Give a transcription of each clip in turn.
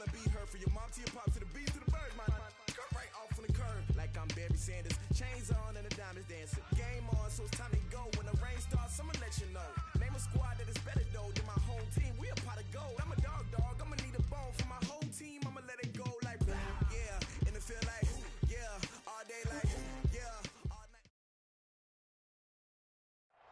wanna be her for your mom to your pop to the beat to the bird, man. Cut right off on the curve like I'm Barry Sanders. Chains on and the diamonds dancing. Game on, so it's time to go. When the rain starts, I'ma let you know. Name a squad that is better though than my home team. We a pot of gold. I'm a dog. I'ma need a bone for my whole team. I'ma let it go like yeah. In the field like yeah. All day like yeah. All night.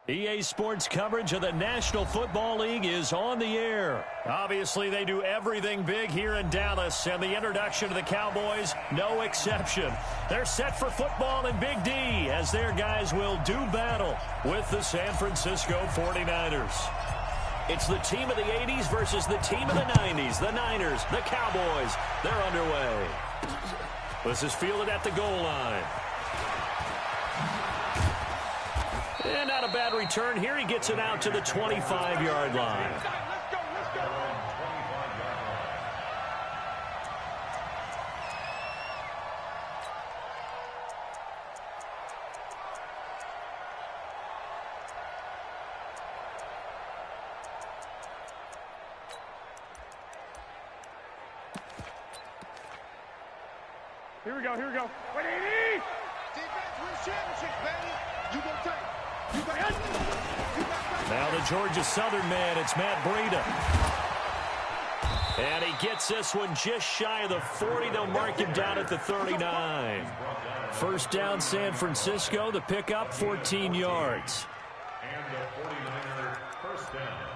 EA Sports coverage of the National Football League is on the air. Obviously, they do everything big here in Dallas, and the introduction to the Cowboys, no exception. They're set for football in Big D as their guys will do battle with the San Francisco 49ers. It's the team of the 80s versus the team of the 90s. The Niners, the Cowboys, they're underway. This is fielded at the goal line. And not a bad return here. He gets it out to the 25-yard line. Here we go. What do you need? Defense wins championships, baby. You go take. You go ahead. Now the Georgia Southern man, it's Matt Breida. And he gets this one just shy of the 40. They'll mark him down at the 39. First down, San Francisco. The pickup, 14 yards. And the 49er first down.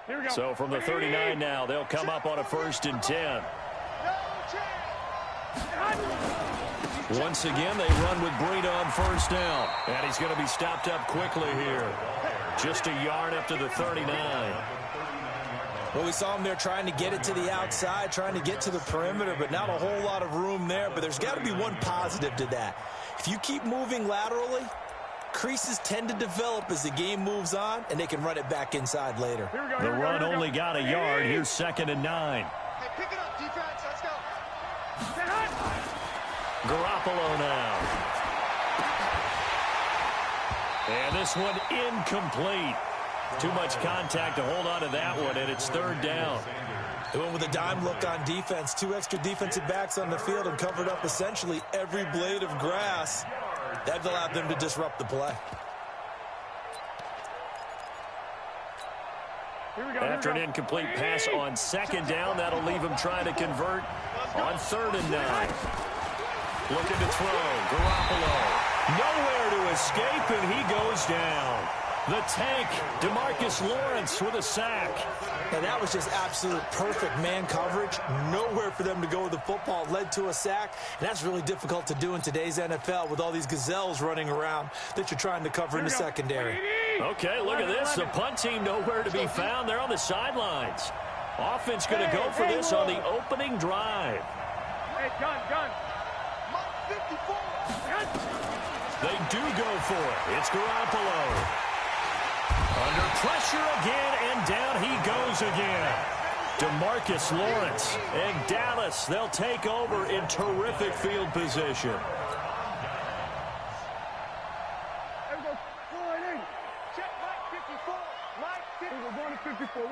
Here we go. So from the 39 now, they'll come up on a 1st and 10. Once again, they run with Breida on 1st down. And he's going to be stopped up quickly here. Just a yard up to the 39. Well, we saw him there trying to get it to the outside, trying to get to the perimeter, but not a whole lot of room there. But there's got to be one positive to that. If you keep moving laterally, creases tend to develop as the game moves on, and they can run it back inside later. The run only got a yard. Here's 2nd and 9. Hey, pick it up, defense. Let's go. Garoppolo now. And this one incomplete. Too much contact to hold on to that one, and it's 3rd down. They went with a dime look on defense. 2 extra defensive backs on the field and covered up essentially every blade of grass. That allowed them to disrupt the play. After an incomplete pass on 2nd down, that'll leave him trying to convert on 3rd and 9. Looking to throw. Garoppolo. Nowhere to escape, and he goes down. The tank, DeMarcus Lawrence with a sack. And that was just absolute perfect man coverage. Nowhere for them to go with the football. Led to a sack. And that's really difficult to do in today's NFL with all these gazelles running around that you're trying to cover in the secondary. Okay, look at this. The punt team nowhere to be found. They're on the sidelines. Offense going to go for this on the opening drive. Hey, gun. Mark 54. They do go for it. It's Garoppolo. Under pressure again, and down he goes again. DeMarcus Lawrence and Dallas, they'll take over in terrific field position. There we go. Check Mike 54. Mike 54.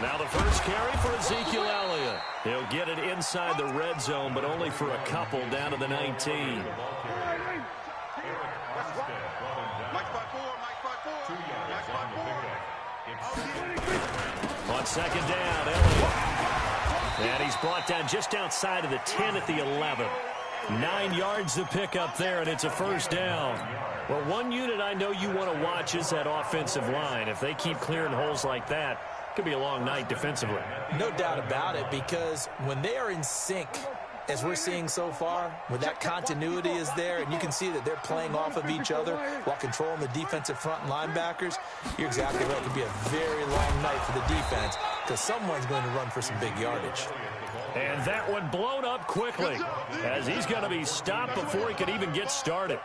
Now the first carry for Ezekiel Elliott. He'll get it inside the red zone, but only for a couple down to the 19. On 2nd down, Elliott. And he's brought down just outside of the 10 at the 11. 9 yards to pick up there, and it's a 1st down. Well, one unit I know you want to watch is that offensive line. If they keep clearing holes like that, it could be a long night defensively. No doubt about it, because when they are in sync, as we're seeing so far, when that continuity is there, and you can see that they're playing off of each other while controlling the defensive front and linebackers, you're exactly right. It could be a very long night for the defense because someone's going to run for some big yardage. And that one blown up quickly as he's going to be stopped before he can even get started.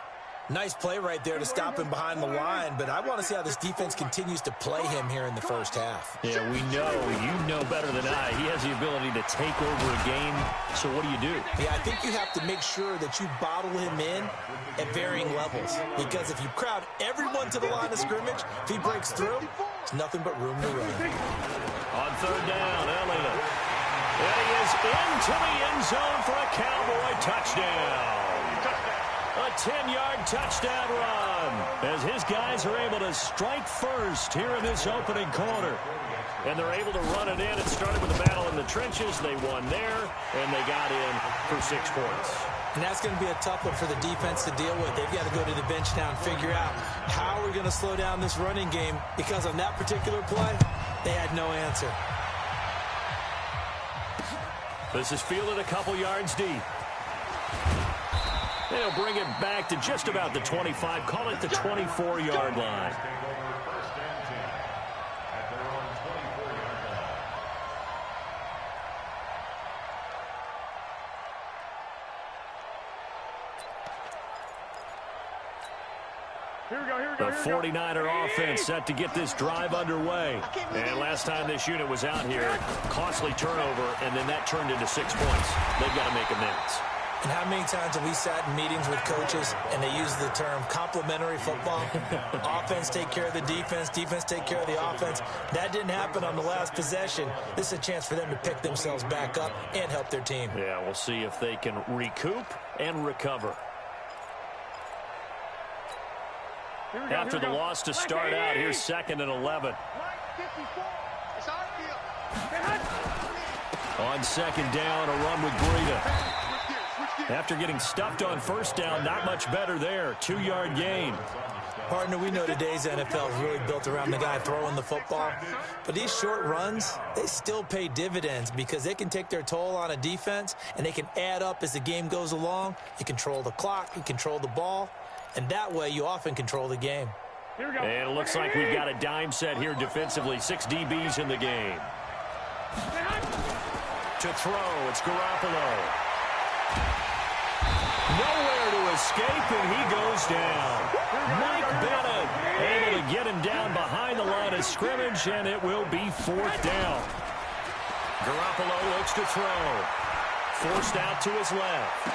Nice play right there to stop him behind the line, but I want to see how this defense continues to play him here in the first half. Yeah, we know. You know better than I. He has the ability to take over a game, so what do you do? Yeah, I think you have to make sure that you bottle him in at varying levels, because if you crowd everyone to the line of scrimmage, if he breaks through, there's nothing but room to run. On third down, Elliott. And he is into the end zone for a Cowboy touchdown. A 10-yard touchdown run as his guys are able to strike first here in this opening quarter. And they're able to run it in. It started with a battle in the trenches. They won there, and they got in for 6 points. And that's going to be a tough one for the defense to deal with. They've got to go to the bench now and figure out how we're going to slow down this running game, because on that particular play, they had no answer. This is fielded a couple yards deep. They'll bring it back to just about the 25, call it the 24-yard line. The 49er offense set to get this drive underway. And last time this unit was out here, costly turnover, and then that turned into 6 points. They've got to make amends. And how many times have we sat in meetings with coaches and they use the term complementary football? Offense take care of the defense, defense take care of the offense. That didn't happen on the last possession. This is a chance for them to pick themselves back up and help their team. Yeah, we'll see if they can recoup and recover. After the loss to start out, here's 2nd and 11. On 2nd down, a run with Breida. After getting stuffed on first down, not much better there. 2-yard gain. Partner, we know today's NFL is really built around the guy throwing the football. But these short runs, they still pay dividends because they can take their toll on a defense, and they can add up as the game goes along. You control the clock, you control the ball, and that way you often control the game. And it looks like we've got a dime set here defensively. 6 DBs in the game. To throw, it's Garoppolo. Nowhere to escape, and he goes down. Mike Bennett able to get him down behind the line of scrimmage, and it will be 4th down. Garoppolo looks to throw. Forced out to his left.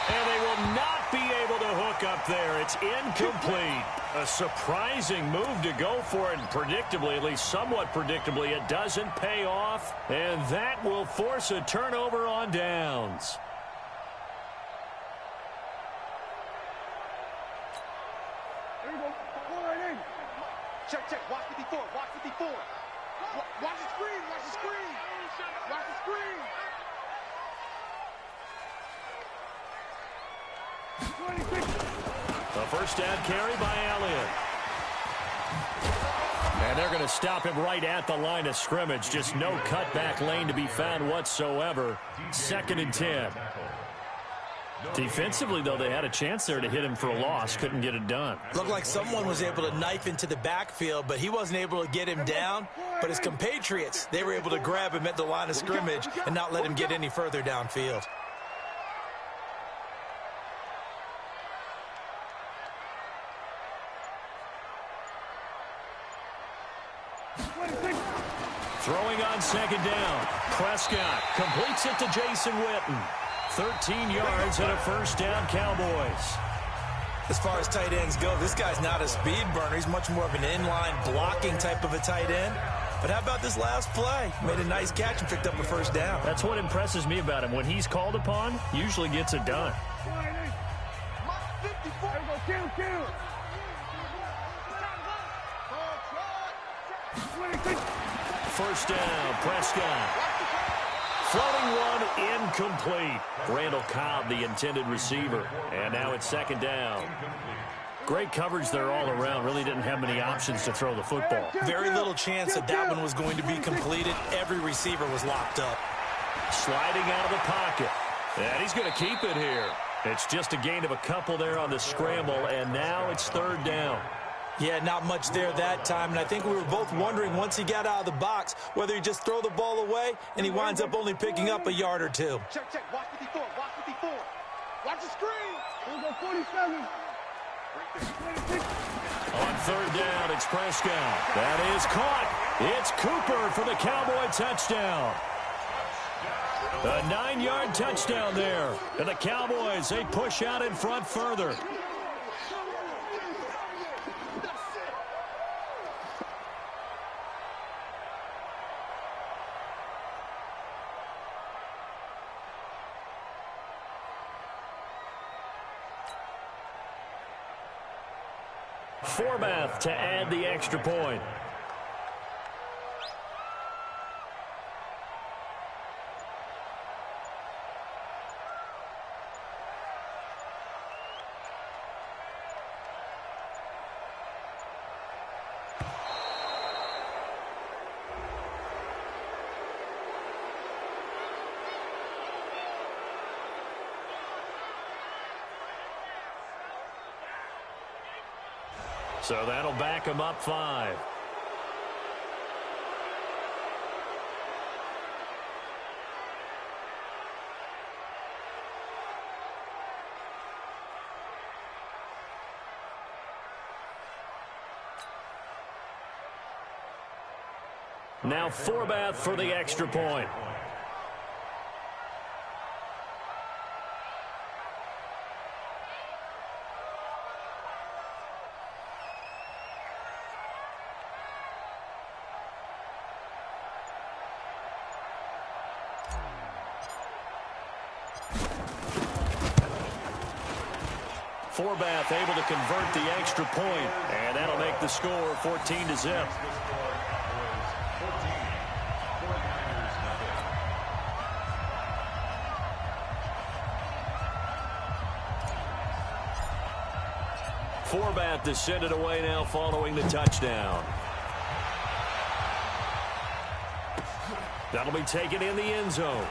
And they will not be able to hook up there. It's incomplete. A surprising move to go for it, and predictably, at least somewhat predictably, it doesn't pay off, and that will force a turnover on downs. Check. Watch 54. Watch 54. Watch the screen. Watch the screen. Watch the screen. The first down carry by Elliott. And they're going to stop him right at the line of scrimmage. Just no cutback lane to be found whatsoever. 2nd and 10. Defensively, though, they had a chance there to hit him for a loss. Couldn't get it done. Looked like someone was able to knife into the backfield, but he wasn't able to get him down. But his compatriots, they were able to grab him at the line of scrimmage and not let him get any further downfield. Throwing on 2nd down. Prescott completes it to Jason Witten. 13 yards and a first down, Cowboys. As far as tight ends go, this guy's not a speed burner. He's much more of an inline blocking type of a tight end. But how about this last play? Made a nice catch and picked up a first down. That's what impresses me about him. When he's called upon, usually gets it done. First down, Prescott. Floating one, incomplete. Randall Cobb, the intended receiver. And now it's 2nd down. Great coverage there all around. Really didn't have many options to throw the football. Very little chance that one was going to be completed. Every receiver was locked up. Sliding out of the pocket. And he's going to keep it here. It's just a gain of a couple there on the scramble, and now it's 3rd down. Yeah, not much there that time, and I think we were both wondering once he got out of the box whether he just throw the ball away and he winds up only picking up a yard or two. Check. Watch 54. Watch 54. Watch the screen. Here we go, 47. On third down, it's Prescott. That is caught. It's Cooper for the Cowboy touchdown. A 9-yard touchdown there. And the Cowboys, they push out in front further. Forbath to add the extra point. So that'll back him up 5. Now Forbath for the extra point. Forbath able to convert the extra point, and that'll make the score 14-0. Forbath to send it away now following the touchdown. That'll be taken in the end zone.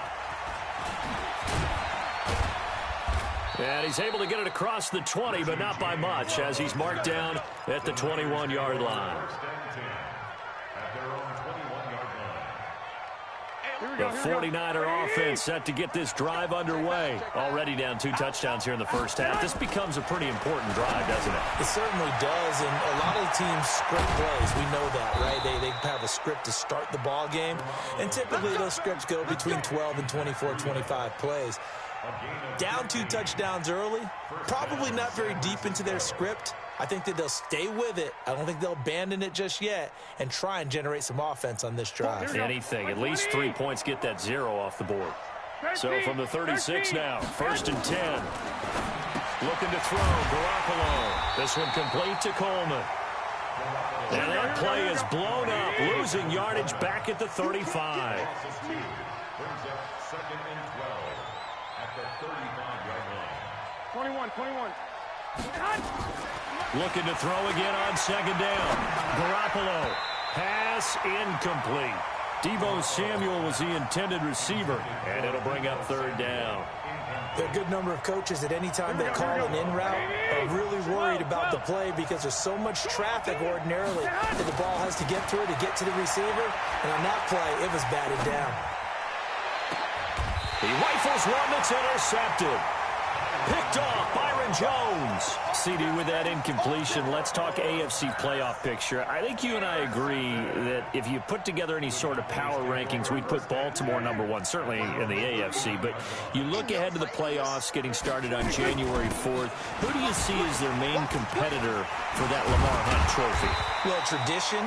And he's able to get it across the 20, but not by much, as he's marked down at the 21-yard line. The 49er offense set to get this drive underway. Already down 2 touchdowns here in the first half. This becomes a pretty important drive, doesn't it? It certainly does, and a lot of the teams script plays. We know that, right? They have a script to start the ball game, and typically those scripts go between 12 and 24, 25 plays. Down 2 touchdowns early, probably not very deep into their script. I think that they'll stay with it. I don't think they'll abandon it just yet and try and generate some offense on this drive. Anything. At least 3 points get that 0 off the board. So from the 36 now, 1st and 10. Looking to throw, Garoppolo. This one complete to Coleman. And that play is blown up, losing yardage back at the 35. Brings up 2nd and 12 at the 35-yard line. 21. Looking to throw again on 2nd down. Garoppolo. Pass incomplete. Deebo Samuel was the intended receiver, and it'll bring up 3rd down. There are a good number of coaches at any time they call an in route are really worried about the play because there's so much traffic ordinarily that the ball has to get through to get to the receiver. And on that play, it was batted down. He rifles one that's intercepted. Picked off, Byron Jones. CD with that incompletion. Let's talk AFC playoff picture. I think you and I agree that if you put together any sort of power rankings, we'd put Baltimore #1, certainly in the AFC. But you look ahead to the playoffs getting started on January 4th. Who do you see as their main competitor for that Lamar Hunt trophy? Well, tradition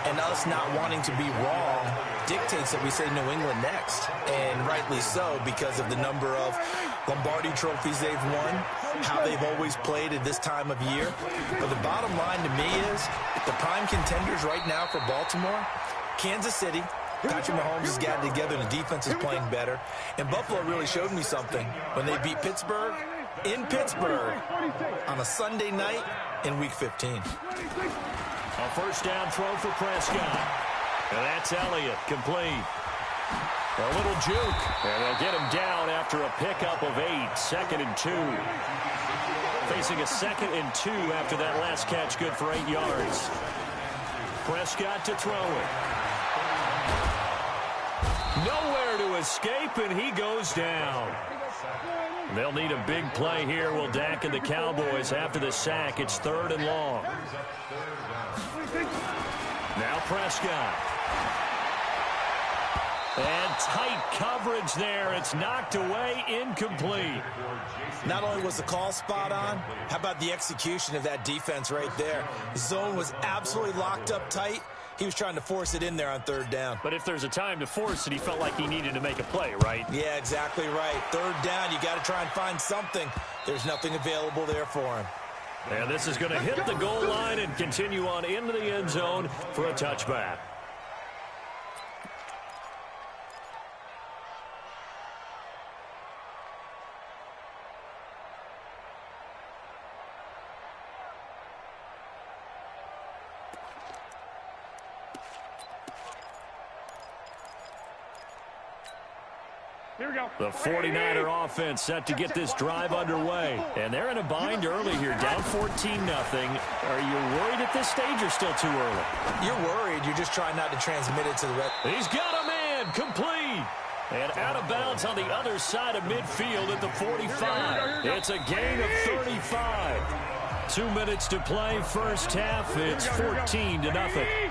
and us not wanting to be wrong dictates that we say New England next. And rightly so, because of the number of Lombardi trophies they've won, how they've always played at this time of year. But the bottom line to me is the prime contenders right now for Baltimore, Kansas City. Patrick Mahomes has gotten together and the defense is playing better. And Buffalo really showed me something when they beat Pittsburgh in Pittsburgh on a Sunday night in Week 15. A 1st down throw for Prescott. And that's Elliott, complete. A little juke, and they'll get him down after a pickup of 8, 2nd and 2. Facing a 2nd and 2 after that last catch, good for 8 yards. Prescott to throw it. Nowhere to escape, and he goes down. They'll need a big play here. Will Dak and the Cowboys after the sack. It's 3rd and long. Now Prescott. And tight coverage there. It's knocked away, incomplete. Not only was the call spot on, how about the execution of that defense right there? The zone was absolutely locked up tight. He was trying to force it in there on 3rd down. But if there's a time to force it, he felt like he needed to make a play, right? Yeah, exactly right. 3rd down, you got to try and find something. There's nothing available there for him. And this is going to hit the goal line and continue on into the end zone for a touchback. Here we go. The 49er offense set to get this drive underway. And they're in a bind early here, down 14-0. Are you worried at this stage or still too early? You're worried. You're just trying not to transmit it to the rest. He's got a man, complete. And out of bounds on the other side of midfield at the 45. It's a gain of 35. 2 minutes to play, first half. It's 14-0.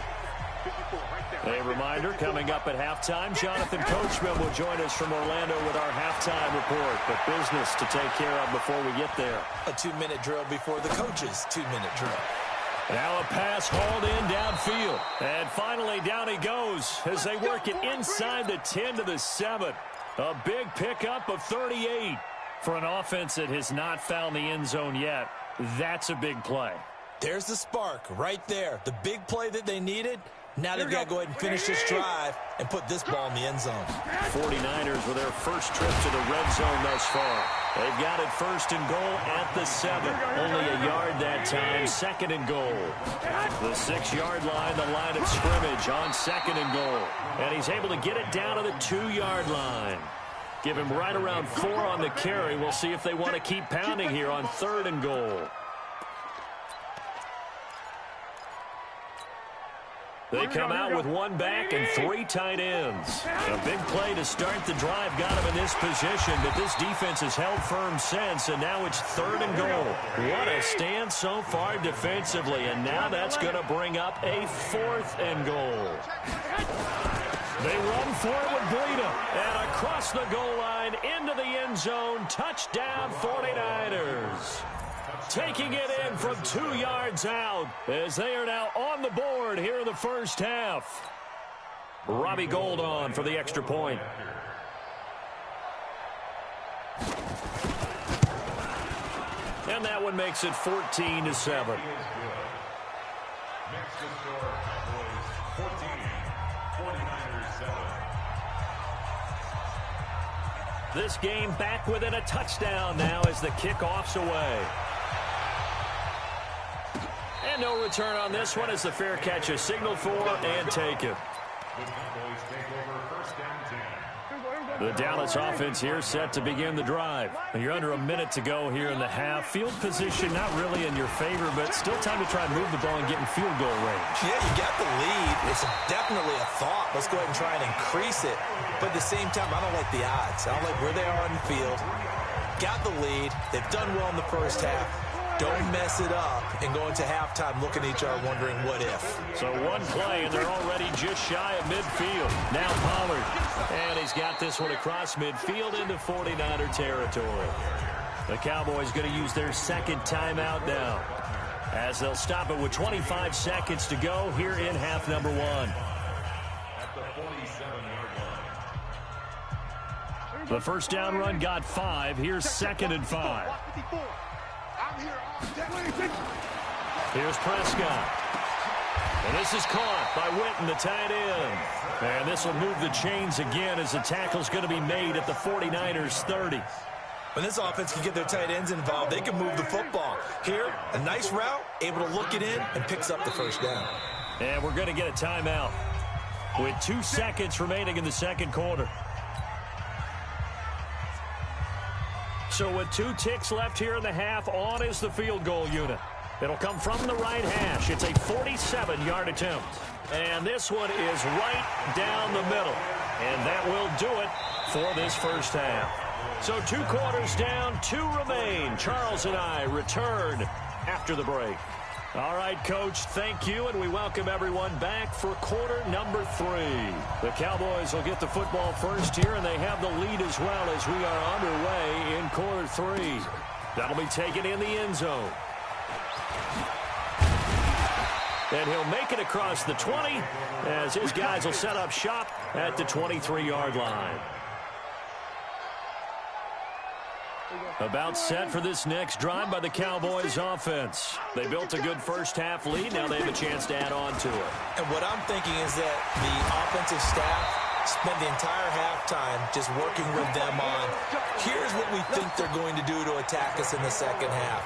A reminder, coming up at halftime, Jonathan Coachman will join us from Orlando with our halftime report. But business to take care of before we get there. A 2-minute drill before the coach's 2-minute drill. Now a pass hauled in downfield. And finally down he goes as they work it inside the 10 to the 7. A big pickup of 38. For an offense that has not found the end zone yet, that's a big play. There's the spark right there. The big play that they needed. Now they've got to go ahead and finish this drive and put this ball in the end zone. 49ers with their first trip to the red zone thus far. They've got it 1st and goal at the 7. Only a yard that time, 2nd and goal. The 6-yard line, the line of scrimmage on 2nd and goal. And he's able to get it down to the 2-yard line. Give him right around 4 on the carry. We'll see if they want to keep pounding here on 3rd and goal. They come out with 1 back and 3 tight ends. A big play to start the drive got him in this position, but this defense has held firm since, and now it's 3rd and goal. What a stand so far defensively, and now that's going to bring up a 4th and goal. They run for it with Breida, and across the goal line into the end zone, touchdown 49ers. Taking it in from 2 yards out as they are now on the board here in the first half. Robbie Gould on for the extra point. And that one makes it 14-7. Next to score, Cowboys 14, 49ers 7. This game back within a touchdown now as the kickoff's away. And no return on this one as the fair catch is signaled for and taken. The Cowboys take over 1st and 10. The Dallas offense here set to begin the drive. You're under a minute to go here in the half. Field position not really in your favor, but still time to try and move the ball and get in field goal range. Yeah, you got the lead. It's definitely a thought. Let's go ahead and try and increase it. But at the same time, I don't like the odds. I don't like where they are on the field. Got the lead. They've done well in the first half. Don't mess it up and go into halftime looking at each other wondering what if. So 1 play, and they're already just shy of midfield. Now Pollard. And he's got this one across midfield into 49er territory. The Cowboys going to use their 2nd timeout now, as they'll stop it with 25 seconds to go here in half number 1. At the 47-yard line. The first down run got 5. Here's 2nd and 5. Here's Prescott. And this is caught by Witten, the tight end. And this will move the chains again as the tackle's going to be made at the 49ers 30. When this offense can get their tight ends involved, they can move the football. Here, a nice route, able to look it in, and picks up the first down. And we're going to get a timeout with 2 seconds remaining in the 2nd quarter. So with 2 ticks left here in the half, on is the field goal unit. It'll come from the right hash. It's a 47-yard attempt. And this one is right down the middle. And that will do it for this first half. So 2 quarters down, 2 remain. Charles and I return after the break. All right, Coach, thank you, and we welcome everyone back for quarter number 3. The Cowboys will get the football first here, and they have the lead as well as we are underway in quarter 3. That'll be taken in the end zone. And he'll make it across the 20 as his guys will set up shop at the 23-yard line. About set for this next drive by the Cowboys offense. They built a good first-half lead. Now they have a chance to add on to it. And what I'm thinking is that the offensive staff spent the entire halftime just working with them on, here's what we think they're going to do to attack us in the second half.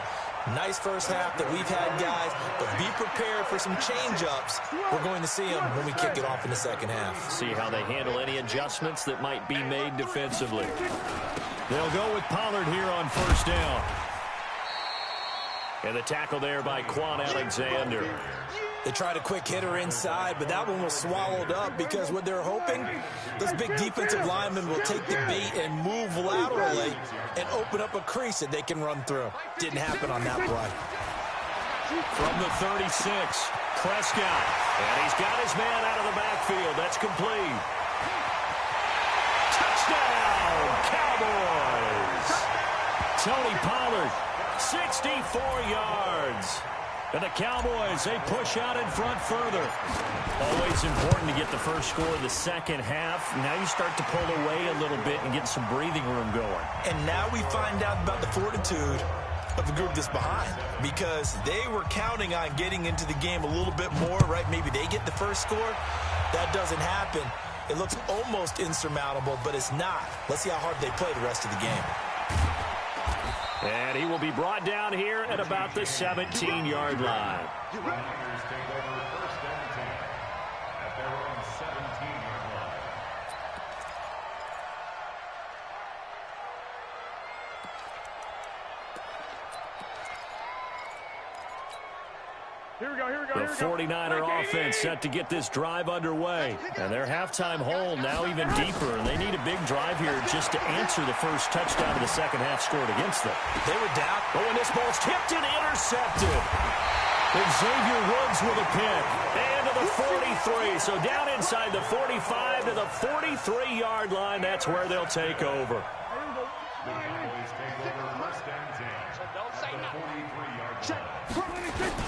Nice first half that we've had, guys, but be prepared for some change-ups. We're going to see them when we kick it off in the second half. See how they handle any adjustments that might be made defensively. They'll go with Pollard here on first down. And the tackle there by Quan Alexander. They tried a quick hitter inside, but that one was swallowed up because what they're hoping, those big defensive linemen will take the bait and move laterally and open up a crease that they can run through. Didn't happen on that play. From the 36, Prescott. And he's got his man out of the backfield. That's complete. Touchdown, Cowboys. Tony Pollard, 64 yards. And the Cowboys, they push out in front further. Always important to get the first score of the second half. Now you start to pull away a little bit and get some breathing room going. And now we find out about the fortitude of the group that's behind, because they were counting on getting into the game a little bit more, right? Maybe they get the first score. That doesn't happen. It looks almost insurmountable, but it's not. Let's see how hard they play the rest of the game. And he will be brought down here at about the 17-yard line. Buccaneers take over first and 10 at their own 17-yard line. Here we go, here we go, The here we go. 49er offense set to get this drive underway. And their halftime hole now even deeper. And they need a big drive here just to answer the first touchdown of the second half scored against them. They were down. But when this ball's tipped and intercepted. Xavier Woods with a pick. And to the 43. So down inside the 45 to the 43-yard line. That's where they'll take over. The Cowboys take over first and 10 at the 43-yard line.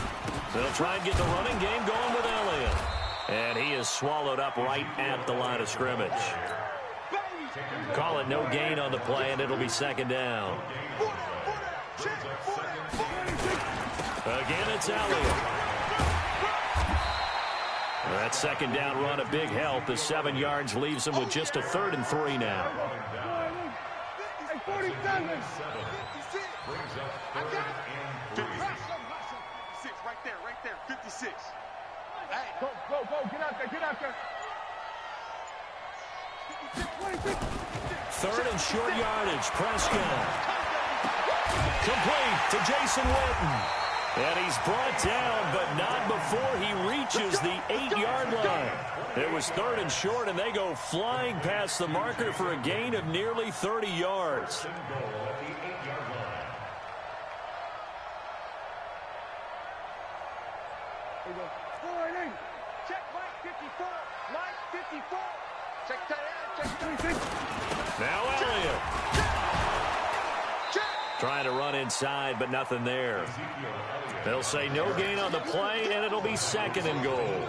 They'll try and get the running game going with Elliott. And he is swallowed up right at the line of scrimmage. Call it no gain on the play, and it'll be second down. Again, it's Elliott. That second down run, a big help. The 7 yards leaves him with just a 3rd and 3 now. 47. Brings up 3rd and 3. Right there, 56. Hey, go, get out there. 3rd and short yardage, Prescott. Complete to Jason Witten. And he's brought down, but not before he reaches the 8-yard line. It was 3rd and short, and they go flying past the marker for a gain of nearly 30 yards. Check Mike 54. Mike 54. Check that out. Check 26. Now Elliott. Trying to run inside, but nothing there. They'll say no gain on the play, and it'll be 2nd and goal.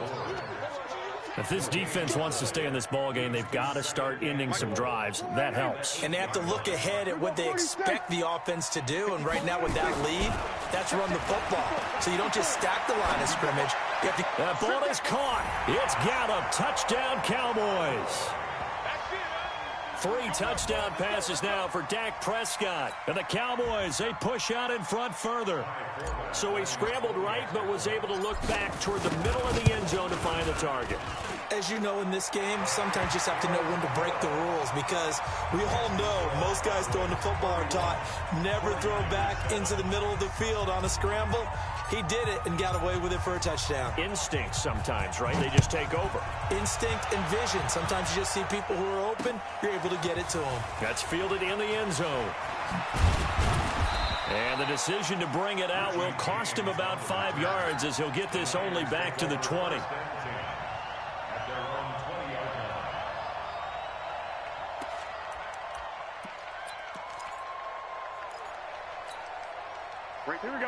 If this defense wants to stay in this ball game, they've got to start ending some drives. That helps. And they have to look ahead at what they expect the offense to do. And right now with that lead, that's run the football. So you don't just stack the line of scrimmage. You have to... That ball is caught. It's Gallup. Touchdown, Cowboys. 3 touchdown passes now for Dak Prescott. And the Cowboys, they push out in front further. So he scrambled right, but was able to look back toward the middle of the end zone to find the target. as you know in this game, sometimes you just have to know when to break the rules, because we all know most guys throwing the football are taught never throw back into the middle of the field on a scramble. He did it and got away with it for a touchdown. Instinct sometimes, right? They just take over. Instinct and vision. Sometimes you just see people who are open, you're able to get it to them. That's fielded in the end zone. And the decision to bring it out will cost him about 5 yards, as he'll get this only back to the 20.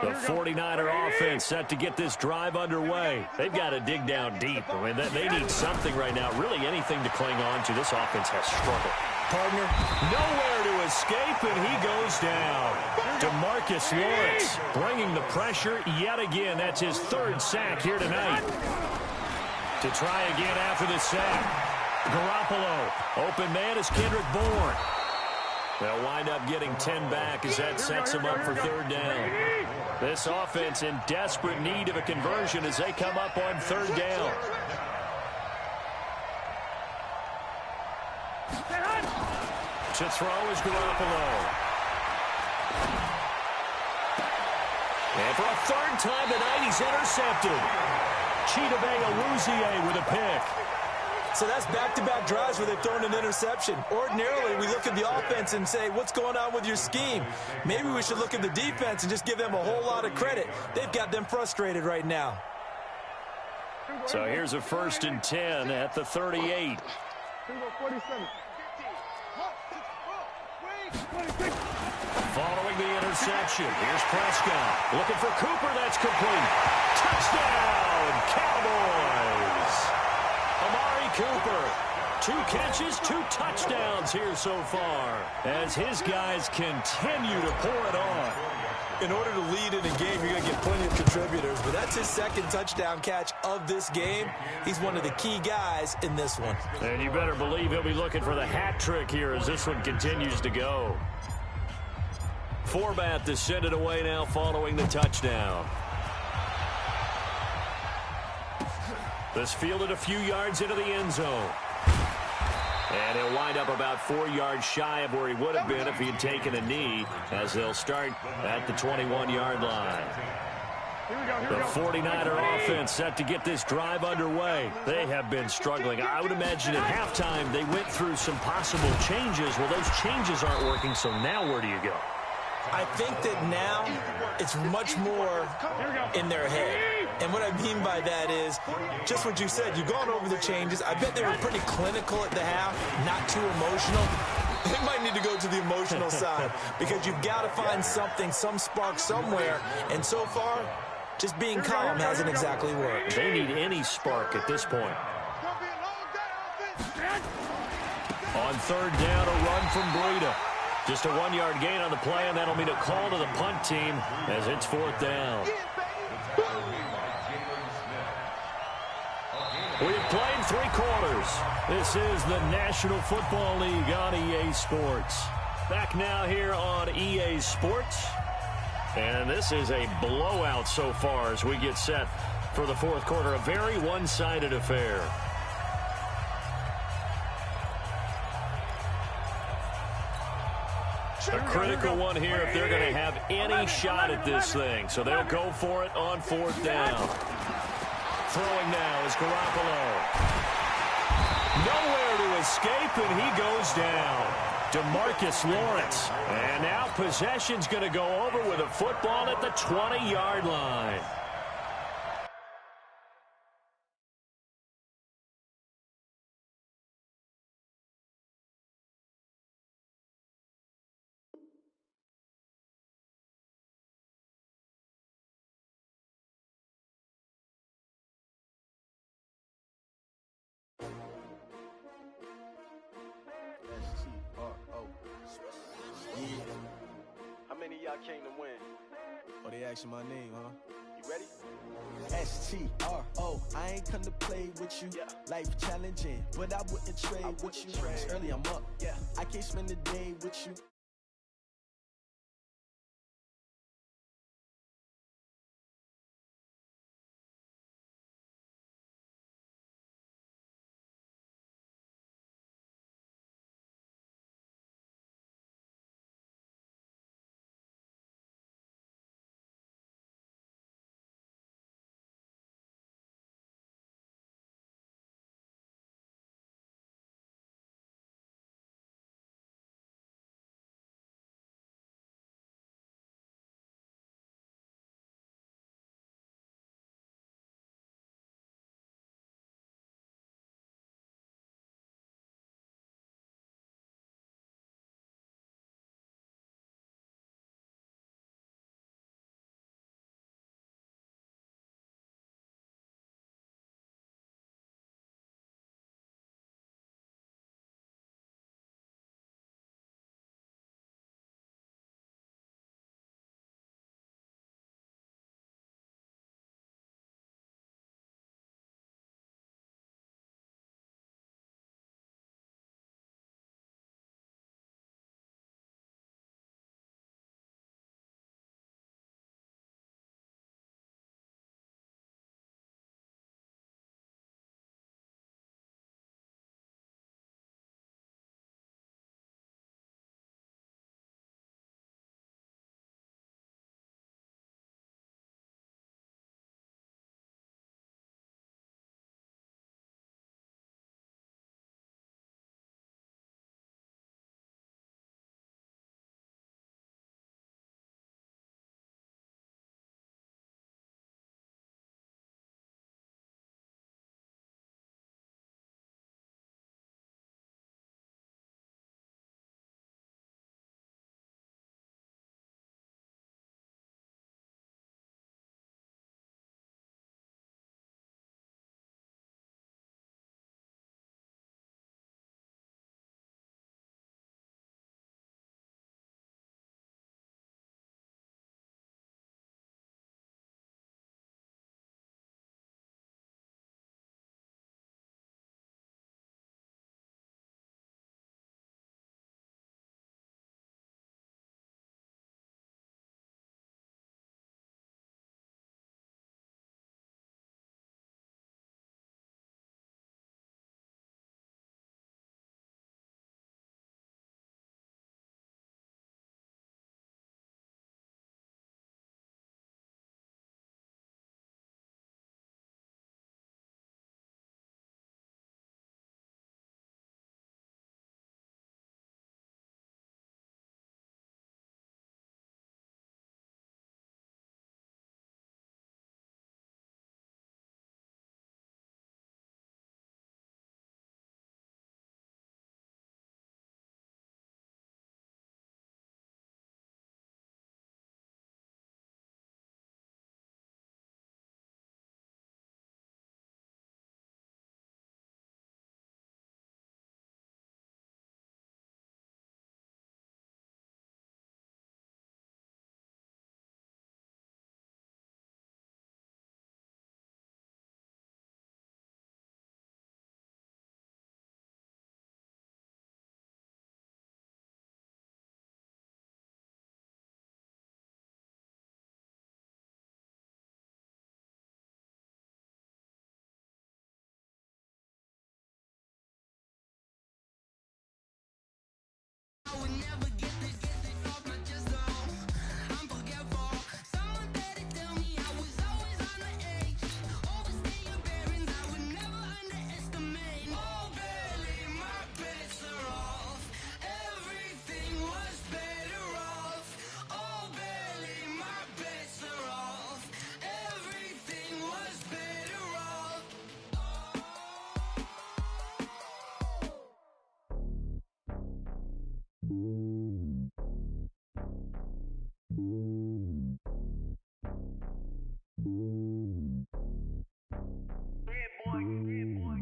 The 49er offense set to get this drive underway. They've got to dig down deep. I mean, they need something right now, really anything to cling on to. This offense has struggled. Partner, nowhere to escape, and he goes down. DeMarcus Lawrence bringing the pressure yet again. That's his 3rd sack here tonight. To try again after the sack. Garoppolo. Open man is Kendrick Bourne. They'll wind up getting 10 back as that sets them up for 3rd down. This offense in desperate need of a conversion as they come up on 3rd down. To throw is Garoppolo. And for a 3rd time tonight, he's intercepted. Chidobe Awuzie with a pick. So that's back-to-back drives where they've thrown an interception. Ordinarily, we look at the offense and say, what's going on with your scheme? Maybe we should look at the defense and just give them a whole lot of credit. They've got them frustrated right now. So here's a 1st and 10 at the 38. Following the interception, here's Prescott. Looking for Cooper, that's complete. Touchdown, Cowboys! Amari Cooper, 2 catches, 2 touchdowns here so far, as his guys continue to pour it on. In order to lead in a game, you're going to get plenty of contributors, but that's his 2nd touchdown catch of this game. He's one of the key guys in this one. And you better believe he'll be looking for the hat trick here as this one continues to go. Forbath to send it away now following the touchdown. This fielded a few yards into the end zone. And he'll wind up about 4 yards shy of where he would have been if he had taken a knee, as they'll start at the 21-yard line. The 49er offense set to get this drive underway. They have been struggling. I would imagine at halftime they went through some possible changes. Well, those changes aren't working, so now where do you go? I think that now it's much more in their head. And what I mean by that is just what you said. You've gone over the changes. I bet they were pretty clinical at the half, not too emotional. They might need to go to the emotional side, because you've got to find something, some spark somewhere. And so far, just being calm hasn't exactly worked. They need any spark at this point. On 3rd down, a run from Breida. Just a 1-yard gain on the play, and that'll mean a call to the punt team as it's 4th down. We've played 3 quarters. This is the National Football League on EA Sports. Back now here on EA Sports. And this is a blowout so far as we get set for the 4th quarter. A very one-sided affair. A critical one here if they're going to have any shot at this thing. So they'll go for it on 4th down. Throwing now is Garoppolo. Nowhere to escape, and he goes down. DeMarcus Lawrence. And now possession's going to go over with a football at the 20-yard line. How many of y'all came to win? Oh, they asking my name, huh? You ready? S-T-R-O, I ain't come to play with you. Yeah. Life challenging, but I wouldn't trade with you. It's early, I'm up. Yeah. I can't spend the day with you.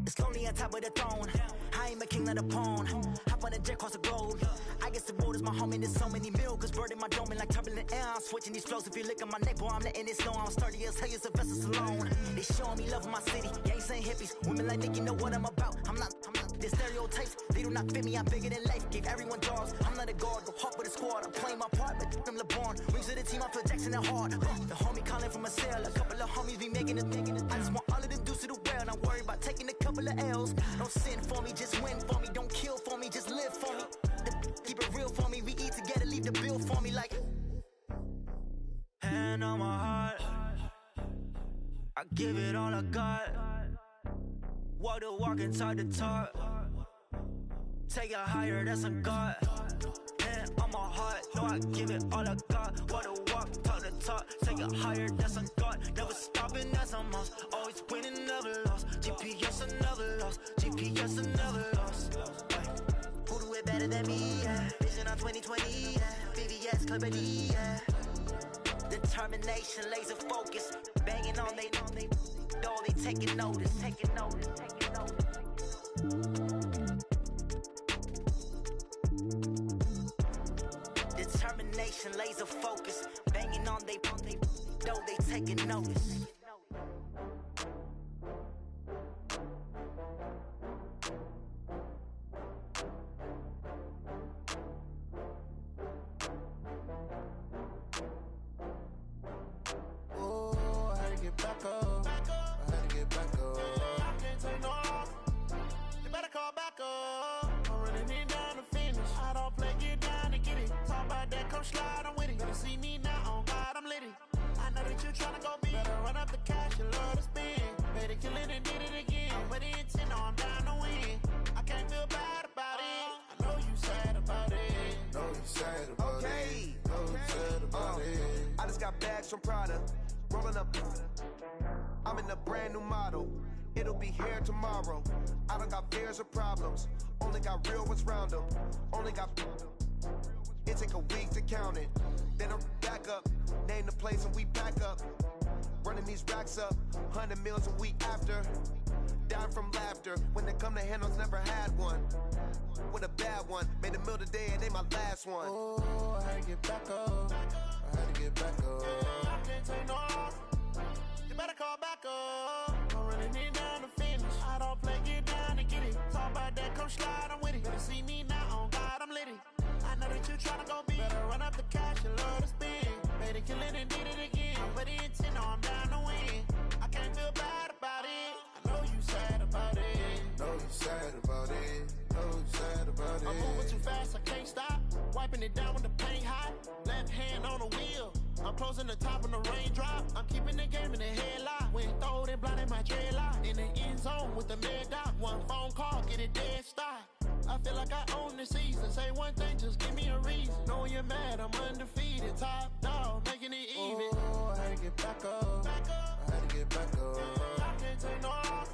It's lonely on top of the throne. I am a king of the pawn. Hop on a jet across the globe. I guess the road is my home and there's so many milkers bird in my dome and like turbulent air. I'm switching these flows. If you look at my neck, boy, I'm letting it snow. I'm sturdy as hell as a vessel alone. They showing me love in my city. Gangs ain't hippies. Women like Nicki know what I'm about. I'm not the stereotypes. They do not fit me. I'm bigger than life. Gave everyone jobs. I'm not a guard. Go hard with a squad. I'm playing my part, but I'm LeBron. Rings to the team. I'm Phil Jackson and hard. The homie calling from a cell. A couple of homies be making it. I just want all of them dudes to do well. Not worry about taking a couple of L's. Don't sin for me, just win for me. Don't kill for me, just live for me. Keep it real for me. We eat together, leave the bill for me like. Hand on my heart, I give it all I got. Walk the walk and talk the talk. Take it higher, that's a God. Hand on my heart, no, I give it all I got. Walk the walk, talk the talk. Take it higher, that's a God. Never stopping, that's a must. Always winning, never lost. GPS, I never lost. GPS, I never lost. Who do it better than me? Yeah. Vision on 2020. Yeah. VVS, Clarity. Yeah. Determination, laser focus. Banging on they know they taking notice. Taking notice. Taking notice. Determination, laser focus. Banging on they know they taking notice. Slide, I'm with it. Better see me now, on God, I'm lit it. I know that you tryna go big. Better run up the cash, you love to spend. Better kill it and did it again. I'm with the intent, no, I'm down to win. I can't feel bad about it. I know you sad about it. Know you sad about it. Know you sad about it. I just got bags from Prada. Rolling up. I'm in a brand new model. It'll be here tomorrow. I don't got fears or problems. Only got real ones round them. Only got. It take a week to count it. Then I'm back up. Name the place and we pack up. Running these racks up. 100 meals a week after. Down from laughter. When they come to handles, never had one. With a bad one. Made a meal today and they my last one. Oh, I had to get back up. I had to get back up. I can't take no off. You better call back up. I'm running it down to finish. I don't play, get down and get it. Talk about that, come slide, I'm with it. Better see me now, on God, I'm lit it. I know that you tryna go big. Better run up the cash, you love to spend. Better kill it and did it again. I'm with the intent, no, I'm down to win. I can't feel bad about it. I know you sad about it. Know you sad about it. Know you sad about it. I'm moving too fast, I can't stop. Wiping it down when the paint hot. Left hand on the wheel. I'm closing the top when the raindrop. I'm keeping the game in the headlock. When throw it, blinding my dreadlock. In the end zone with the mad dot. One phone call, get it dead stop. I feel like I own the season. Say one thing, just give me a reason. Knowing you're mad, I'm undefeated. Top dog, making it even. Oh, I had to get back up. I had to get back up. I can't take no off.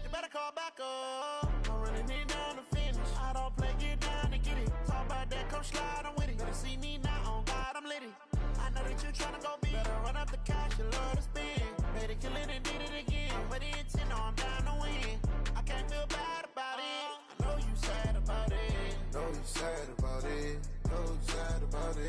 You better call back up. I'm running it down to finish. I don't play, get down and get it. Talk about that, come slide, I'm with it. Better see me now, on God, I'm lit it. I know that you tryna go big. Better run up the cash, you love to spend. Better kill it and did it again. I'm with the intent, no, I'm down to win. I can't feel bad about it. I know you sad about it. Know you sad about it. Know you sad about it.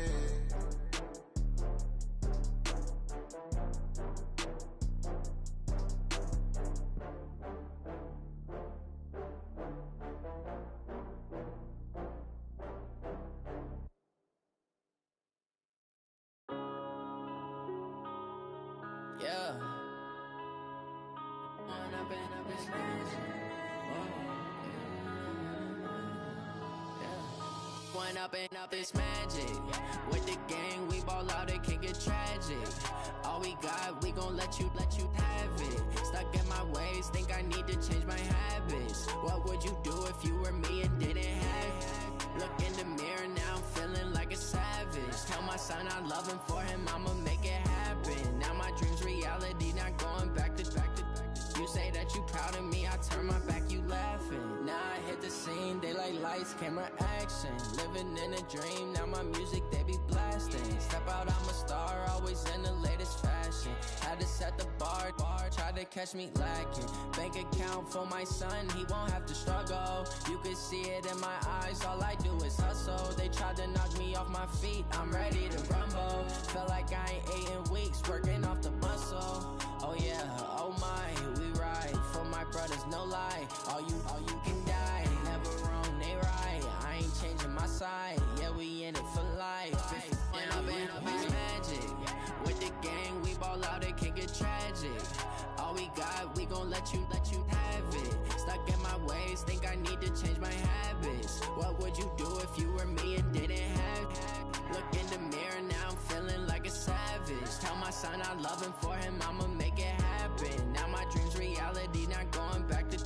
Yeah. One Run up and up, it's magic. With the gang, we ball out, it can get tragic. All we got, we gon' let you have it. Stuck in my ways, think I need to change my habits. What would you do if you were me and didn't have it? Look in the mirror, now I'm feeling like a savage. Tell my son I love him, for him I'ma make it happen. Now my dream's reality, not going back to. You say that you proud of me, I turn my back, you laughing. Now I hit the scene, they like lights, camera, action. Living in a dream, now my music, they be blasting. Step out, I'm a star, always in the latest fashion. Had to set the bar, try to catch me lacking. Bank account for my son, he won't have to struggle. You can see it in my eyes, all I do is hustle. They tried to knock me off my feet, I'm ready to rumble. Felt like I ain't ate in weeks, working off the muscle. Oh yeah, oh my, we ride for my brothers, no lie. All you can die, never wrong, they right. I ain't changing my side, yeah, we in it for life. And up, it's magic. With the gang, we ball out, it can get tragic. All we got, we gon' let you have it. Stuck in my ways, think I need to change my habits. What would you do if you were me and didn't have it? Look in the mirror, now I'm feeling like a savage. Tell my son I love him, for him I'ma make it happen. Now my dream's reality, not going back to.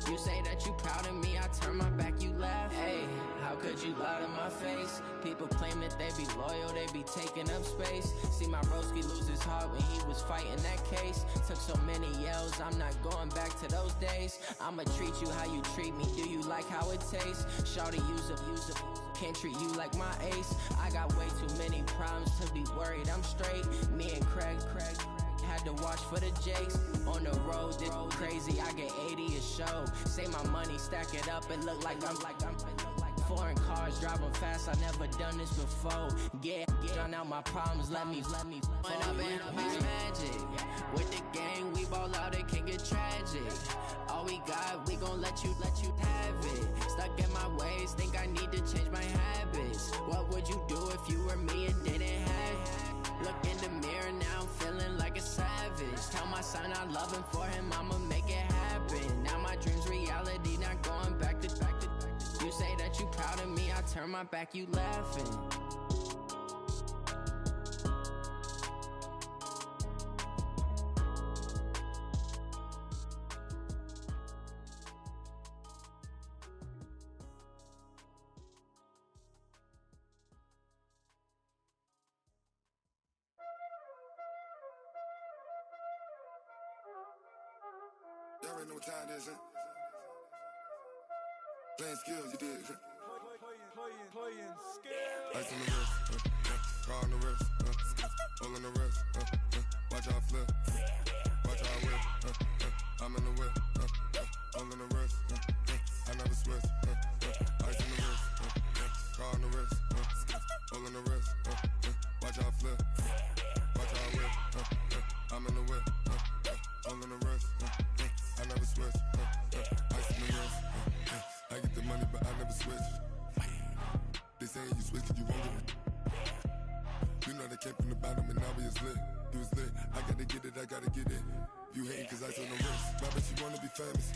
You say that you proud of me, I turn my back, you laugh. Hey, how could you lie to my face? People claim that they be loyal, they be taking up space. See my broski lose his heart when he was fighting that case. Took so many yells, I'm not going back to those days. I'ma treat you how you treat me, do you like how it tastes? Shawty, use up, can't treat you like my ace. I got way too many problems to be worried, I'm straight. Me and Craig had to watch for the Jakes. On the road, this crazy, I get 80 a show. Say my money, stack it up, it look like I'm foreign cars, driving fast, I never done this before. Get drown out my problems, let me run up and up, it's magic. With the gang, we ball out, it can get tragic. All we got, we gon' let you have it. Stuck in my ways, think I need to change my habits. What would you do if you were me and didn't have it? Look in the mirror, now I'm feeling like a savage. Tell my son I love him, for him I'ma make it happen. Now my dream's reality, not going back to. You say that you proud of me, I turn my back, you laughing. Y'all already know what time it is, huh? Playing skills, you did. Playing skills. Ice on the wrist, car on the wrist, hole in the wrist, watch how I flip, watch how I whip, I'm in the whip, hole in the wrist, I never switch, ice on the wrist, car on the wrist, hole in the wrist, watch how I flip, watch how I whip, I'm in the whip, hole in the wrist, I never switch, ice on the wrist, I get the money but I never switch. They saying you switch, you won't get it. You know they came from the bottom and now we is lit. You was lit, I gotta get it, I gotta get it. You hating cause I on the wrist. My bitch, you wanna be famous,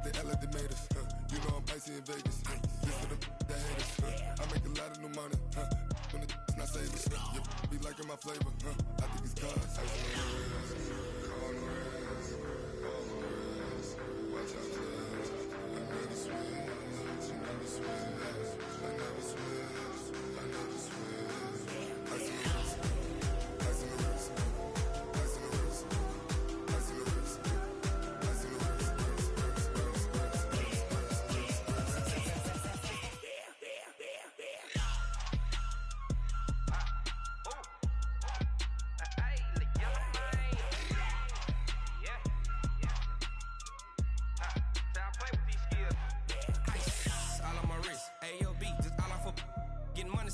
They Ella, they made us, You know I'm icy in Vegas, This for the that haters, I make a lot of new money, When the not savings, You be liking my flavor, I think it's cause ice on the wrist, on the wrist, on the wrist. Watch out, cuz I never switch, you never switch. I never switch, I never switch. Ice in the wrist, ice in the wrist, ice in the wrist, ice in the wrist, ice in the wrist,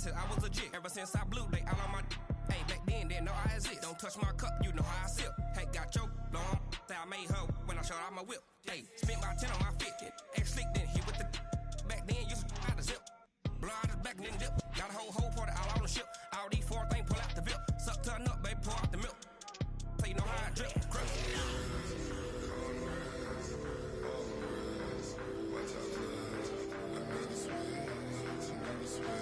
I was legit ever since I blew they all on my hey back then didn't know I exist. Don't touch my cup, you know how I sip. Hey, got your long say I made her when I showed out my whip. Hey, spent about 10 on my fit. X slick then hit with the back then used to out the zip. Blow out his back and then dip. Got a whole party all on the ship. All these four things pull out the VIP. Suck to a nut, baby, pour out the milk. So you know how I drip. Crush. Watch out, I never switch,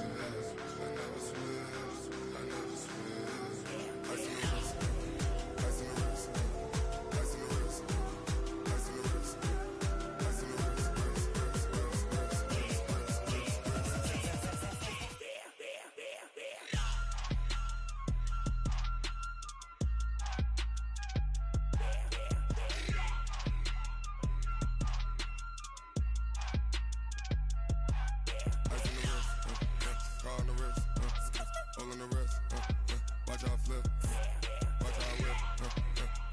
All in the wrist, watch how I flip. Watch how I whip,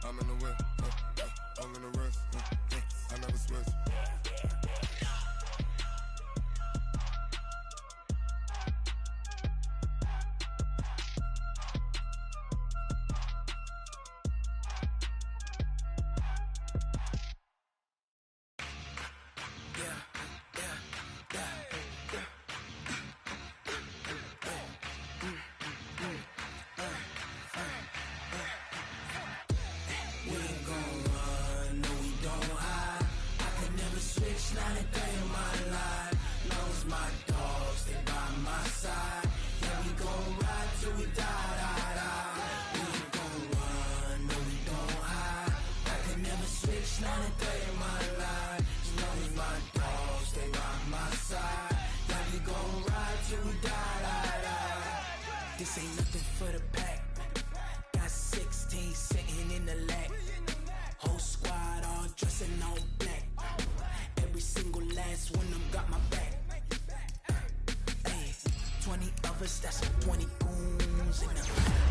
I'm in the whip. All in the wrist, I never switch. This ain't nothing for the pack. Got 16 sitting in the lap. Whole squad all dressing all black. Every single last one of them got my back. Hey, 20 of us, that's 20 goons in the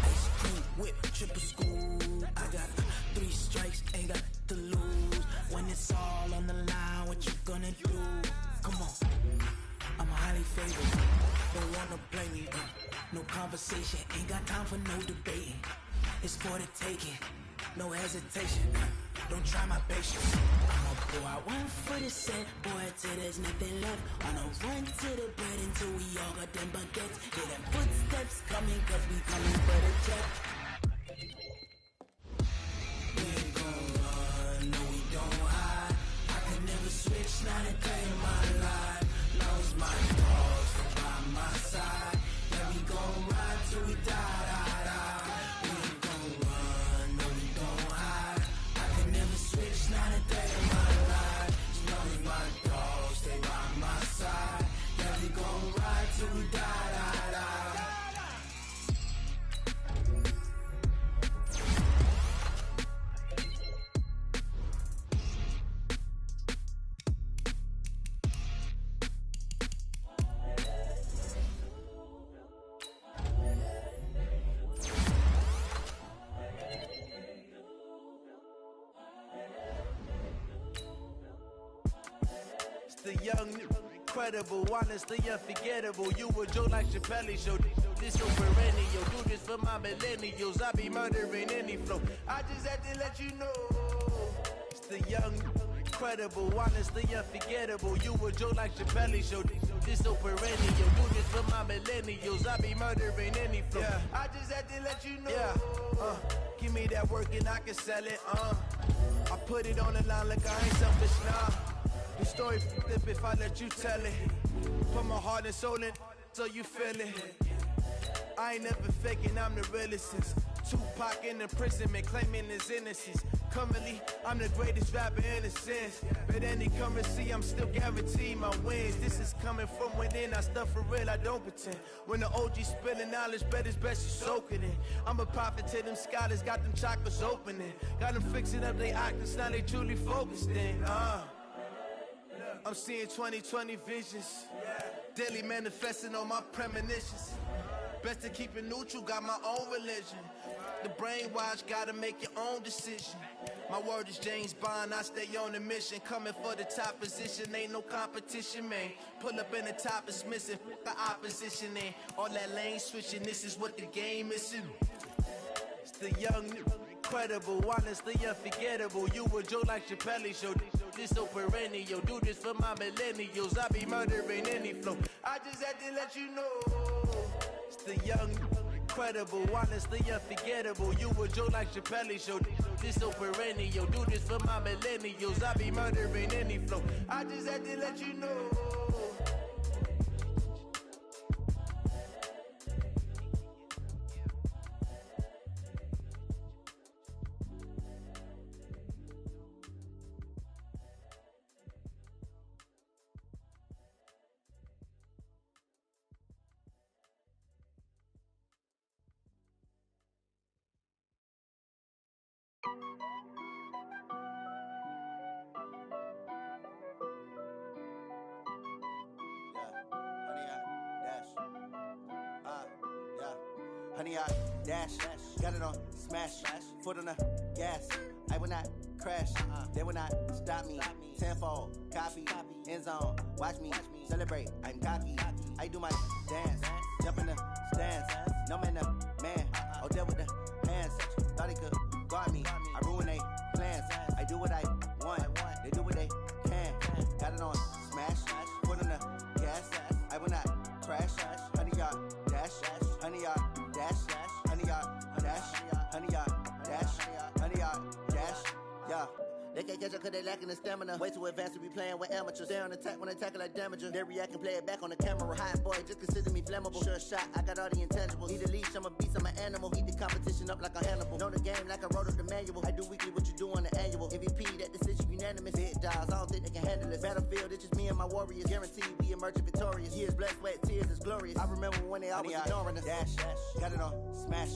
ice cream whip, triple school. I got 3 strikes, ain't got to lose. When it's all on the line, what you gonna do? Come on, I'm highly favored. Don't wanna play me, no conversation, ain't got time for no debating. It's for the taking, no hesitation. Don't try my patience. I'ma pour out one for the set, boy, till there's nothing left. I'ma run to the bread until we all got them baguettes. Hear them footsteps coming, cause we coming for the check. We ain't gon' run, no we don't hide. I can never switch, not a day in my life. Knows my dogs by my side. Yeah, we gon' ride till we die, die, die. We ain't gon' run, no we don't hide. I can never switch, not a day in my life. You know me, my dogs, stay by my side. Yeah, we gon' ride till we die, die, die. The young, incredible, honestly unforgettable. You a Joe like Chappelle show. This so perennial. Do this for my millennials. I be murdering any flow. I just had to let you know. It's the young, incredible, honestly unforgettable. You a Joe like Chappelle show. This so perennial. Do this for my millennials. I be murdering any flow. Yeah. I just had to let you know. Yeah. Give me that work and I can sell it. I put it on the line like I ain't selfish now. The story flip if I let you tell it. Put my heart and soul in so you feel it. I ain't never faking, I'm the realest since Tupac in imprisonment, claiming his innocence. Currently, I'm the greatest rapper in a sense. But any currency, I'm still guaranteed my wins. This is coming from within, I stuff for real, I don't pretend. When the OG spilling knowledge, bet it's best you soak it in. I'm a prophet to them scholars, got them chakras opening. Got them fixing up they octaves, now they truly focused in. I'm seeing 2020 visions. Daily manifesting on my premonitions. Best to keep it neutral, got my own religion. The brainwash, gotta make your own decision. My word is James Bond, I stay on a mission. Coming for the top position, ain't no competition, man. Pull up in the top, it's missing, the opposition in. All that lane switching, this is what the game is in. It's the young, incredible, honestly unforgettable. You a Joe like Chappelle show. This so perennial. Do this for my millennials. I be murdering any flow. I just had to let you know. It's the young, incredible, honestly unforgettable. You a Joe like Chappelle show. This so perennial. Do this for my millennials. I be murdering any flow. I just had to let you know. 100 yard dash. Got it on smash. Foot on the gas. I will not crash. They will not stop me. Tenfold, copy, end zone. Watch me celebrate. I'm cocky. I do my dance. Jump in the stands. No man, the man. Oh, there with the hands. Thought he could guard me. I ruin they plans. I do what I want. They do what they can. Got it on smash. Foot on the gas. I will not crash. 100 yard dash. 100 yard dash. 100 yard dash. 100 yard dash. 100 yard dash. Yeah. They can't catch up cause they lacking the stamina. Way too advanced to be playing with amateurs. Stay on attack when they tackle like damager. They react and play it back on the camera. Hot boy, just consider me flammable. Sure shot, I got all the intangibles. Need a leash, I'm a beast, I'm an animal. Eat the competition up like a Hannibal. Know the game like I wrote up the manual. I do weekly what you do on the annual. MVP, that decision unanimous. Big dogs, I don't think they can handle it. Battlefield, it's just me and my warriors. Guaranteed we emerging victorious. Years, blood, sweat, tears, it's glorious. I remember when they always ignoring us. Dash, got it on smash.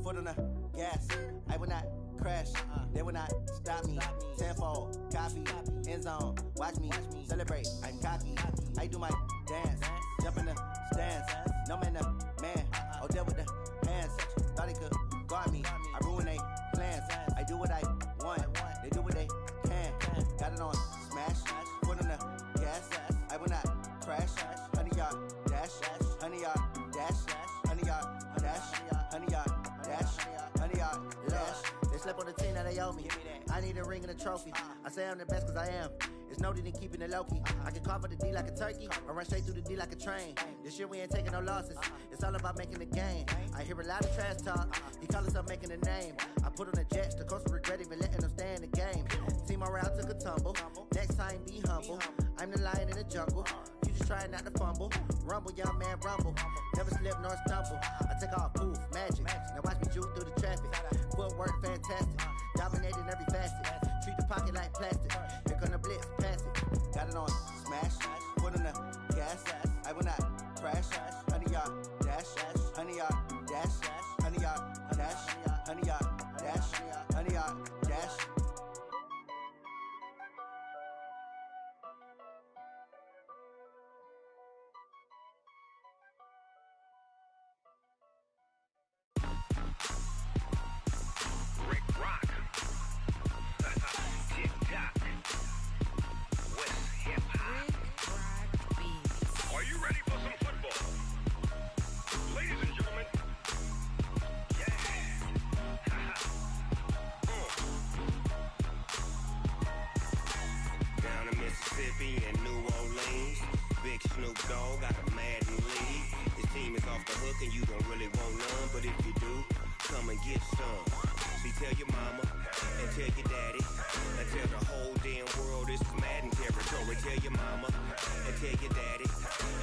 Foot on the gas. I will not crash. They will not stop me. Tenfold, copy, end zone. Watch me celebrate. I'm cocky. I do my dance. Jump in the stands. No man, the man. Oh, there with the hands. Thought he could guard me. I ruin they plans. I do what I want. They do what they can. Got it on smash. Foot on the gas. I will not crash. 100 yard dash. 100 yard dash. 100 yard dash. 100 yard dash. 100 yard dash. They slept on the team that they owe me. I need a ring and a trophy. I say I'm the best cause I am. It's no need in keeping it low-key. I can carve for the D like a turkey, or run straight through the D like a train. This year we ain't taking no losses. It's all about making the game. I hear a lot of trash talk. He call himself making a name. I put on the Jets. The coach regret even letting them stay in the game. Team morale took a tumble. Next time be humble. I'm the lion in the jungle. You just trying not to fumble. Rumble, young man, rumble. Never slip nor stumble. I take off, poof, magic. Now watch me juke through the traffic. Footwork fantastic. Dominating every facet. Treat the pocket like plastic. Here come the blitz, pass it. Got it on smash. Foot on the gas. I will not crash. 100 yard dash. 100 yard dash. 100 yard dash. 100 yard dash. 100 yard dash. Rick Rock. TikTok. West Hip Hop. Are you ready for some football? Ladies and gentlemen. Yeah. Down in Mississippi and New Orleans, Big Snoop Dogg got a Madden lead. His team is off the hook and you don't really want none, but if you do, come and get some. See, tell your mama and tell your daddy and tell the whole damn world this is Madden territory. Tell your mama and tell your daddy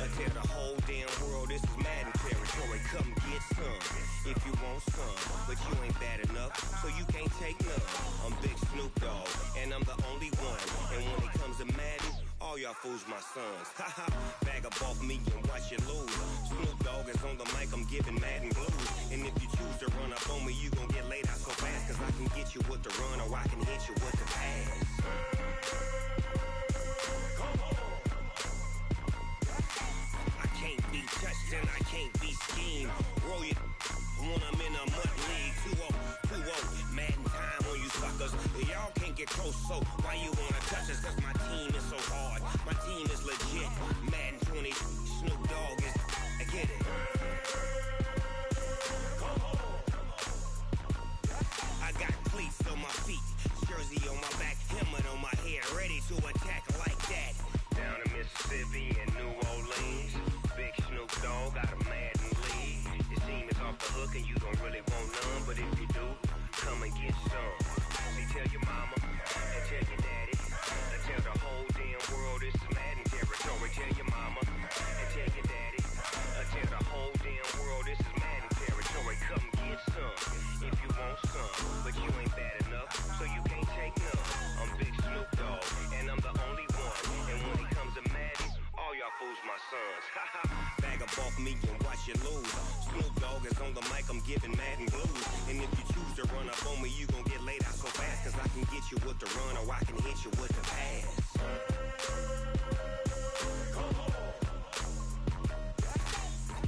and tell the whole damn world this is Madden territory. Come get some if you want some, but you ain't bad enough, so you can't take none. I'm Big Snoop Dogg and I'm the only one. And when it comes to Madden, all y'all fools my sons. Haha, bag up off me and watch you lose. Snoop Dogg is on the mic, I'm giving Madden blues. And if you choose to run up on me, you gon' get laid out so fast, cause I can get you with the run or I can hit you with the pass. I can't be touched and I can't be schemed. Roll you when I'm in a mud league. 2-0, Madden time on you suckers. Y'all can't get close, so why you wanna touch us? Cause my team is so hard, my team is legit. Madden 20, Snoop Dogg is, I get it. I got cleats on my feet, jersey on my back, helmet on my head, ready to attack like that. Down in Mississippi and New Orleans, Big Snoop Dogg got a Madden lead. His team is off the hook and you don't really want none, but if you do, come and get some. See, tell your mama and tell your daddy and tell the whole damn world this is Madden territory. Tell your mama and tell your daddy and tell the whole damn world this is Madden territory. Come get some if you want some, but you ain't bad enough, so you can't take none. I'm Big Snoop Dogg and I'm the only one. And when it comes to Madden, all y'all fools my sons. Bag up off me and watch you lose. Snoop Dogg is on the mic, I'm giving Madden blues. And if you choose to run up on me, you gon' get laid out so fast, cause I can get you with the run or I can hit you with the pass.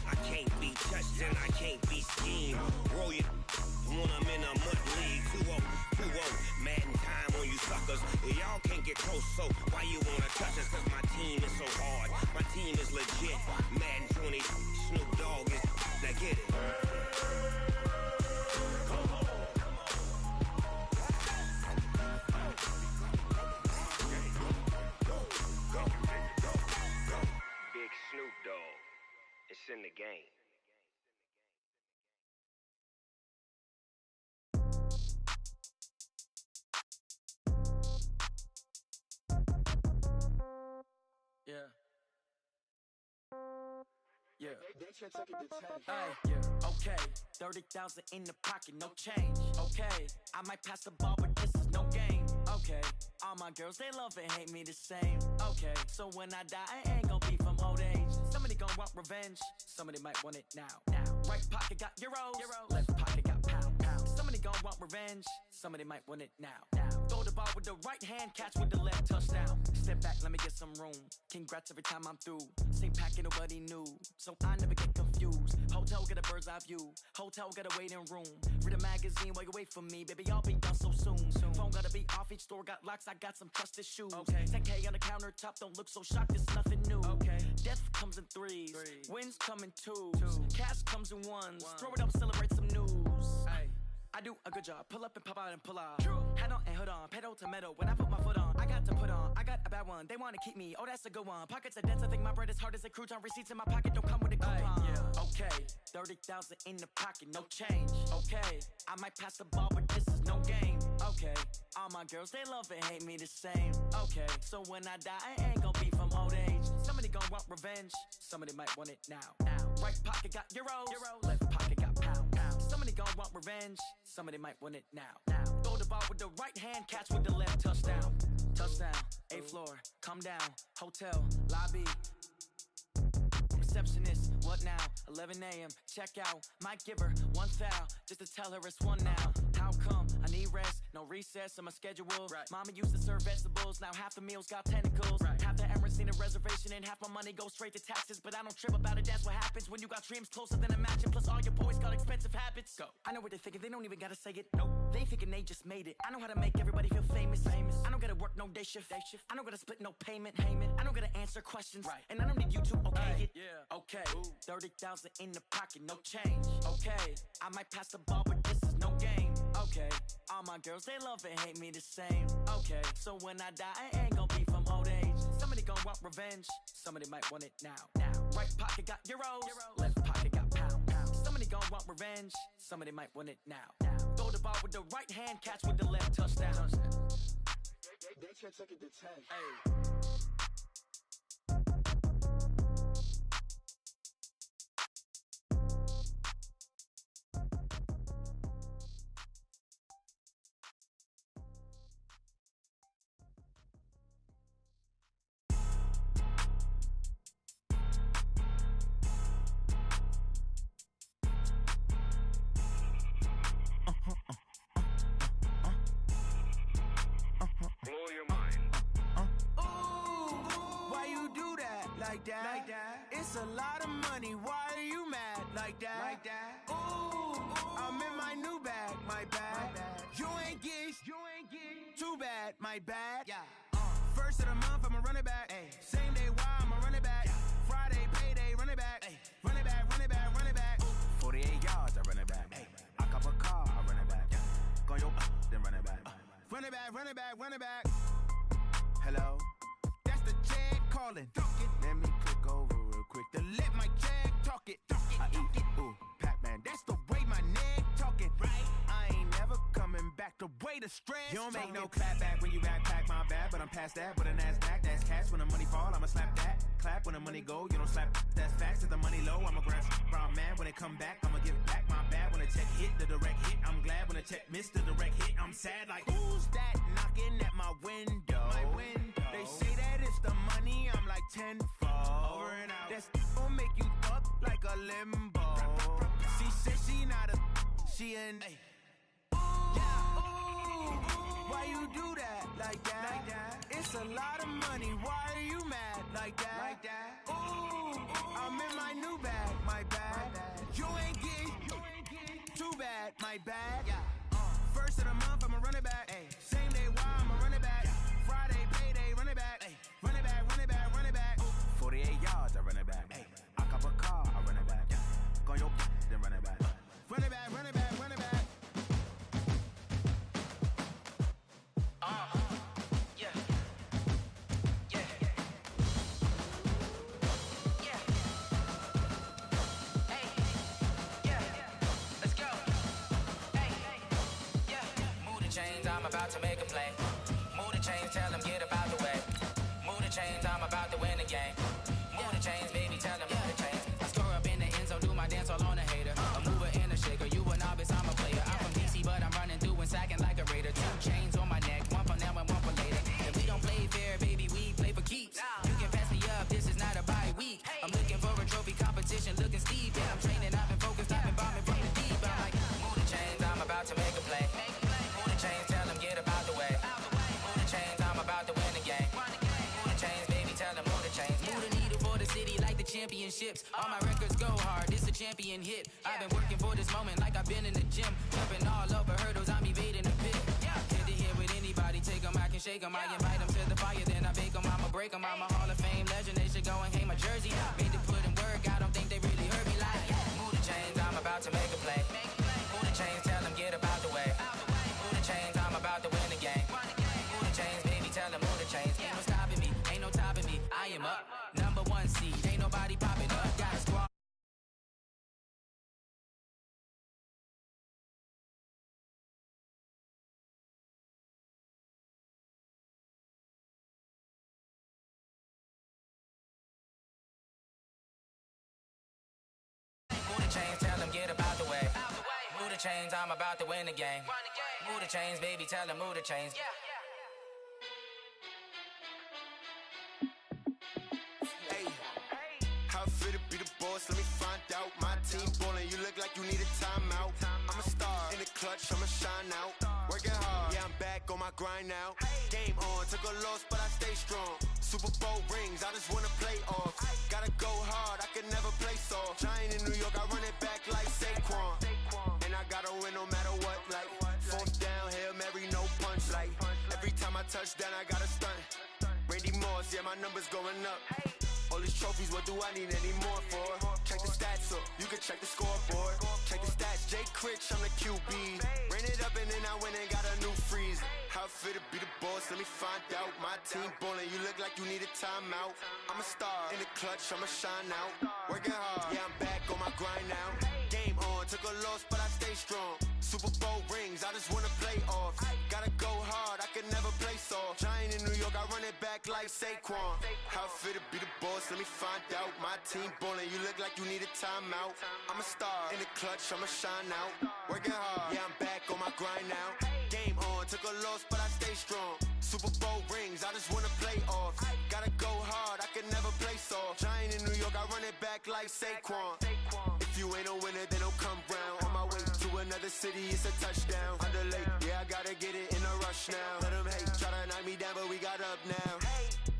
I can't be touched and I can't be schemed. legit. Madden 20, Snoop Dogg is. Now get it. Big Snoop Dogg. It's in the game. Yeah. Yeah. Hey, yeah. Okay. 30,000 in the pocket, no change. Okay. I might pass the ball, but this is no game. Okay. All my girls, they love and hate me the same. Okay. So when I die, I ain't gonna be from old age. Somebody gonna want revenge. Somebody might want it now. Right pocket got euros. Left pocket got pound. Somebody gonna want revenge. Somebody might want it now. Throw the ball with the right hand, catch with the left, touchdown. Step back, let me get some room. Congrats every time I'm through. Same packet, nobody knew, so I never get confused. Hotel get a bird's eye view. Hotel get a waiting room. Read a magazine while you wait for me, baby. I'll be done so soon. Phone gotta be off. Each store got locks. I got some trusted shoes. Okay. 10K on the countertop. Don't look so shocked. It's nothing new. Okay. Death comes in threes. Wins come in twos. Cash comes in ones. Throw it up, celebrate some news. Hey. I do a good job. Pull up and pop out and pull out. Head on and hood on. Pedal to metal. When I put my foot on, I got to put on. I got a bad one. They want to keep me. Oh, that's a good one. Pockets are dense. I think my bread is hard as a crouton. Receipts in my pocket don't come with a coupon. Yeah. Okay. 30,000 in the pocket. No change. Okay. I might pass the ball, but this is no game. Okay. All my girls, they love and hate me the same. Okay. So when I die, I ain't gonna be from old age. Somebody gonna want revenge. Somebody might want it now. Right pocket got euros. Left pocket got pound. Somebody gonna want revenge. Somebody might want it now. Throw the ball with the right hand, catch with the left, touchdown. Touchdown, 8th floor, come down, hotel, lobby. Receptionist, what now? 11 a.m., check out. Might give her one foul, just to tell her it's one now. How come? I need rest, no recess in my schedule. Mama used to serve vegetables, now half the meals got tentacles. Half the errands need a reservation and half my money goes straight to taxes. But I don't trip about it, that's what happens when you got dreams closer than a match. And plus all your boys got expensive habits. Go. I know what they're thinking, they don't even gotta say it. Nope. They thinking they just made it. I know how to make everybody feel famous. I don't gotta work no day shift. I don't gotta split no payment. I don't gotta answer questions. And I don't need you to okay it. Okay. 30,000 in the pocket, no change. Okay. I might pass the ball, but this is no game. Okay. All my girls, they love and hate me the same. Okay. So when I die, I ain't gonna be from old age. Somebody gonna want revenge. Somebody might want it now. Right pocket got euros. Left pocket got pound. Somebody gonna want revenge. Somebody might want it now. Throw the ball with the right hand, catch with the left, touchdown. They can't take it to 10. Hey. Like that. It's a lot of money. Why are you mad like that? Ooh, I'm in my new bag, my bad. You ain't get too bad, my bad. Yeah. First of the month, I'ma run it back. Ay. Same day, why I'ma run it back. Friday, payday, run it back. Ay. Run it back, run it back, run it back. 48 yards, I run it back. Ay. I cop a car, I run it back. Go your then run it back. Run it back, run it back, run it back. Hello, that's the jag calling. Let me click over real quick to let my jag talk it. I eat it, ooh, Pac-Man. That's the way my neck talking. Right? I ain't never coming back. The way the stress. You don't make no clap back when you backpack, my bad. But I'm past that. With a NASDAQ, that's cash. When the money fall, I'ma slap that. Clap when the money go, you don't slap. That's facts. If the money low, I'ma grab brown man. When it come back, I'ma give back my bad. When the check hit, the direct hit. I'm glad when the check missed the direct hit. I'm sad like, who's that knocking at my window? They say that it's the money, I'm like tenfold. Over and out. That's gon' make you up like a limbo. She said she not a, she an. Ay. Why you do that like that? It's a lot of money. Why are you mad like that? Ooh, I'm in my new bag, my bad. You ain't get too bad, my bad. First of the month, I'ma run it back. Ay. Same day, why I'ma run it back. Friday, payday, run it back. Ay. Run it back, run it back, run it back. 48 yards, I run it back. about to make a play. Move the chains, tell them get up out the way. Move the chains, I'm about to win the game. Move the chains, baby, tell them move the chains. I score up in the end zone, do my dance all on a hater. A mover and a shaker, you a novice, I'm a player. I'm from DC, but I'm running through and sacking like a raider. 2 chains on my neck, one for now and one for later. If we don't play fair, baby, we play for keeps. You can pass me up, this is not a bye week. I'm looking for a trophy competition, looking steep. Yeah, I'm training, I've been focused, I've been bombing from the deep. I'm like, move the chains, I'm about to make a play. Move the chains, tell them get up out the way. Move the chains, I'm about to win the game. Move the chains, baby, tell them move the chains. Move the needle for the city like the championships. All my records go hard, this a champion hit. I've been working for this moment like I've been in the gym. Jumping all over hurdles, I'm evading the pit. Hit to hit with anybody, take them, I can shake them. I invite them to the fire, then I bake them, I'ma break them. I'm a Hall of Fame legend, they should go and hang my jersey. Made to put in work, I don't think they really heard me like. Move the chains, I'm about to make a play. Move the chains, tell them get up out the way. Move the chains, I'm about to win the game. Move the chains, baby, tell them move the chains. Ain't no stopping me, ain't no topping me. I am up, number 1 seed, ain't nobody popping up. Got a squad. Move the chains, tell them get up out the way. Move the chains, I'm about to win the game. Move the chains, baby, tell them move the chains. Hey, how fit to be the boss? Let me find out. My team ballin', you look like you need a timeout. I'm a star in the clutch, I'ma shine out. Working hard, yeah, I'm back on my grind now. Game on, took a loss, but I stay strong. Super Bowl rings, I just wanna play off. Gotta go hard, I can never play soft. Giant in New York, I run it back like Saquon. And I gotta win no matter what, like 4th down, Hail Mary, no punch. Like every time I touch down, I gotta stunt. Randy Moss, yeah, my numbers going up. All these trophies, what do I need any more for? Check the stats up, you can check the scoreboard. Check the stats, Jay Critch, I'm the QB. Ran it up and then I went and got a new freeze. How fit to be the boss, let me find out. My team ballin', you look like you need a timeout. I'm a star in the clutch, I'ma shine out. Working hard, yeah, I'm back on my grind now. Game on, took a loss, but I stay strong. Super Bowl rings, I just wanna play off. Gotta go hard, I can never play soft. Giant in New York, I run it back like Saquon. How fit to be the boss, let me find out. My team ballin', you look like you need a timeout. I'm a star in the clutch, I'ma shine out. Working hard, yeah, I'm back on my grind now. Game on, took a loss, but I stay strong. Super Bowl rings, I just wanna play off. Gotta go hard, I can never play soft. Giant in New York, I run it back like Saquon. If you ain't a winner, then don't come round. On my way to another city, it's a touchdown. Underlay, yeah, I gotta get it in a rush now. Let them hate, try to knock me down, but we got up now.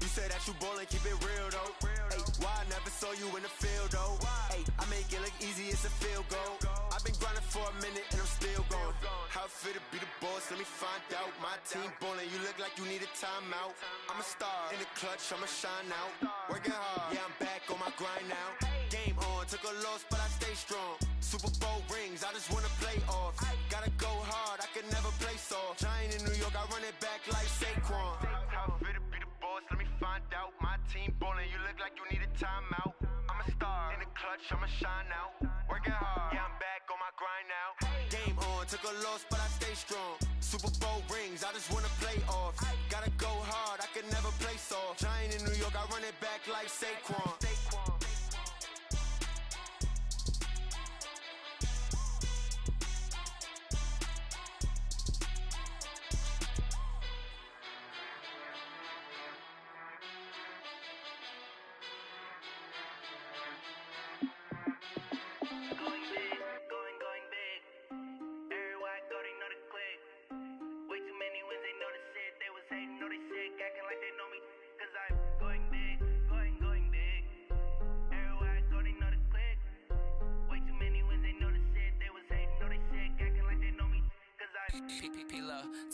You say that you ballin', keep it real though. Hey, why I never saw you in the field though? Hey, I make it look easy, it's a field goal. I've been grinding for a minute and I'm still going. How fit to be the boss, let me find out. My team ballin', you look like you need a timeout. I'm a star in the clutch, I'ma shine out. Working hard, yeah, I'm back on my grind now. Game on, took a loss, but I stay strong. Super Bowl rings, I just wanna play off. Gotta go hard, I can never play soft. Giant in New York, I run it back like Saquon. How fit to be the boss, let me find out. My team ballin', you look like you need a timeout. I'm a star in the clutch, I'ma shine out. Working hard, yeah, I'm back on my grind now. Game on, took a loss, but I stay strong. Super Bowl rings, I just wanna play off. Gotta go hard, I can never play soft. Giant in New York, I run it back like Saquon.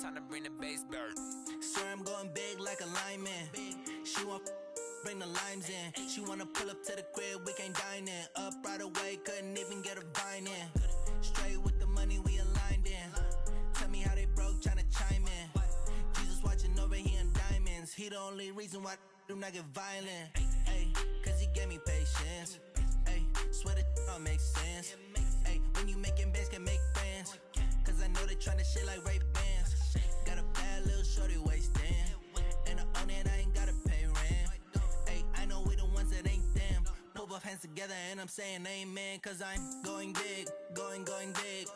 Time to bring the bass bird. Swear I'm going big like a lineman. She want bring the limes in. She wanna pull up to the crib, we can't dine in. Up right away, couldn't even get a vine in. Straight with the money we aligned in. Tell me how they broke, tryna chime in. Jesus watching over here in diamonds. He the only reason why do not get violent. Ay, cause he gave me patience. Ay, swear that don't make sense. Ay, when you making bands can make friends. Cause I know they tryna shit like Ray Bans. Got a shorty wasting. And I own it, I ain't gotta pay rent. Hey, I know we the ones that ain't them. Put both hands together and I'm saying amen. Cause I'm going big, going big.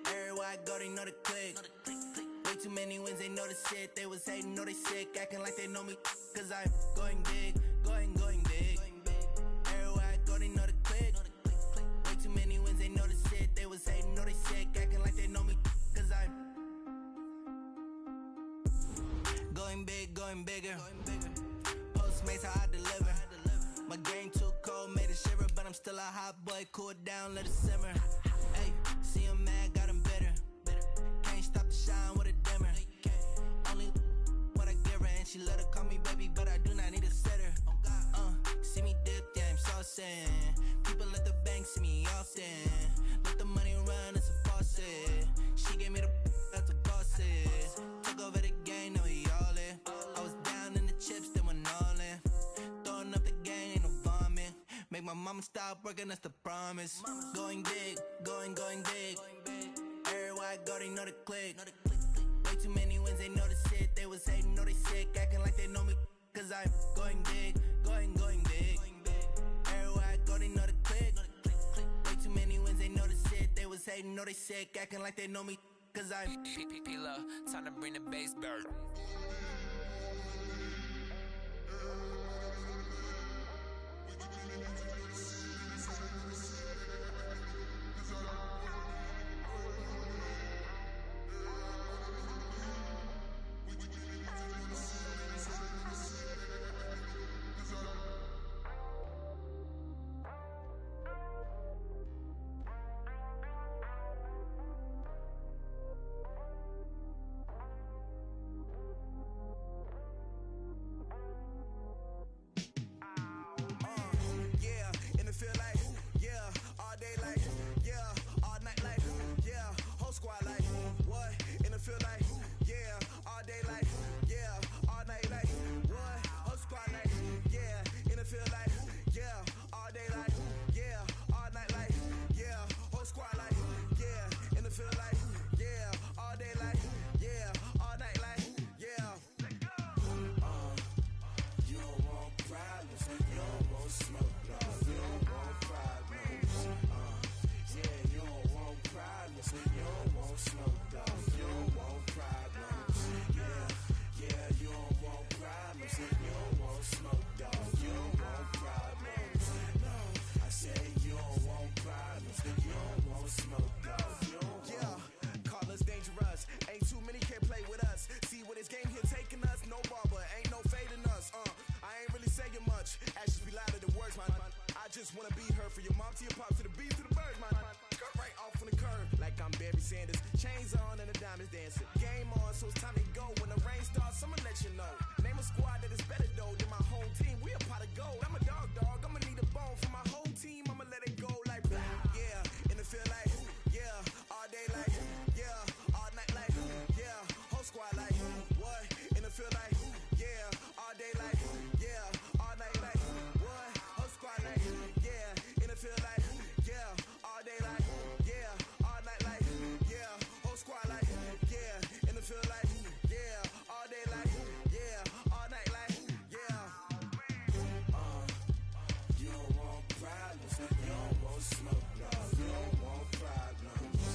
Everywhere I go, they know the click. Way too many wins, they know the shit. They was hating, know they sick, acting like they know me. Cause I'm going big, going big. Everywhere I go, they know the click. Way too many wins, they know the shit. They was hating, know they sick, acting like they know me. Cause I'm going big, going bigger. Postmates, how I deliver. My game too cold, made it shiver. But I'm still a hot boy, cool it down, let it simmer. Hey, see him mad, got him bitter. Can't stop the shine with a dimmer. Only what I give her, and she let her call me baby, but I do not need a sitter. See me dip, yeah, I'm saucing. People at the bank see me often. Let the money run, it's a faucet. She gave me the that's a boss it. Took over the game, now we all in. I was down in the chips, then went all in. Throwing up the game, ain't no vomit. Make my mama stop working, that's the promise. Going big, going big. Everywhere I go, they know the click. Way too many wins, they know the shit. They was hating, know they sick, acting like they know me. Cause I'm going big, going big. Everywhere I go, they know the click. Way too many wins, they know the shit. They was hating, know they sick, acting like they know me. Cause I'm P-P-P-Love, time to bring the bass bird. Just wanna be her for your mom to your pop to the beat to the birds, man. Cut right off on the curb like I'm Barry Sanders. Chains on and the diamonds dancing. Game on, so it's time to go. When the rain starts, I'ma let you know. Name a squad that is better though than my home team. We a pot of gold. I'm a dog. I'ma need a bone for my whole team. I'ma let it go like yeah. In the field like yeah. All day like yeah. All night like yeah. Whole squad like what? In the field like yeah. All day like yeah. All night like what? Whole squad like yeah. In the field like yeah. All day like yeah. All night like yeah. Whole squad like yeah. In the field like yeah. All day like yeah. All night like yeah. You don't want problems. You don't want smoke. No. You don't want problems.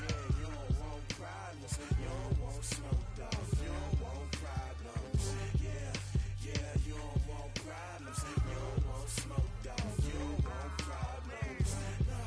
Yeah, you don't want problems. You don't want smoke. No. You don't want problems. Yeah, you don't want problems. You don't want smoke. No. You don't want problems. No,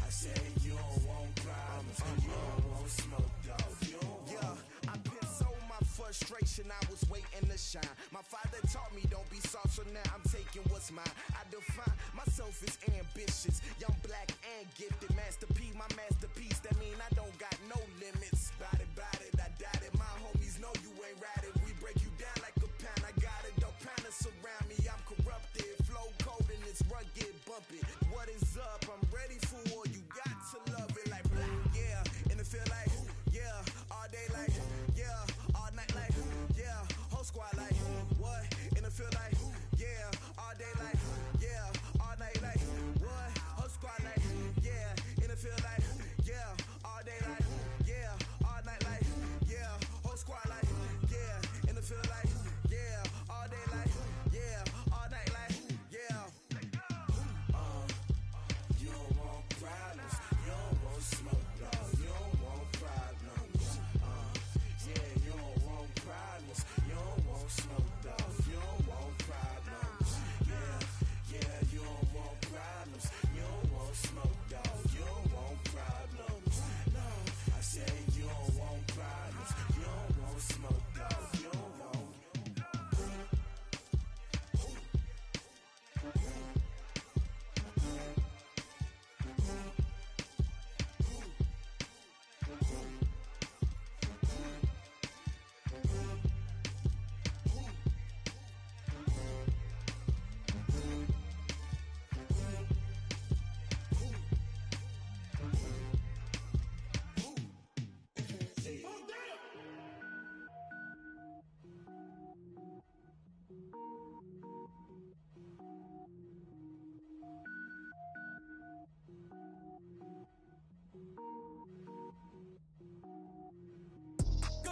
I said you don't want problems. You don't want smoke. No. You don't want. Yeah, I've been so my frustration, I was waiting to shine. My father taught me don't be soft, so now I'm taking what's mine. I define myself as ambitious, young, black, and gifted. Master P, my masterpiece. That mean I don't got no limits. Bout it, I doubt it. My homies know you ain't ratted. We break you down like a pound. I got it, don't pound to surround me. I'm corrupted, flow cold and it's rugged, bumpy. What is up? I'm ready for war. You got to love it like black. Yeah, in the field like yeah. All day like yeah. All night like yeah. Whole squad like what? In the field like yeah. All day like yeah. All night like what? Whole squad like yeah. In the field like yeah. All day like yeah. All night like yeah. Whole squad like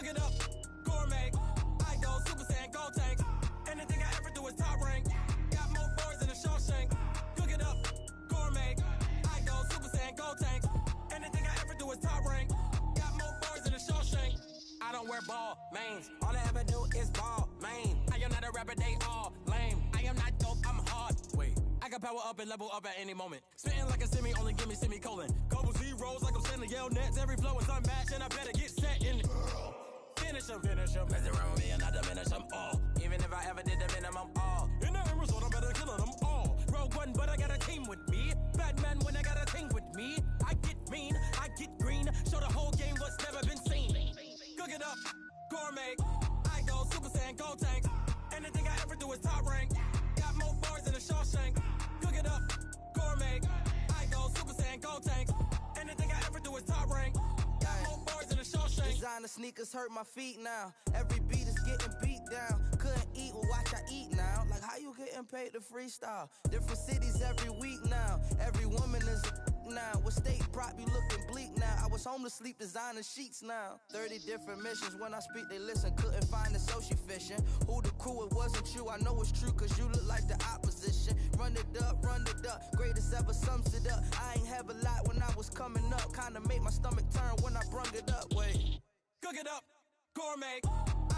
Cook it up, gourmet. I go Super Saiyan, gold tank. Anything I ever do is top rank. Got more boys than a Shawshank. Cook it up, gourmet. I go Super Saiyan, gold tank. Anything I ever do is top rank. Got more boys than a Shawshank. I don't wear ball mains. All I ever do is ball main. I am not a rapper, they all lame. I am not dope, I'm hard. Wait, I can power up and level up at any moment. Spitting like a semi, only give me semicolon. Couple zeros like I'm sending yell nets. Every flow is unmatched and I better get set in. Finish them. Mess around with me and I diminish them all. Even if I ever did the minimum all. In the end result, I'm better killing them all. Rogue One, but I got a team with me. Batman when I got a team with me. I get mean, I get green. Show the whole game what's never been seen. Cook it up, gourmet. I go Super Saiyan, gold tank. Anything I ever do is top rank. Got more bars than a Shawshank. Cook it up, gourmet. I go Super Saiyan, gold tank. Anything I ever do is top rank. Got more bars than a Shawshank. Designer sneakers hurt my feet now. Every beat is getting beat down. Couldn't eat, well watch I eat now. Like how you getting paid to freestyle? Different cities every week now. Every woman is a now. With state prop you looking bleak now. I was homeless, sleep designer sheets now. 30 different missions. When I speak they listen. Couldn't find the social fishing. Who the crew, it wasn't you. I know it's true cause you look like the opposition. Run it up. Greatest ever sums it up. I ain't have a lot when I was coming up. Kinda made my stomach turn when I brung it up. Wait. Cook it up, gourmet.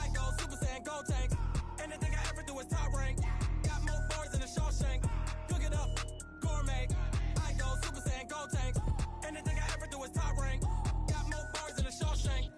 I go Super Saiyan, gold tank. Anything I ever do is top rank. Got more bars than a Shawshank. Cook it up, gourmet. I go Super Saiyan, gold tank. Anything I ever do is top rank. Got more bars than a Shawshank.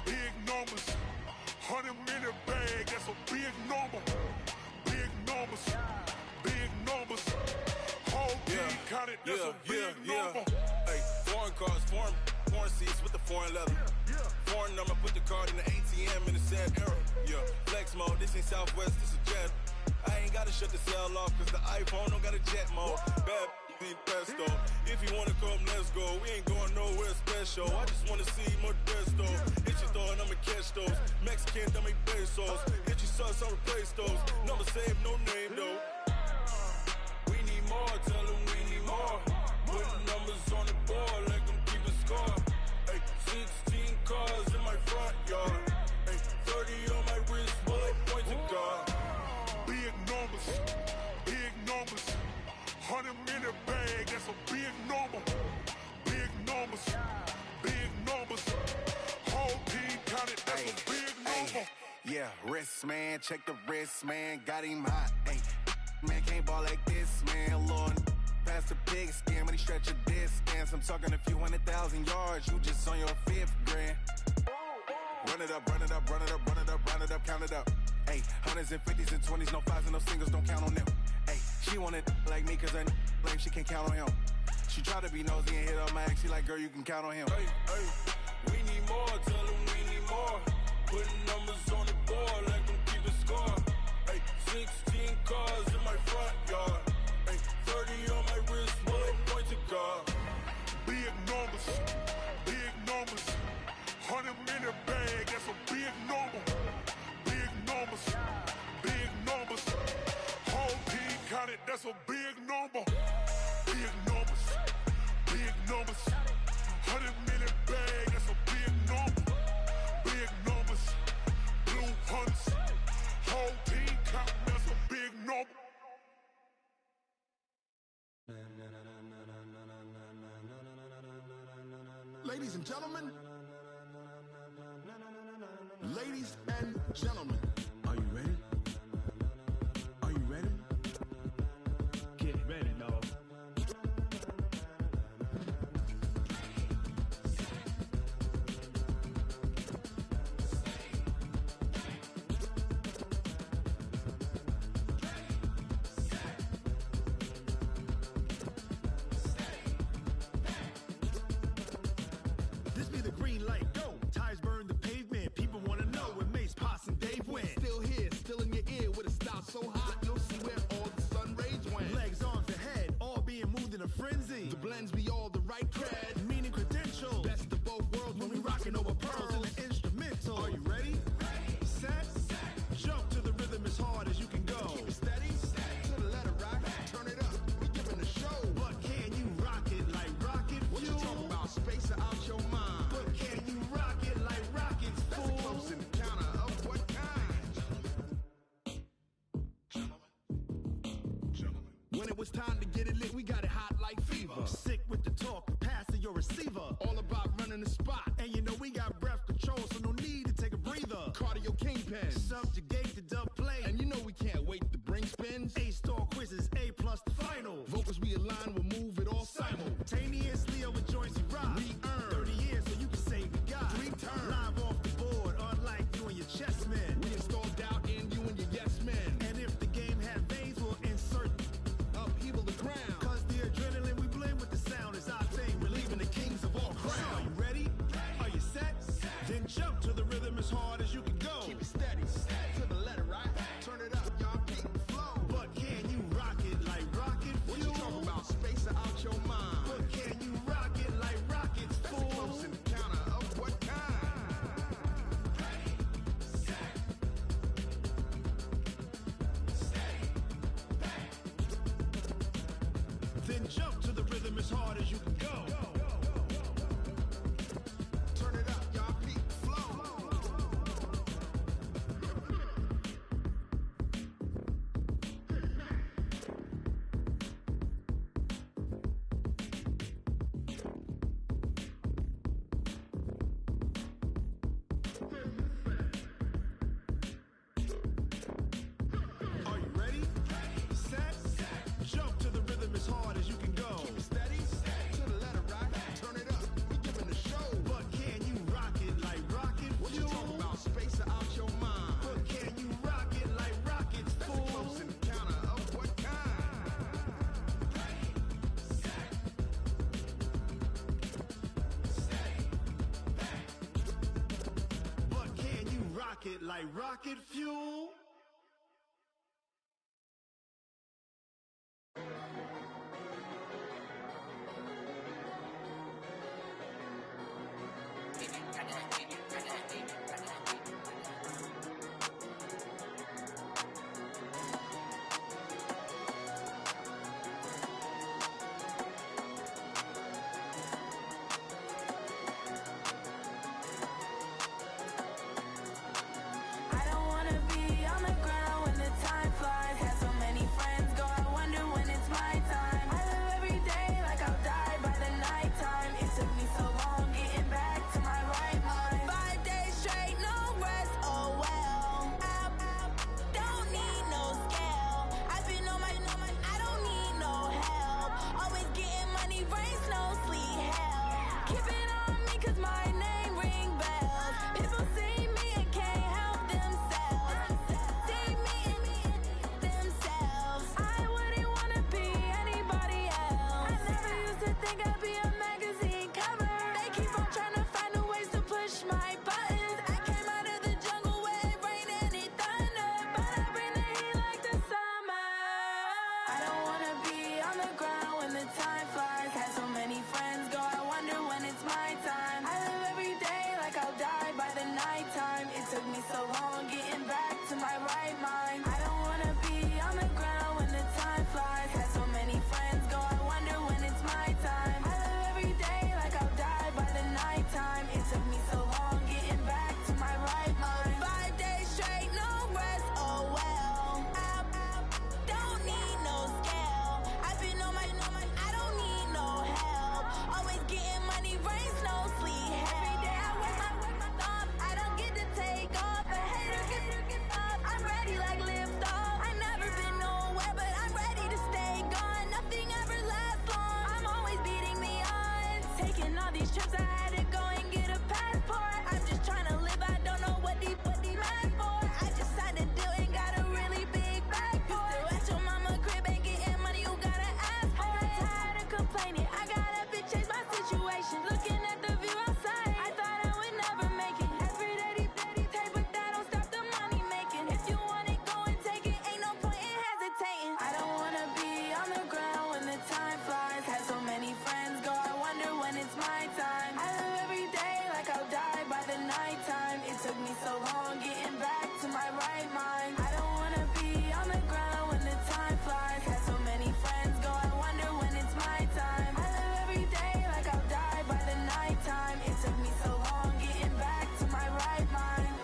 Big numbers, 100-minute bag, that's a big number. Big numbers, whole team counted, that's a big number. Hey, foreign cars, foreign seats with the foreign leather. Foreign number, put the card in the ATM in the sad era. Yeah, flex mode, this ain't Southwest, this is jet. I ain't gotta shut the cell off, cause the iPhone don't got a jet mode. Bad ain't pesto. If you wanna come, let's go. We ain't going nowhere special. I just wanna see Modesto. Hit your thought, I'ma catch those. Mexican, dummy pesos. Hit your sauce, I'll replace those. Number save, no name though. We need more, tell them we need more. Putting numbers on the board, like them keeping score. Hey, 16 cars in my front yard. Hey, 30 on my wrist, bullet point to God. Big numbers, 100-minute bag, that's a big number. Big numbers, whole team counted, that's a big number. Yeah, wrist man, check the wrist man, got him hot. Ay, man can't ball like this, man. Lord, past the pig skin, but he stretch a distance. I'm talking a few 100,000 yards, you just on your 5th grand. Run it up, count it up. Ay, hundreds and 50s and 20s, no 5s and no singles, don't count on them. Ay, she want it like me, cause her like she can't count on him. She try to be nosy and hit up my ex, she like, girl, you can count on him. Hey, we need more, tell them we need more. Putting numbers on the board, like them keeping score. Hey, 16 cars in my front yard. Hey, 30 on my wrist, bullet point to God. Big numbers, 100-minute bag, that's a big number. Big numbers, whole team counted, that's a big number. Big numbers, 100-minute bag, that's a big number. Big numbers, blue hunts, whole team counting, that's a big number. Ladies and gentlemen, are you ready? Are you ready? Get ready, dog. This be the green light, go. Tires burn the pavement. People wanna know when Mace, Poss, and Dave win. it's time to get it lit. We got it hot like fever. Sick with the talk, pass to your receiver. All about running the spot. And you know we got breath control, so no need to take a breather. Cardio kingpin. Subjugate the dub play. And you know we can't wait to bring spins. A-star quizzes, A+ the final. Vocals we align, we'll move it all simultaneously over joints we rock. We earn 30 years so you can say we got 3 turns. Live off the board, unlike you and your chess men. We install doubt in you and your yes men. And if the game had veins, we'll insert upheaval the crown. Cause the adrenaline we blend with the sound is our thing. Relieving the kings of all crowns. So are you ready? Are you set? Then jump to the rhythm as hard as you can go. Keep it steady, to the letter, right? Turn it up, y'all, keep the flow. But can you rock it like rocket fuel? What you talking about? Space out your mind. But can you rock it like rockets, fool? That's a close encounter of what kind? Ready, set, steady, back. Then jump to the rhythm as hard as you can go. Turn it up, y'all, keep the flow. Are you ready? Set, jump to the rhythm as hard as you can go. Keep it steady, to the letter, right? Turn it up, we giving the show. But can you rock it like rocket What fuel? you talking about? Space out your mind. But can you rock it like rockets, That's a fool? close encounter of what kind? Ready, set, steady, back. But can you rock it like rocket fuel? I don't wanna be on the ground when the time flies. Had so many friends go, I wonder when it's my time. I live every day like I'll die by the nighttime. It took me so long getting back to my right mind. 5 days straight, no rest, oh well. I don't need no scale. I've been on my, I don't need no help. Always getting money, rain, snow, sleet, hell. Keep it on me cause my name ring bells. People see me and can't help themselves. See me and themselves. I wouldn't wanna be anybody else. I never used to think I'd be a magazine cover. They keep on trying to find new ways to push my buttons. I came out of the jungle where it rained and it thundered, but I bring the heat like the summer. I don't wanna be on the ground when the time flies. Had so many friends go, I wonder when it's my time. I live every day like I'll die by the nighttime. It took me so long getting back to my right mind. I don't wanna be on the ground when the time flies. Had so many friends go, I wonder when it's my time. I live every day like I'll die by the nighttime. It took me so long getting back to my right mind. 5 days straight, no rest, oh well. I don't need no scale. I've been on my, I don't need no help. Always getting money, rain, snow, sleet, hell. Every day I work my thumb. I don't get to take off. A hater get up. I'm ready like lift off. I never been nowhere, but I'm ready to stay gone. Nothing ever lasts long. I'm always beating the odds. Taking all these trips, I had to go and get a passport. I'm just trying to live. I don't know what the mad for. I just signed a deal and got a really big bag for it. Still at your mama crib ain't getting money, you gotta ask for it. I'm tired of complaining. I got up and changed my situation. Looking at the view outside, I thought I would never make it. Every day, take, but that don't stop the money making. If you want it, go and take it. Ain't no point in hesitating. I don't wanna be on the ground when the time flies. Had so many friends go, I wonder when it's my time. I live every day like I'll die by the nighttime. It took me so long getting back to my right mind. I don't wanna be on the ground when the time flies. Had so many friends go, I wonder when it's my time. I live every day like I'll die by the nighttime. It took me so long getting back to my right mind.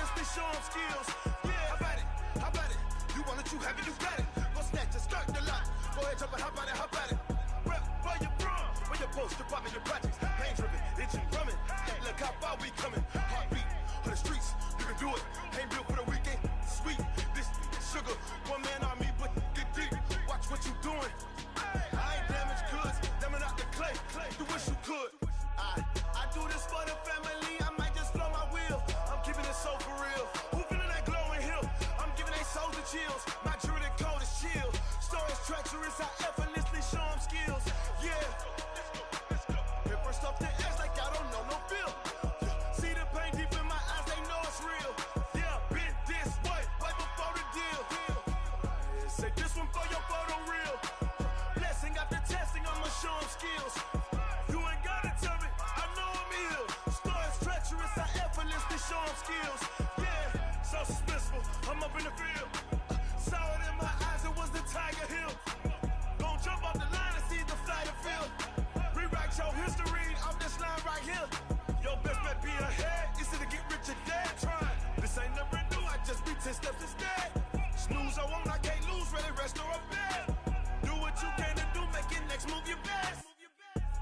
effortlessly show them skills. Yeah, how about it? How about it? You want it, you have it, you got it. Go snatch it, skirt the lot. Go ahead, jump it, how about it? How about it? Rep, where you from? Where you post, department, your projects. Pain driven, itching, drumming. Hey, look how far we coming. Heartbeat on the streets, you can do it. Ain't built for the weekend. Sweet, this sugar. One man army, but get deep. Watch what you doing. I ain't damaged goods, damn out the clay. You wish you could. I do this for the family. I might just blow my wheel. I'm keeping it so for real. Who feeling that glowing hill? I'm giving they souls the chills. My jewelry code is chill. Stories treacherous, I effortlessly show them skills. Yeah. Hit first off the edge like I don't know no feel. See the pain deep in my eyes, they know it's real. Yeah, been this way, right before the deal. Say this one for your photo reel. Blessing after testing, I'ma show them skills. You ain't gotta tell me, I know I'm ill. Stories treacherous, I effortlessly show them skills. Yeah, so suspenseful, I'm up in the field. Saw it in my eyes, it was the Tiger Hill. Gon' jump off the line and see the flight of field. Rewrite your history off this line right here. Your best bet be ahead, it's to get rich or dead. Trying, this ain't never new, I just be 10 steps instead. Snooze I won't, I can't lose, ready, rest or a bed. Do what you can to do, make it next move your best.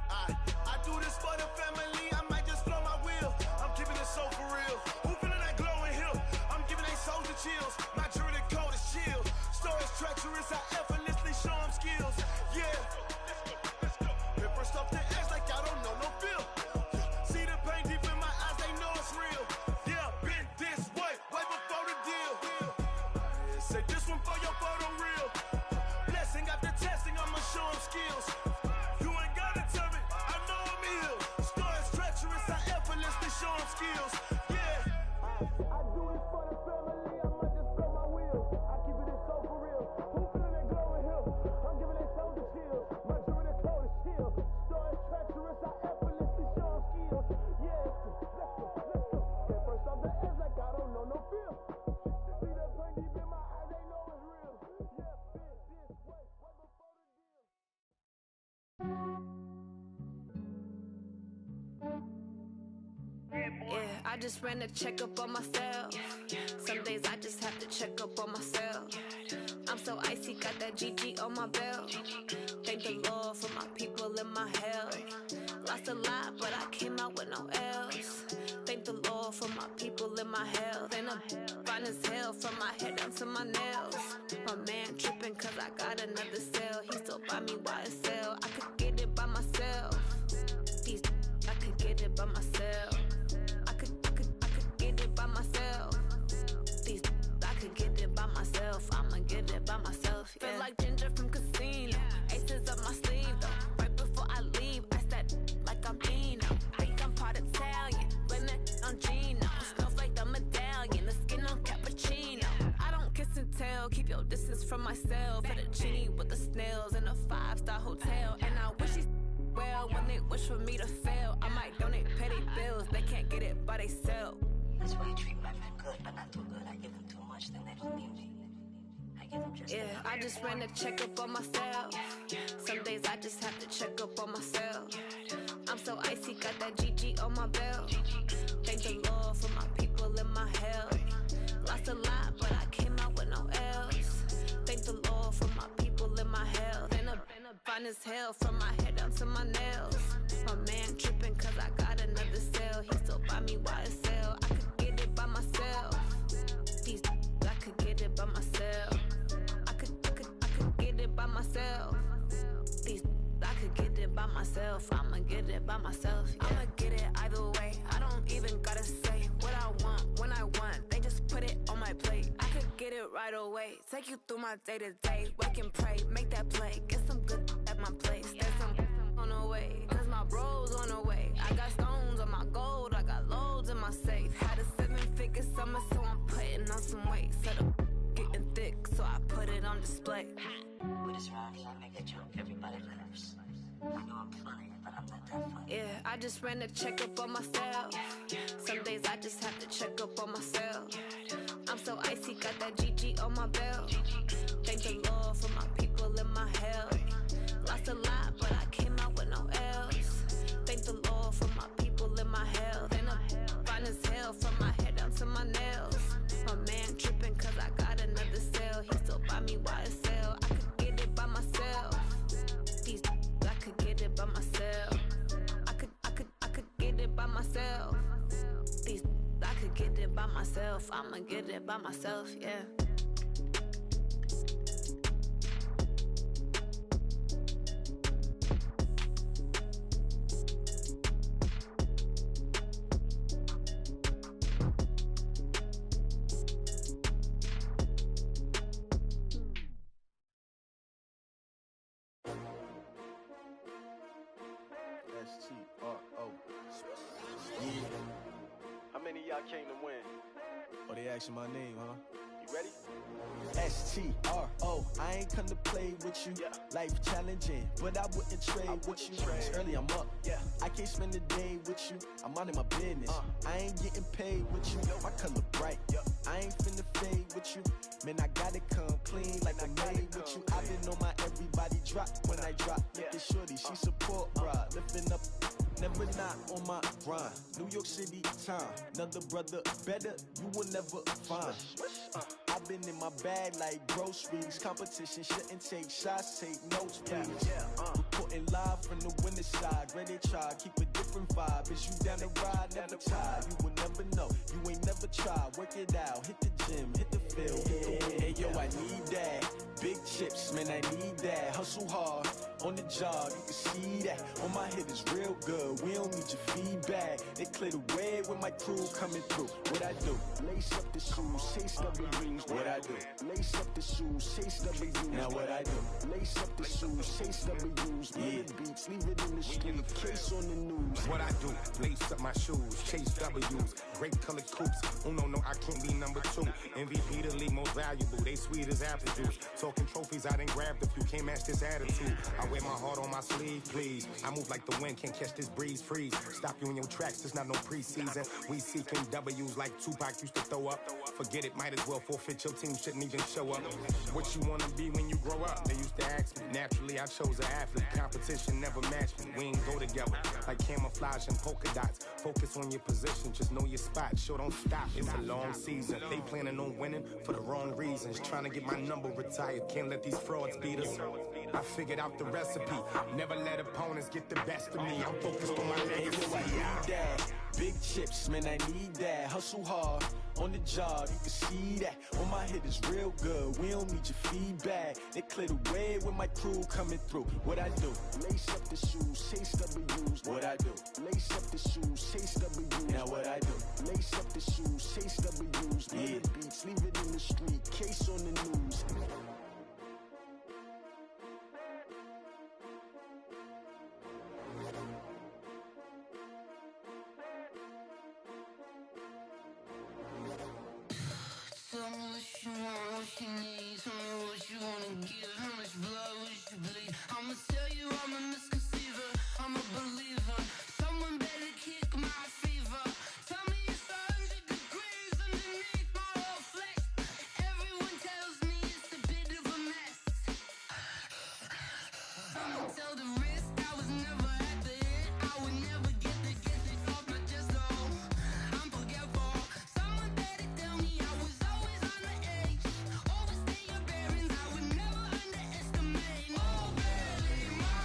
I do this for the family, I might just blow my wheel. I'm keeping it so for real. Who feeling that glowing hill? I'm giving they souls the chills. My jewelry code is chill. Stories treacherous, I effortlessly show them skills. Yeah. Hit first off the edge like I don't know no feel. See the pain deep in my eyes, they know it's real. Yeah, been this way, way before the deal. Say this one for your photo reel. Blessing after testing, I'ma show them skills. You ain't gotta tell me, I know I'm ill. Stories treacherous, I effortlessly show them skills. Yeah. I do this for the family, I might just blow my wheel. I keep it so for real. Who feeling that glowing hill? I'm giving they souls the chills. My jewelry code is chill. Stories treacherous, I effortlessly show them skills. Yeah, let's go. Get first off the edge like I don't know no feel. See that pain deep in my eyes, they know it's real. Yeah, been this way, way before the deal. Yeah, I just ran a checkup on myself. Some days I just have to check up on myself. I'm so icy, got that GG on my belt. Thank the Lord for my people in my health. Lost a lot, but I came out with no else. Thank the Lord for my people in my health. And I'm fine as hell from my head down to my nails. My man tripping cause I got another cell. He still buy me YSL. I could get it by myself. These I could get it by myself. I could get it by myself. These I could get it by myself. I'ma get it by myself. Yeah. Feel like Ginger from Casino. Aces up my sleeve though. Right before I leave, I said like I'm Dino. Think I'm part Italian, blame that on Gino. Snowflake the medallion, the skin on cappuccino. I don't kiss and tell, keep your distance from myself. Fettuccine with the snails in a 5-star hotel. And I wish he's well when they wish for me to fail. I might donate petty bills, they can't get it by themselves. That's why I treat my men good, but not too good. I give them too much, then they don't need me. I give them just yeah, I just ran a checkup on myself. Some days I just have to check up on myself. I'm so icy, got that GG on my belt. Thank the Lord for my people in my health. Lost a lot, but I came out with no else. Thank the Lord for my people in my health. And I'm fine as hell from my head down to my nails. My man tripping cause I got another cell. He still buy me YSL. I could get it by myself. These I could get it by myself. I could get it by myself. These I could get it by myself. I'ma get it by myself. Yeah. I'ma get it either way. I don't even gotta say what I want when I want. They just put it on my plate. I could get it right away. Take you through my day to day. Wake and pray, make that play. Get some good at my place. There's some on the way, cause my bro's on the way. I got stones on my gold. I got loads in my safe. Had a 7-figure summer, so I'm putting on some weight. Set up getting thick, so I put it on display. With this round, I make a joke everybody laughs. I know I'm funny, but I'm not that funny. Yeah, I just ran a checkup on myself. Some days I just have to check up on myself. I'm so icy, got that GG on my belt. Thank the Lord for my people in my health. Lost a lot, but I came out with no else. Thank the Lord for my people in my health. And I'm fine as hell from my head down to my nails. by myself. I'ma get it by myself, yeah. S-T-R-O. Yeah. How many of y'all came to win? Oh, they asking my name, huh? You ready? S-T-R-O. I ain't come to play with you. Yeah. Life challenging, but I wouldn't trade with you. It's early, I'm up. Yeah. I can't spend the day with you. I'm minding my business. I ain't getting paid with you. My color bright. I ain't finna fade with you. Man, I gotta come clean like I made with you. I been on my everybody drop when I drop. Look at shorty, she support, bruh. Lifting up, never not on my grind. New York City time, another brother better, you will never find. I've been in my bag like groceries. Competition shouldn't take shots, take notes, please. Reporting live from the winter side. Ready to try, keep a different vibe. Is you down the ride, never tired. You will never know, you ain't never tried. Work it out, hit the gym, hit the field, hit the wind. Hey yo, I need that. Big chips, man, I need that. Hustle hard, on the job, you can see that. On my hit is real good, we don't need your feedback. They clear the way with my crew coming through. What I do? Lace up the shoes, chase W's. What I do? Lace up the shoes, chase W's. Now what I do? Lace up the shoes, chase W's. Yeah. Beats, leave it in the street, case on the news. What I do? Lace up my shoes, chase W's. Great colored coops. Oh no, I can't be number 2. MVP the league most valuable. They sweet as apple juice. Talking trophies, I done grabbed a few. Can't match this attitude. I wear my heart on my sleeve, please. I move like the wind, can't catch this breeze, freeze. Stop you in your tracks, there's not no preseason. We seeking W's like Tupac used to throw up. Forget it, might as well forfeit. Your team shouldn't even show up. What you wanna be when you grow up? They used to ask me. Naturally, I chose an athlete. Competition never matched me. We ain't go together like camouflage and polka dots. Focus on your position, just know your spot. Sure, don't stop. It's a long season. They planning on winning for the wrong reasons. Trying to get my number retired. Can't let these frauds beat us. I figured out the recipe. Never let opponents get the best of me. I'm focused on my legacy. I need that. Big chips, man, I need that. Hustle hard, on the job, you can see that. On my hit is real good, we don't need your feedback. They clear the way with my crew coming through. What I do? Lace up the shoes, chase W's. What I do? Lace up the shoes, chase W's. Now what I do? Lace up the shoes, chase W's. Yeah. Beats, leave it in the street, case on the news. Tell me what you want, what you need. Tell me what you wanna give. How much blood would you bleed? I'ma tell you I'm a misconceiver. I'm a believer. Someone better kick my fever. Tell me it's 100 degrees underneath my whole flesh. Everyone tells me it's a bit of a mess. Someone tell the risk I was never at the hit. I would never get it off my chest though. I'm forgetful. Someone better tell me I was always on the edge. Overstay your bearings, I would never underestimate. Oh, barely, my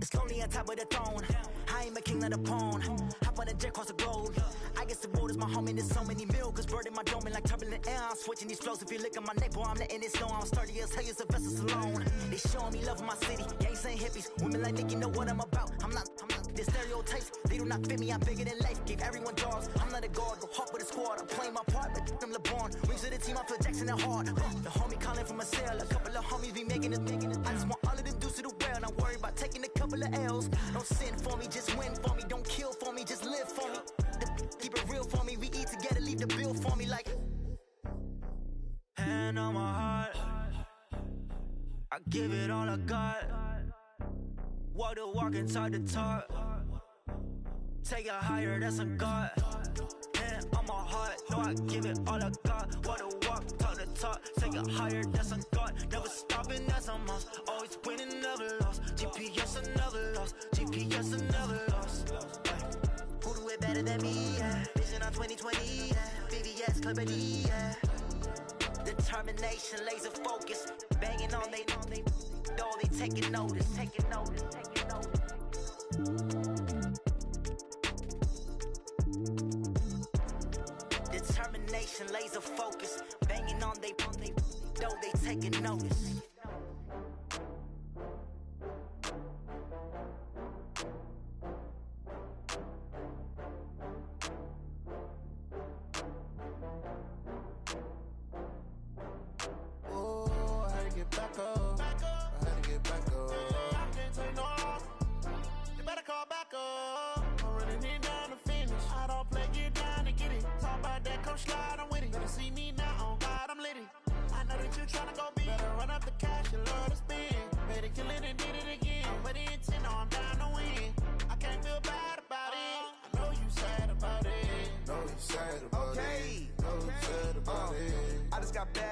It's lonely on top of the throne. I ain't a king of the pawn. Hop on a jet across the globe. I guess the world is my home and there's so many milkers burning my dome like turbulent air. I'm switching these flows. If you look at my neck, boy, I'm letting it slow. I'm sturdy as hell, as a vessel alone. They showing me love in my city. Gangs ain't hippies. Women like Nick, you know what I'm about. I'm not the stereotypes. They do not fit me. I'm bigger than life. Give everyone jobs. I'm not a guard. Go hard with a squad. I'm playing my part, but I'm LeBron. Wings of the team, I feel Jackson and hard. The homie calling from a cell. A couple of homies be making it. I just want all of them dudes to the well. Not worry about taking a couple of L's. Don't sin for me, just win for me. Don't kill for me, just live for me. Keep it real for me. We eat together, leave the bill for me like. Hand on my heart, I give it all I got. Walk the walk and talk the talk. Take it higher, that's a God. Hand on my heart, no, I give it all I got. Walk the walk, talk the talk. Take it higher, that's a God. Never stopping, that's a must. Always winning, never lost. GPS, I never lost. GPS, I never lost. Who do it better than me? Yeah. Vision on 2020. Yeah. VVS, Clarity. Yeah. Determination, laser focus. Banging on they though they taking notice. Taking notice. Taking notice. Determination, laser focus. Banging on they though they taking notice.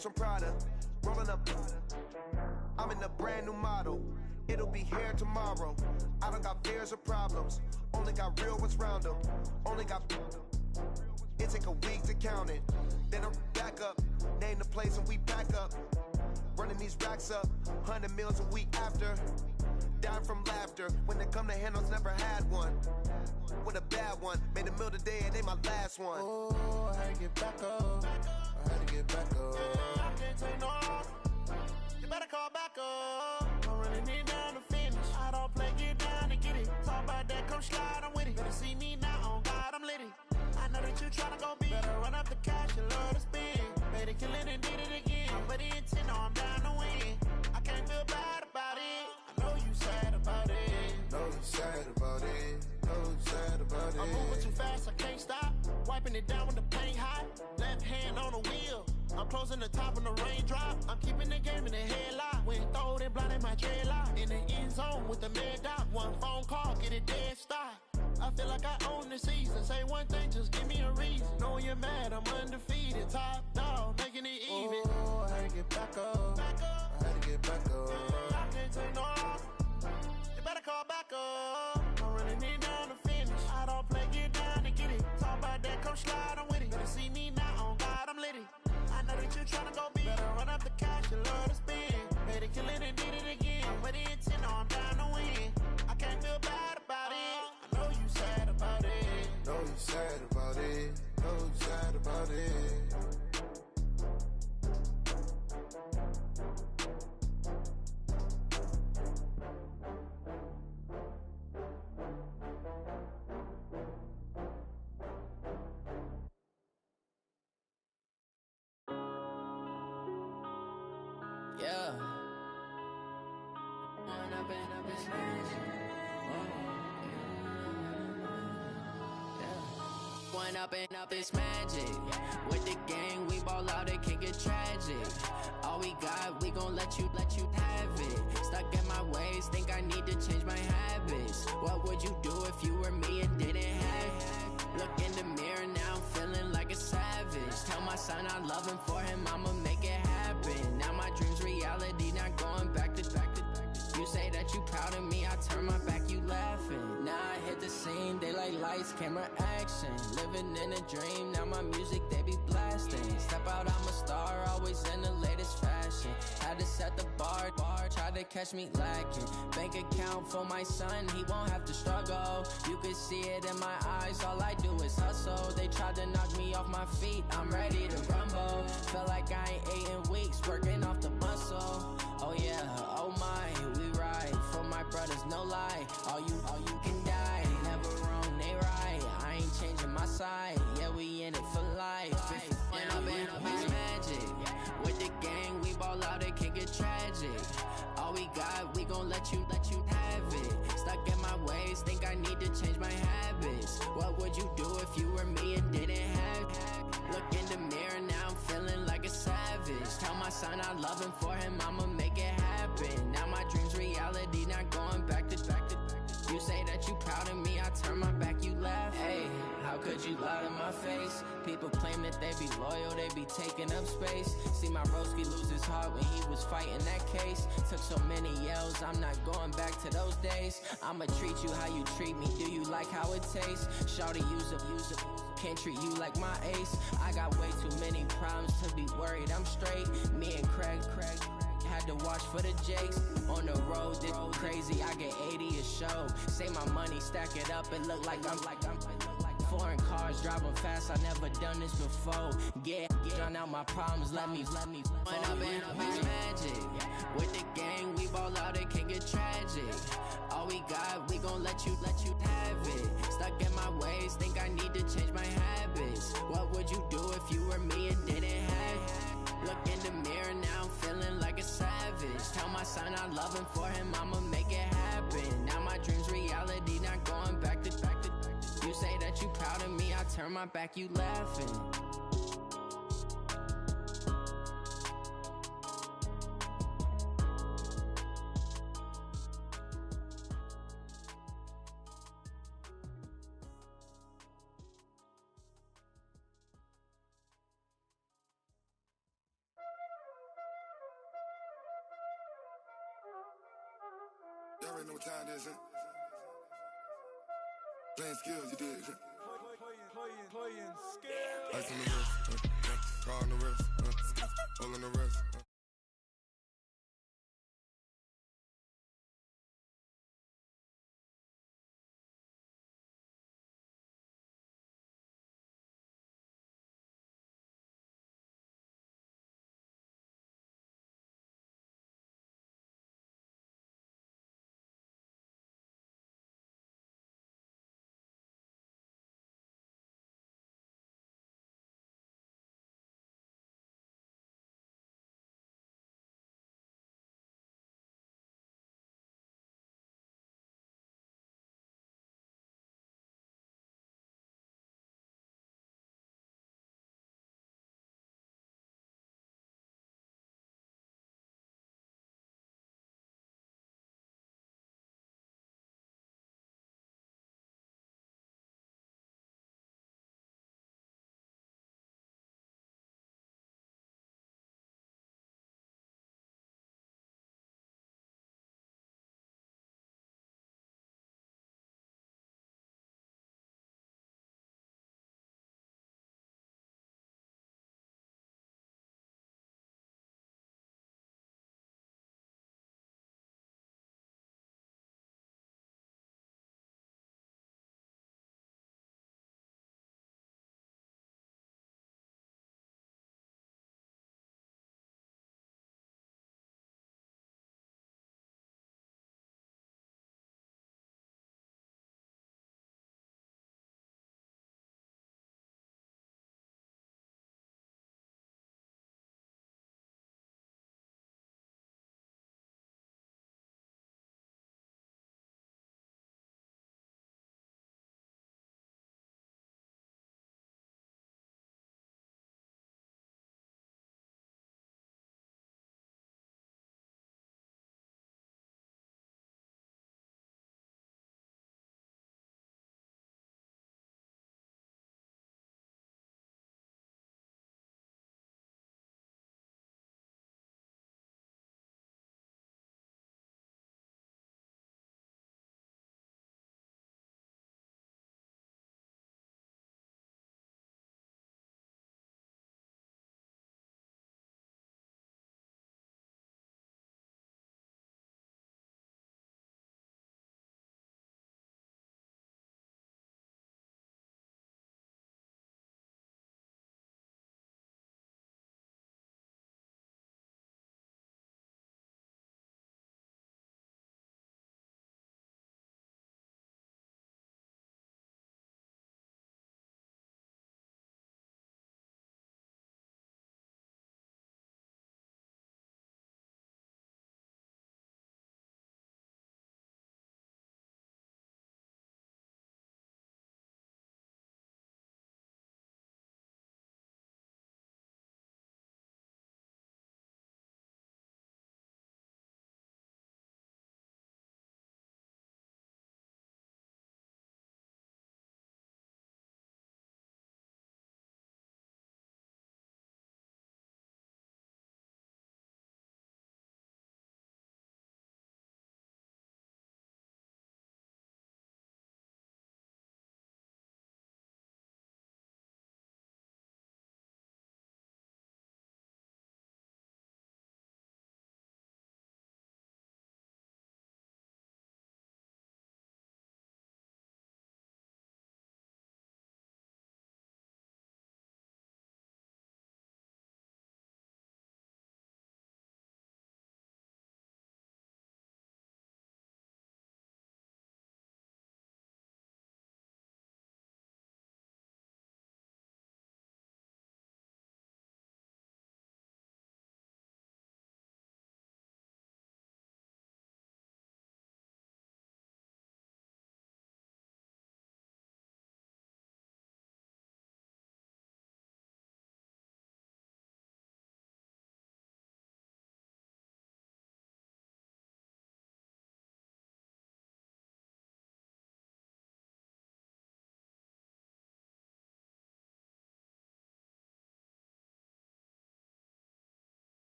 From Prada, rolling up. I'm in a brand new model. It'll be here tomorrow. I don't got fears or problems. Only got real ones round them. Only got. It take a week to count it. Then I'm back up. Name the place and we back up. Running these racks up. 100 meals a week after. Dying from laughter. When they come to handles, never had one. With a bad one. Made a meal today and they my last one. Oh, I had to get back up. I had to get back up. I can't take no off. You better call back up. I'm running it down to finish. I don't play, get down and get it. Talk about that, come slide, I'm with it. Better see me now, on God, I'm litty. I know that you tryna go big. Better run up the cash, you love to spend. Made it, kill it, and did it again. But the intent, no, I'm down to win. I can't feel bad about it. I know you sad about it. Know you sad about it. Know you sad about it. I'm moving too fast, I can't stop. Wiping it down when the paint hot. Left hand on the wheel. I'm closing the top when the raindrop. I'm keeping the game in the headlock. When throwed and blinded my dreadlock. In the end zone with the mad dot. One phone call, get it dead stop. I feel like I own the season. Say one thing, just give me a reason. Knowing you're mad, I'm undefeated. Top dog, making it even. Oh, I had to get back up. I had to get back up. I can't take no off. You better call back up. I'm running it down to finish. I don't play, get down and get it. Talk about that, come slide, I'm with it. Better see me now, on God, I'm litty. I know that you tryna go big. Better run up the cash, you love to spend. Made it, kill it, and did it again. But the intent, no, I'm down to win. I can't feel bad about it. I know you sad about it. Know you sad about it. Know you sad about it. Yeah. Going up and up, it's magic. With the gang, we ball out, it can get tragic. All we got, we gon' let you have it. Stuck in my ways, think I need to change my habits. What would you do if you were me and didn't have it? Look in the mirror, now I'm feeling like a savage. Tell my son I love him, for him I'ma make it happen. Now my dream's reality, not going back to. You say that you proud of me, I turn my back, you laughing. Now I hit the scene, daylight lights, camera action. Living in a dream, now my music, they be blasting. Step out, I'm a star, always in the latest fashion. Had to set the bar, try to catch me lacking. Bank account for my son, he won't have to struggle. You can see it in my eyes, all I do is hustle. They tried to knock me off my feet, I'm ready to rumble. Felt like I ain't ate in weeks, working off the muscle. Oh yeah, oh my, we ride for my brothers, no lie. All you can die, never wrong, they right. I ain't changing my side, yeah, we in it for life. When I'm in it's magic. With the gang, we ball out, it can get tragic. All we got, we gon' let you have it. Stuck in my ways, think I need to change my habits. What would you do if you were me and didn't have it? Look in the mirror, now I'm feeling like a savage. Tell my son I love him, for him I'ma make it happen. Now my dream's reality, not going back to. You say that you proud of me, I turn my back, you laugh. Hey, how could you lie to my face? People claim that they be loyal, they be taking up space. See my broski lose his heart when he was fighting that case. Took so many yells, I'm not going back to those days. I'ma treat you how you treat me, do you like how it tastes? Shawty, use up, can't treat you like my ace. I got way too many problems to be worried, I'm straight. Me and Craig had to watch for the Jakes. On the road, this crazy, I get 80 a show. Say my money, stack it up, it look like I'm foreign cars, driving fast, I never done this before. Get drown out my problems, let me When I'm in it's magic. With the gang, we ball out, it can get tragic. All we got, we gon' let you have it. Stuck in my ways, think I need to change my habits. What would you do if you were me and didn't have it? Look in the mirror, now I'm feeling like a savage. Tell my son I love him, for him I'ma make it happen. Now my dream's reality, not going back to. You say that you proud of me, I turn my back, you laughing. Y'all already know what time it is, huh? Playing skills, you did. Playing skills. Ice on the wrist, car on the wrist, all on the wrist.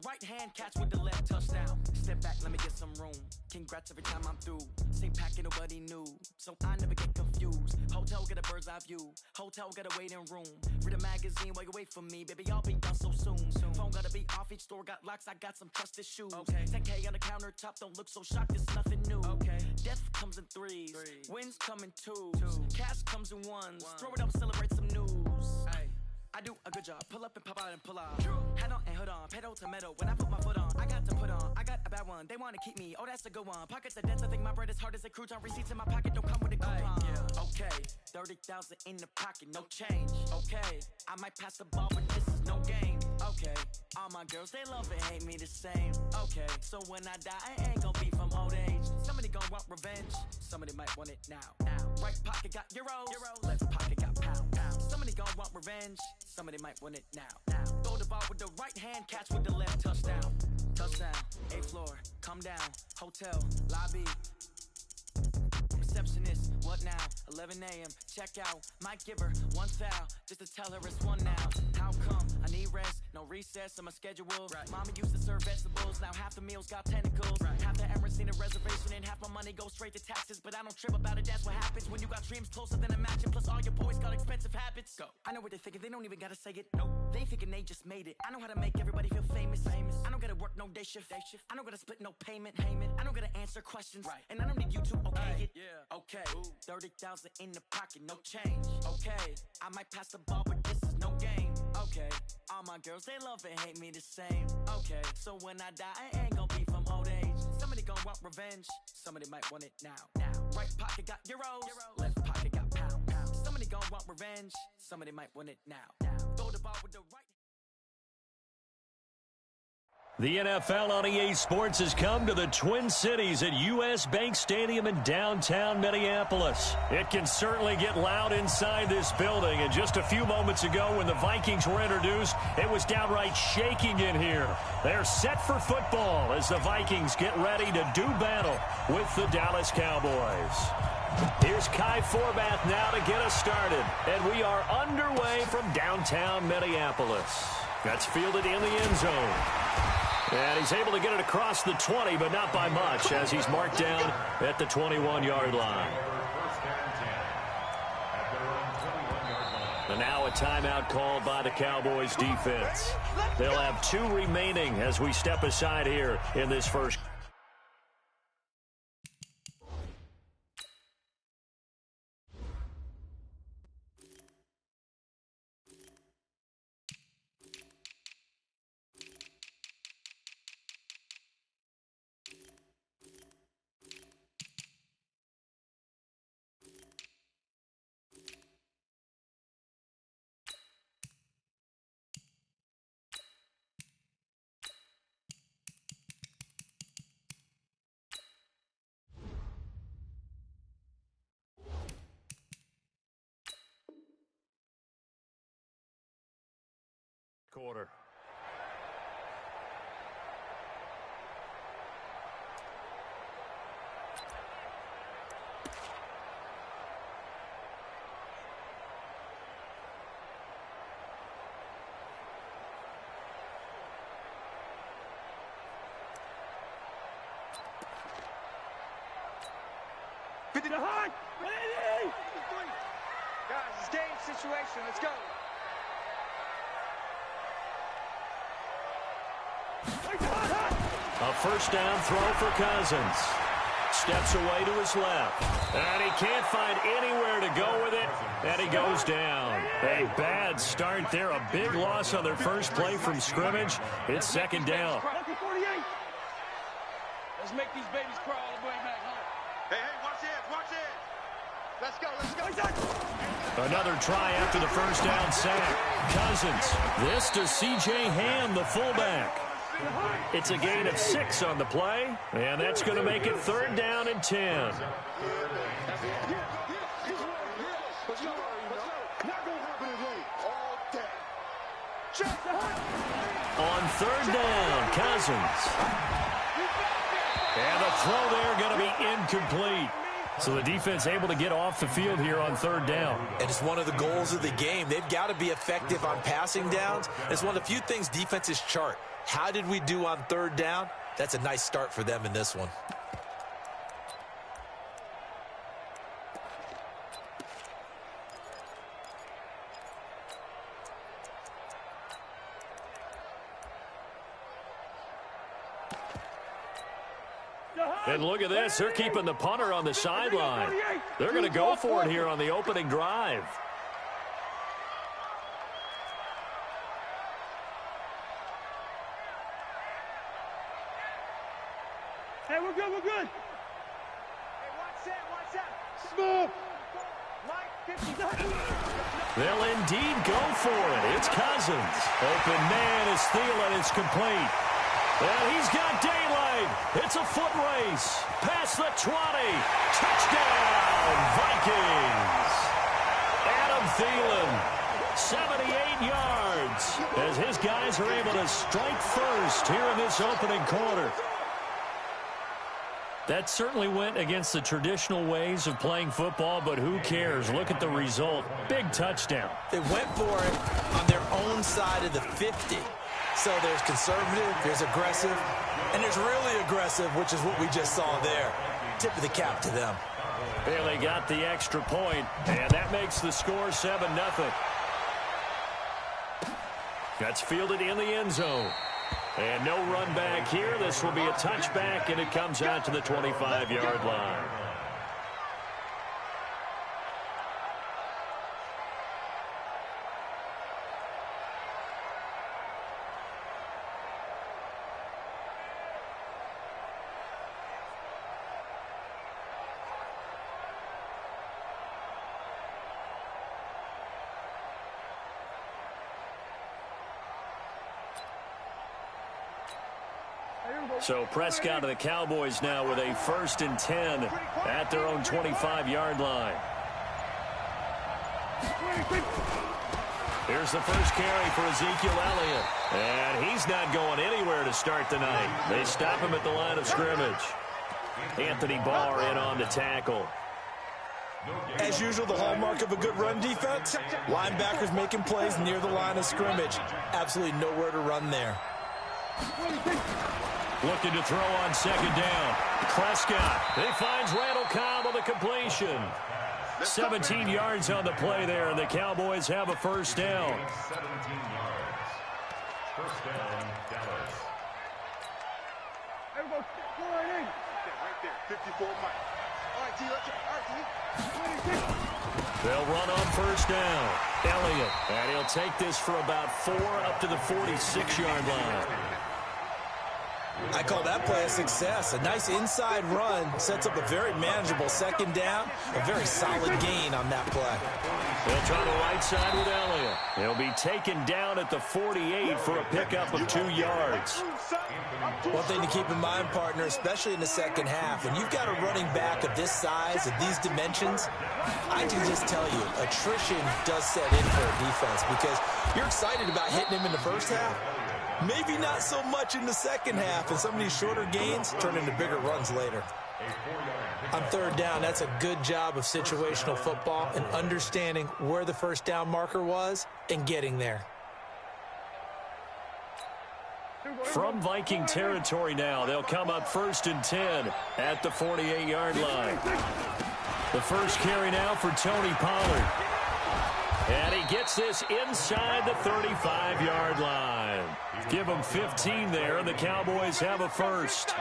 Right hand catch with the left touchdown. Step back, let me get some room. Congrats every time I'm through. Same packet, nobody knew, so I never get confused. Hotel got a bird's eye view. Hotel got a waiting room. Read a magazine while you wait for me, baby. I'll be done so soon. Phone gotta be off. Each store got locks. I got some trusted shoes. 10K on the countertop. Don't look so shocked. It's nothing new. Death comes in threes. Wins come in twos. Cash comes in ones. Throw it up, celebrate some news. I do a good job. Pull up and pop out and pull out. Head on and hood on. Pedal to metal. When I put my foot on, I got to put on. I got a bad one. They want to keep me. Oh, that's a good one. Pockets are dense. I think my bread is hard as a crouton. Receipts in my pocket don't come with a coupon. Okay, 30,000 in the pocket, no change. Okay, I might pass the ball, but this is no game. Okay, all my girls, they love and hate me the same. Okay, so when I die, I ain't gonna be from old age. Somebody gon' want revenge. Somebody might want it now. Right pocket got euros. Left pocket got pound. Somebody gon' want revenge. Somebody might want it now. Throw the ball with the right hand, catch with the left touchdown. Touchdown, 8th floor, come down, hotel, lobby. Receptionist, what now? 11 a.m., check out. Might give her one foul, just to tell her it's one now. How come? I need rest, no recess on my schedule. Mama used to serve vegetables, now half the meals got tentacles. Half the Emirates need a reservation and half my money goes straight to taxes. But I don't trip about it, that's what happens when you got dreams closer than a matching. Plus all your boys got expensive habits. Go. I know what they're thinking, they don't even gotta say it. Nope. They thinking they just made it. I know how to make everybody feel famous. I don't gotta work no day shift. I don't gotta split no payment. I don't gotta answer questions. And I don't need you to okay it. Okay, 30,000 in the pocket, no change. Okay, I might pass the ball, but this is no game. Okay, all my girls, they love and hate me the same. Okay, so when I die, I ain't gonna be from old age. Somebody gon' want revenge. Somebody might want it now. Right pocket got euros. Left pocket got pound. Somebody gon' want revenge. Somebody might want it now. Throw the ball with the right. The NFL on EA Sports has come to the Twin Cities at US Bank Stadium in downtown Minneapolis. It can certainly get loud inside this building, and just a few moments ago when the Vikings were introduced, it was downright shaking in here. They're set for football as the Vikings get ready to do battle with the Dallas Cowboys. Here's Kai Forbath now to get us started, and we are underway from downtown Minneapolis. That's fielded in the end zone. And he's able to get it across the 20, but not by much, as he's marked down at the 21-yard line. And now a timeout called by the Cowboys defense. They'll have 2 remaining as we step aside here in this first. Quarter. To the high. Ready. Guys, it's game situation. Let's go. A first down throw for Cousins. Steps away to his left. And he can't find anywhere to go with it. And he goes down. A bad start there. A big loss on their first play from scrimmage. It's second down. Let's make these babies crawl all the way back home. Hey, watch it, watch it. Let's go. Another try after the first down sack. Cousins. This to C.J. Ham, the fullback. It's a gain of 6 on the play, and that's going to make it 3rd down and 10. On 3rd down, Cousins. And the throw there going to be incomplete. So the defense able to get off the field here on third down. And it's one of the goals of the game. They've got to be effective on passing downs. It's one of the few things defenses chart. How did we do on third down? That's a nice start for them in this one. And look at this. They're keeping the punter on the sideline. They're going to go for it here on the opening drive. Hey, we're good, we're good. Hey, watch that. Smooth. They'll indeed go for it. It's Cousins. Open man is Thielen. It's complete. And he's got daylight. It's a foot race. Past the 20. Touchdown, Vikings. Adam Thielen, 78 yards, as his guys are able to strike first here in this opening quarter. That certainly went against the traditional ways of playing football, but who cares? Look at the result. Big touchdown. They went for it on their own side of the 50. So there's conservative, there's aggressive, and there's really aggressive, which is what we just saw there. Tip of the cap to them. Bailey got the extra point, and that makes the score 7-0. That's fielded in the end zone. And no run back here. This will be a touchback, and it comes out to the 25-yard line. So Prescott of the Cowboys now with a 1st and 10 at their own 25-yard line. Here's the first carry for Ezekiel Elliott. And he's not going anywhere to start the night. They stop him at the line of scrimmage. Anthony Barr in on the tackle. As usual, the hallmark of a good run defense, linebackers making plays near the line of scrimmage. Absolutely nowhere to run there. Looking to throw on 2nd down. Prescott. He finds Randall Cobb on the completion. 17 yards on the play there, and the Cowboys have a 1st down. 17 yards. 1st down, Dallas. Everybody, go right in. Right there, 54 Mike. All right, T, They'll run on 1st down. Elliott. And he'll take this for about 4 up to the 46-yard line. I call that play a success. A nice inside run sets up a very manageable 2nd down. A very solid gain on that play. They'll try the right side with Elliott. He'll be taken down at the 48 for a pickup of 2 yards. One thing to keep in mind, partner, especially in the second half, when you've got a running back of this size, of these dimensions, I can just tell you, attrition does set in for a defense because you're excited about hitting him in the first half. Maybe not so much in the second half, and some of these shorter gains turn into bigger runs later. On 3rd down, that's a good job of situational football and understanding where the 1st down marker was and getting there. From Viking territory now, they'll come up 1st and 10 at the 48-yard line. The first carry now for Tony Pollard. And he gets this inside the 35-yard line. Give him 15 there, and the Cowboys have a 1st.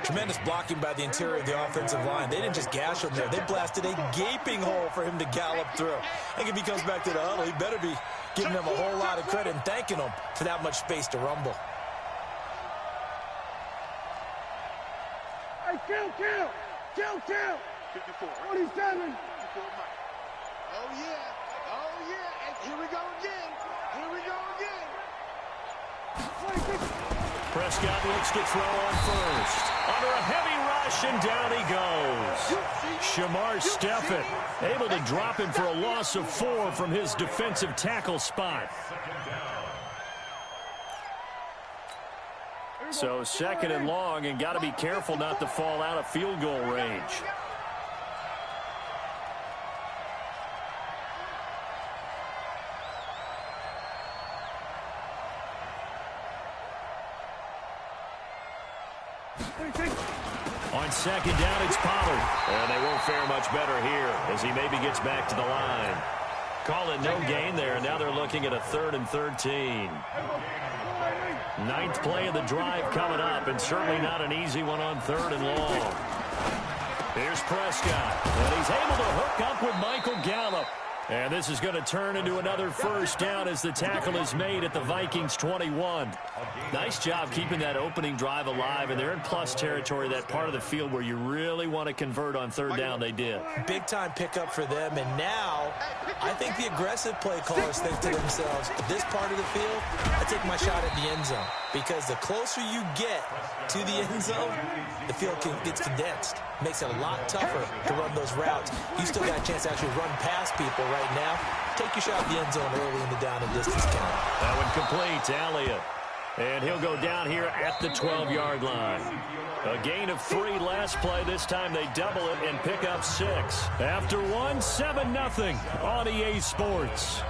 Tremendous blocking by the interior of the offensive line. They didn't just gash him there. They blasted a gaping hole for him to gallop through. I think if he comes back to the huddle, he better be giving them a whole lot of credit and thanking them for that much space to rumble. Hey, kill. 54. 47. Oh, yeah. And here we go again. Prescott looks to throw on 1st. Under a heavy rush, and down he goes. Shamar Stephen able to drop him for a loss of 4 from his defensive tackle spot. So 2nd and long, and got to be careful not to fall out of field goal range. On second down, it's Pollard. And they won't fare much better here as he maybe gets back to the line. Call it no gain there. Now they're looking at a 3rd and 13. 9th play of the drive coming up, and certainly not an easy one on 3rd and long. Here's Prescott, and he's able to hook up with Michael Gallup. And this is going to turn into another first down as the tackle is made at the Vikings 21. Nice job keeping that opening drive alive, and they're in plus territory, that part of the field where you really want to convert on 3rd down. They did. Big-time pickup for them, and now I think the aggressive play callers think to themselves, this part of the field, I take my shot at the end zone, because the closer you get to the end zone, the field gets condensed. Makes it a lot tougher to run those routes. You still got a chance to actually run past people right now. Take your shot at the end zone early in the down and distance count. That one complete to Elliott. And he'll go down here at the 12-yard line. A gain of 3 last play. This time they double it and pick up 6. After 1, 7-0 on EA Sports.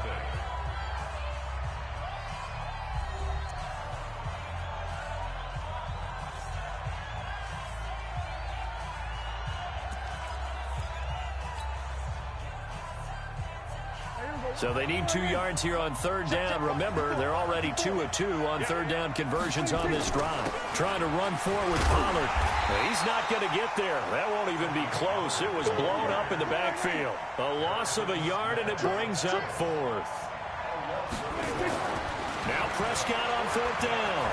So they need 2 yards here on 3rd down. Remember, they're already 2 of 2 on 3rd down conversions on this drive. Trying to run forward with Pollard. He's not going to get there. That won't even be close. It was blown up in the backfield. A loss of a yard, and it brings up 4th. Now Prescott on 4th down.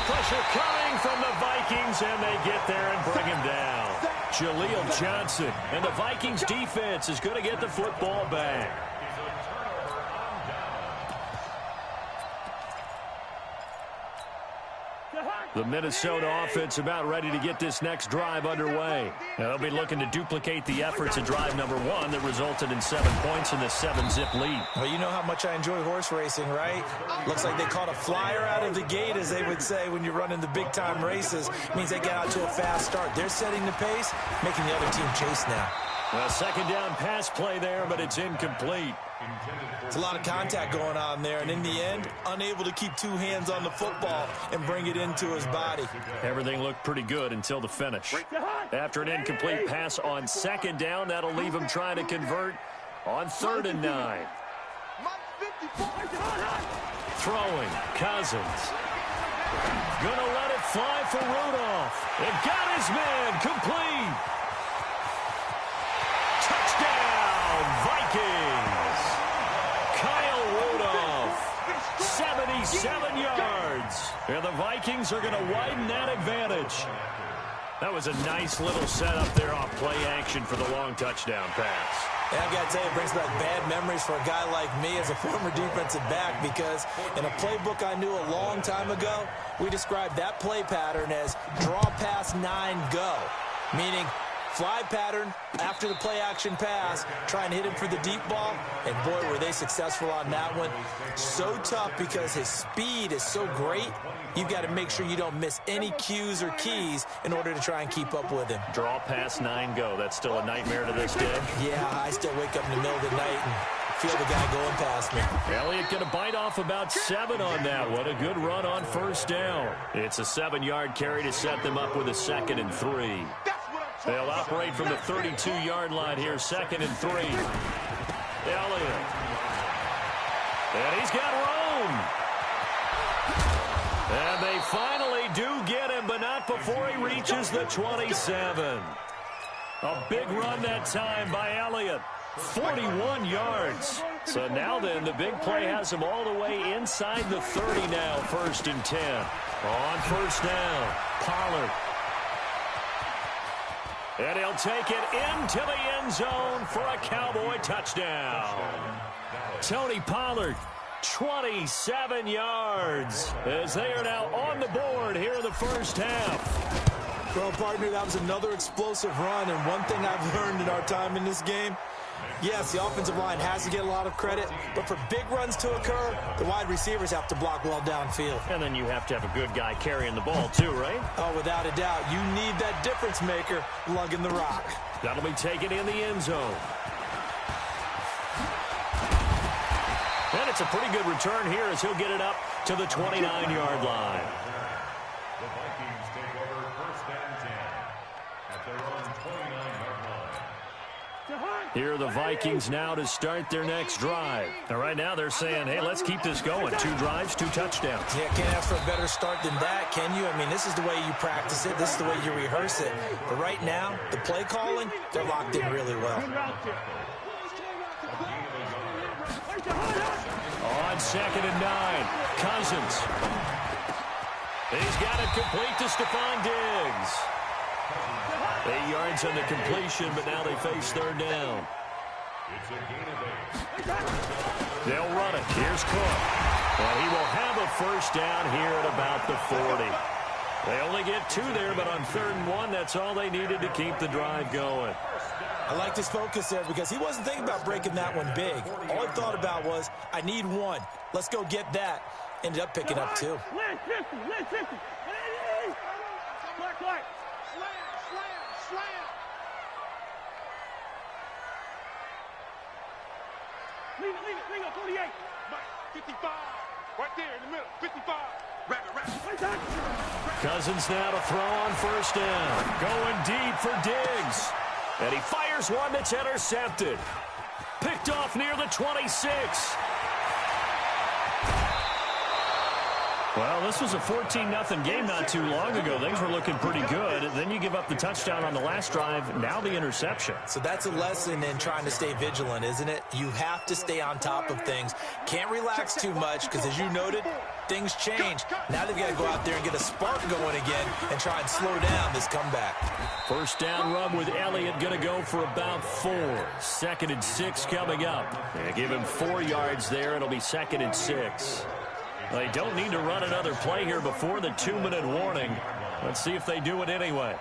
Pressure coming from the Vikings, and they get there and bring him down. Jaleel Johnson, and the Vikings defense is going to get the football back. The Minnesota offense about ready to get this next drive underway. They'll be looking to duplicate the efforts of drive number 1 that resulted in 7 points in the 7-zip lead. Well, you know how much I enjoy horse racing, right? Looks like they caught a flyer out of the gate, as they would say when you're running the big-time races. It means they get out to a fast start. They're setting the pace, making the other team chase now. Well, 2nd down pass play there, but it's incomplete. It's a lot of contact going on there, and in the end, unable to keep 2 hands on the football and bring it into his body. Everything looked pretty good until the finish. After an incomplete pass on 2nd down, that'll leave him trying to convert on 3rd and 9. Throwing, Cousins. Gonna let it fly for Rudolph. And got his man, complete. Touchdown, Vikings. Kyle Rudolph, 77 yards. And the Vikings are going to widen that advantage. That was a nice little setup there off play action for the long touchdown pass. Yeah, I got to tell you, it brings back bad memories for a guy like me as a former defensive back, because in a playbook I knew a long time ago, we described that play pattern as draw pass 9 go, meaning fly pattern after the play action pass, try and hit him for the deep ball, and boy, were they successful on that one. So tough because his speed is so great, you've got to make sure you don't miss any cues or keys in order to try and keep up with him. Draw pass 9 go. That's still a nightmare to this day? Yeah, I still wake up in the middle of the night and feel the guy going past me. Elliott going to bite off about 7 on that. What a good run on 1st down. It's a 7-yard carry to set them up with a 2nd and 3. They'll operate from the 32-yard line here, 2nd and 3. Elliott. And he's got room. And they finally do get him, but not before he reaches the 27. A big run that time by Elliott. 41 yards. So now then, the big play has him all the way inside the 30 now, 1st and 10. On 1st down, Pollard. And he'll take it into the end zone for a Cowboy touchdown. Tony Pollard, 27 yards, as they are now on the board here in the 1st half. Well, partner, that was another explosive run, and one thing I've learned in our time in this game, yes, the offensive line has to get a lot of credit, but for big runs to occur, the wide receivers have to block well downfield. And then you have to have a good guy carrying the ball too, right? Oh, without a doubt. You need that difference maker lugging the rock. That'll be taken in the end zone. And it's a pretty good return here as he'll get it up to the 29-yard line. The Vikings take over first and 10 at their own 29-yard line. Here are the Vikings now to start their next drive. And right now they're saying, hey, let's keep this going. 2 drives, 2 touchdowns. Yeah, can't ask for a better start than that, can you? I mean, this is the way you practice it. This is the way you rehearse it. But right now, the play calling, they're locked in really well. On 2nd and 9, Cousins. He's got it complete to Stephon Diggs. 8 yards on the completion, but now they face 3rd down. They'll run it. Here's Cook. And he will have a first down here at about the 40. They only get 2 there, but on 3rd and 1, that's all they needed to keep the drive going. I liked his focus there because he wasn't thinking about breaking that one big. All he thought about was, I need 1. Let's go get that. Ended up picking up 2. Leave it, 48. 55. Right there in the middle, 55. Wrap. Cousins now to throw on 1st down. Going deep for Diggs. And he fires one that's intercepted. Picked off near the 26. Well, this was a 14-0 game not too long ago. Things were looking pretty good. Then you give up the touchdown on the last drive. Now the interception. So that's a lesson in trying to stay vigilant, isn't it? You have to stay on top of things. Can't relax too much because, as you noted, things change. Now they've got to go out there and get a spark going again and try and slow down this comeback. 1st down run with Elliott going to go for about 4. 2nd and 6 coming up. They give him 4 yards there. It'll be 2nd and 6. They don't need to run another play here before the 2-minute warning. Let's see if they do it anyway.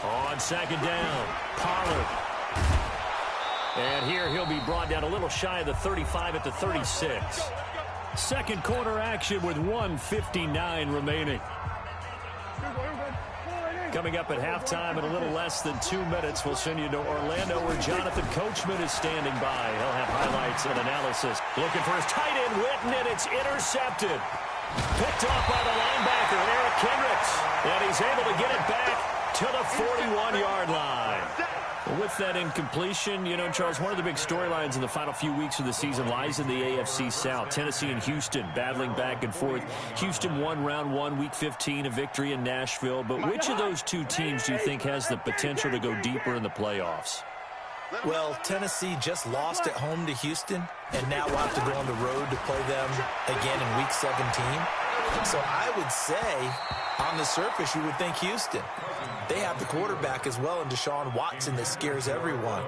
On 2nd down, Pollard. And here he'll be brought down a little shy of the 35 at the 36. 2nd quarter action with 1:59 remaining. Coming up at halftime in a little less than 2 minutes, we'll send you to Orlando where Jonathan Coachman is standing by. He'll have highlights and analysis. Looking for his tight end, Witten, and it's intercepted. Picked off by the linebacker, Eric Kendricks. And he's able to get it back to the 41-yard line. With that incompletion, you know, Charles, one of the big storylines in the final few weeks of the season lies in the AFC South. Tennessee and Houston battling back and forth. Houston won round 1, week 15, a victory in Nashville. But which of those 2 teams do you think has the potential to go deeper in the playoffs? Well, Tennessee just lost at home to Houston, and now we'll have to go on the road to play them again in week 17. So I would say, on the surface, you would think Houston. They have the quarterback as well in Deshaun Watson that scares everyone.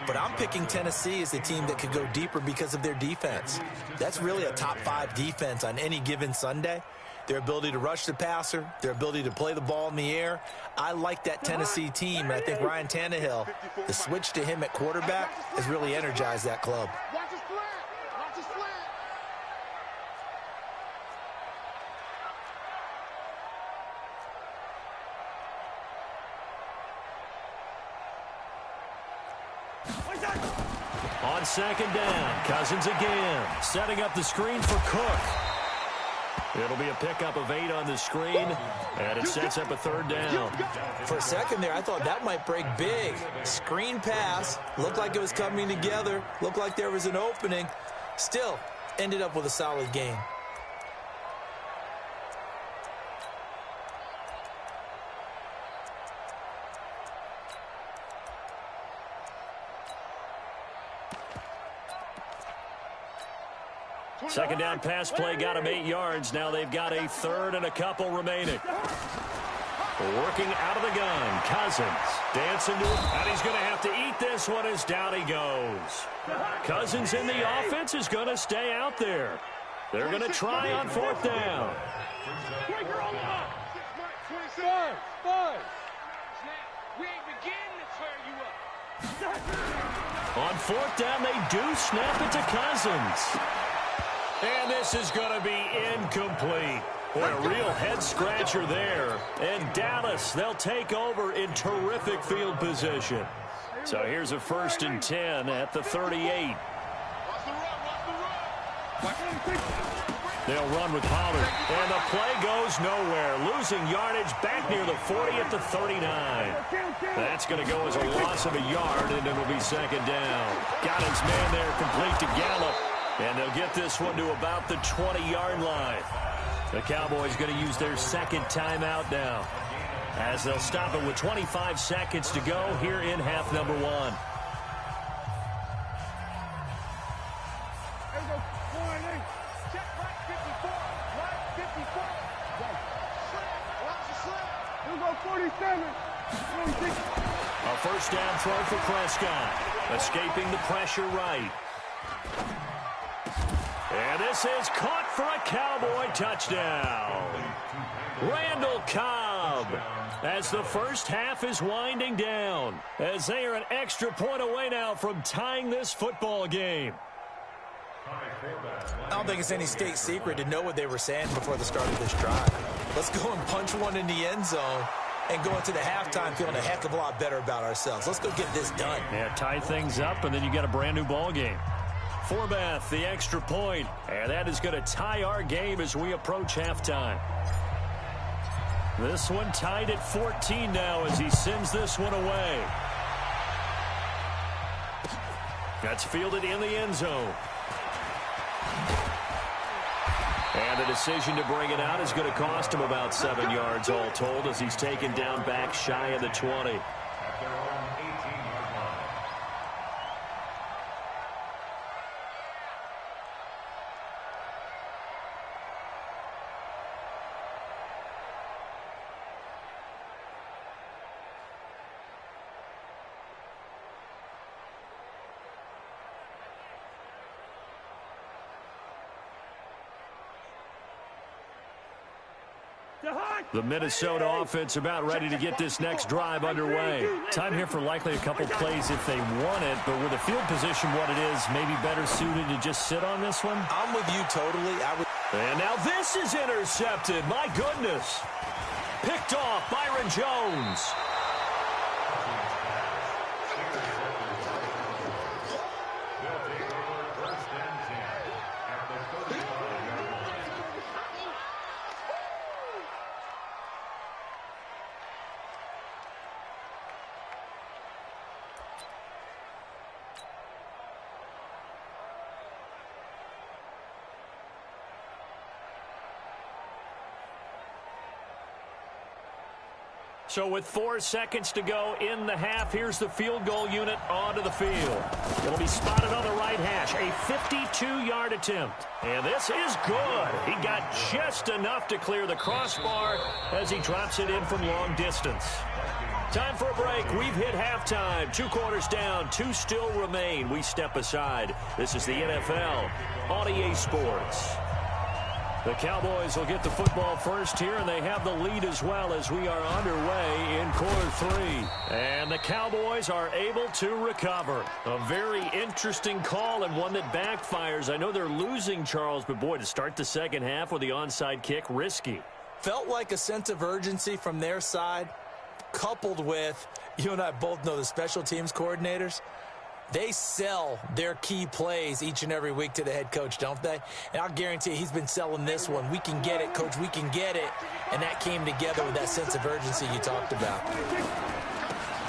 But I'm picking Tennessee as the team that could go deeper because of their defense. That's really a top 5 defense on any given Sunday. Their ability to rush the passer, their ability to play the ball in the air. I like that Tennessee team, and I think Ryan Tannehill, the switch to him at quarterback, has really energized that club. Watch his flat. Watch his flat. On 2nd down, Cousins again, setting up the screen for Cook. It'll be a pickup of 8 on the screen, and it sets up a 3rd down. For a second there, I thought that might break big. Screen pass, looked like it was coming together, looked like there was an opening. Still, ended up with a solid game. Second down pass play got him 8 yards. Now they've got a 3rd and a couple remaining. Working out of the gun, Cousins dancing to it, and he's going to have to eat this one as down he goes. Cousins in the offense is going to stay out there. They're going to try on 4th down. On 4th down, they do snap it to Cousins. And this is going to be incomplete. Boy, a real head-scratcher there. And Dallas, they'll take over in terrific field position. So here's a 1st and 10 at the 38. They'll run with Pollard. And the play goes nowhere. Losing yardage back near the 40 at the 39. That's going to go as a loss of a yard, and it'll be second down. Got his man there, complete to Gallup. And they'll get this one to about the 20-yard line. The Cowboys going to use their second timeout now, as they'll stop it with 25 seconds to go here in half number 1. A first down throw for Prescott. Escaping the pressure right. And this is caught for a Cowboy touchdown. Randall Cobb, as the first half is winding down, as they are an extra point away now from tying this football game. I don't think it's any state secret to know what they were saying before the start of this drive. Let's go and punch one in the end zone and go into the halftime feeling a heck of a lot better about ourselves. Let's go get this done. Yeah, tie things up, and then you get a brand new ball game. Forbath, the extra point, and that is going to tie our game as we approach halftime. This one tied at 14 now as he sends this one away. That's fielded in the end zone. And the decision to bring it out is going to cost him about 7 yards all told, as he's taken down back shy of the 20. The Minnesota offense about ready to get this next drive underway. Time here for likely a couple plays if they want it, but with the field position what it is, maybe better suited to just sit on this one? I'm with you totally. And now this is intercepted. My goodness. Picked off Byron Jones. So with 4 seconds to go in the half, here's the field goal unit onto the field. It'll be spotted on the right hash, a 52-yard attempt. And this is good. He got just enough to clear the crossbar as he drops it in from long distance. Time for a break. We've hit halftime. 2 quarters down, 2 still remain. We step aside. This is the NFL on EA Sports. The Cowboys will get the football first here, and they have the lead as well as we are underway in quarter 3. And the Cowboys are able to recover. A very interesting call and one that backfires. I know they're losing, Charles, but boy, to start the second half with the onside kick, risky. Felt like a sense of urgency from their side, coupled with, you and I both know the special teams coordinators. They sell their key plays each and every week to the head coach, don't they? And I'll guarantee you he's been selling this one. We can get it, coach, we can get it. And that came together with that sense of urgency you talked about.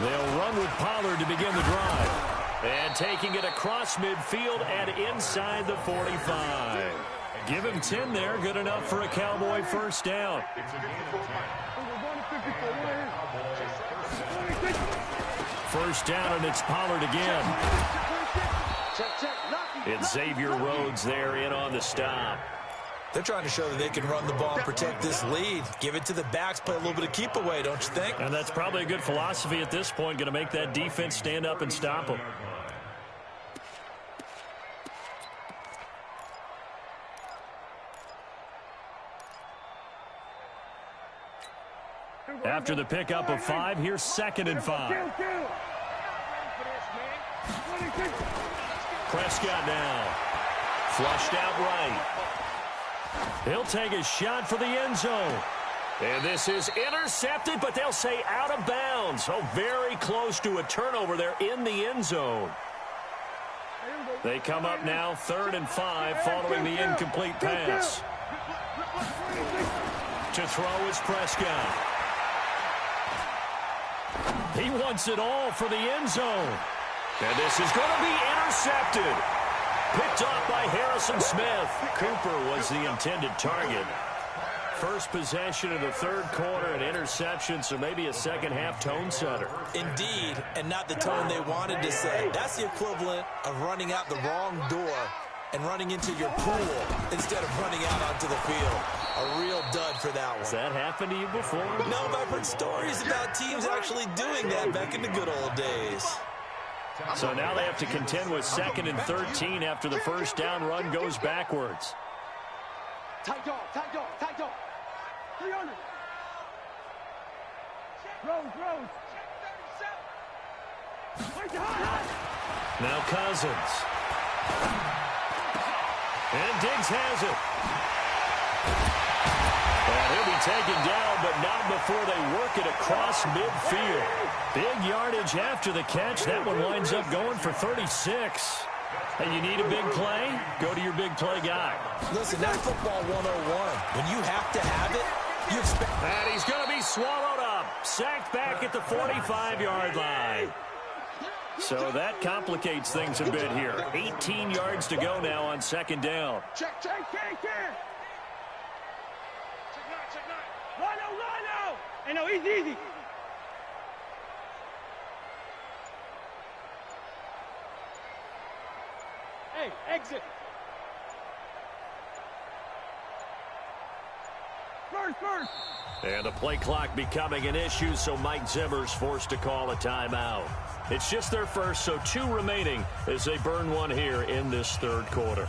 They'll run with Pollard to begin the drive. And taking it across midfield and inside the 45. Give him 10 there, good enough for a Cowboy first down. First down, and it's Pollard again. It's Xavier Rhodes there in on the stop. They're trying to show that they can run the ball and protect this lead. Give it to the backs, play a little bit of keep away, don't you think? And that's probably a good philosophy at this point, going to make that defense stand up and stop them. After the pickup of 5, here's 2nd and 5. Prescott now. Flushed out right. He'll take a shot for the end zone. And this is intercepted, but they'll say out of bounds. Oh, very close to a turnover there in the end zone. They come up now 3rd and 5 following the incomplete pass. To throw is Prescott. He wants it all for the end zone. And this is going to be intercepted. Picked off by Harrison Smith. Cooper was the intended target. First possession of the 3rd quarter, an interception, so maybe a second-half tone setter. Indeed, and not the tone they wanted to set. That's the equivalent of running out the wrong door and running into your pool instead of running out onto the field. A real dud for that one. Has that happened to you before? No, but I've heard stories about teams actually doing that back in the good old days. So now they have to contend with 2nd and 13 after the first down run goes backwards. Tight dog, tight dog, tight dog. 300. Rose. Now Cousins. And Diggs has it. And he'll be taken down, but not before they work it across midfield. Big yardage after the catch. That one winds up going for 36. And you need a big play? Go to your big play guy. Listen, that's football 101. When you have to have it, you expect... And he's going to be swallowed up. Sacked back at the 45-yard line. So that complicates things a bit here. 18 yards to go now on 2nd down. Check. Rhino. Hey, no, easy. Hey, exit. First. And the play clock becoming an issue, so Mike Zimmer's forced to call a timeout. It's just their first, so 2 remaining as they burn one here in this 3rd quarter.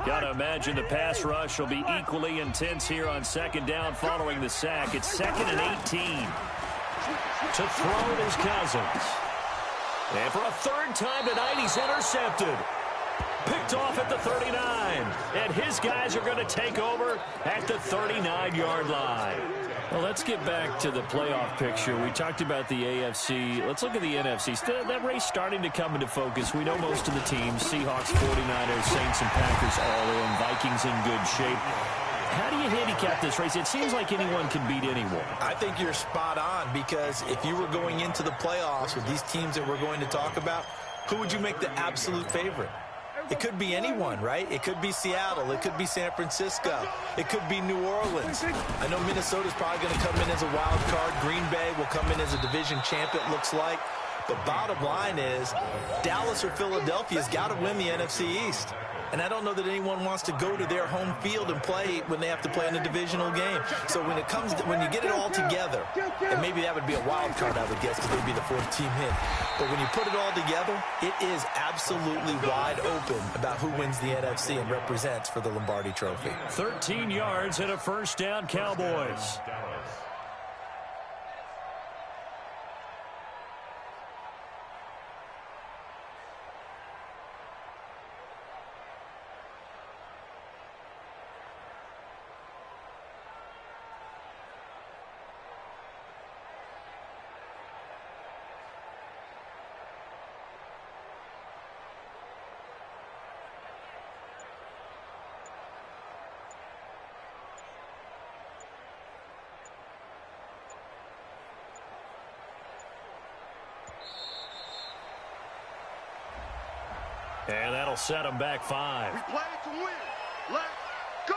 Got to imagine the pass rush will be equally intense here on 2nd down following the sack. It's 2nd and 18. To throw it is Cousins. And for a 3rd time tonight, he's intercepted. Picked off at the 39. And his guys are going to take over at the 39-yard line. Well, let's get back to the playoff picture. We talked about the AFC. Let's look at the NFC. That race starting to come into focus. We know most of the teams, Seahawks, 49ers, Saints, and Packers all in. Vikings in good shape. How do you handicap this race? It seems like anyone can beat anyone. I think you're spot on, because if you were going into the playoffs with these teams that we're going to talk about, who would you make the absolute favorite? It could be anyone, right? It could be Seattle. It could be San Francisco. It could be New Orleans. I know Minnesota's probably going to come in as a wild card. Green Bay will come in as a division champ, it looks like. But bottom line is, Dallas or Philadelphia's got to win the NFC East. And I don't know that anyone wants to go to their home field and play when they have to play in a divisional game. So when you get it all together, and maybe that would be a wild card, I would guess, because they'd be the 4th team in. But when you put it all together, it is absolutely wide open about who wins the NFC and represents for the Lombardi Trophy. 13 yards and a first down, Cowboys. And that'll set them back 5. We play to win. Let's go.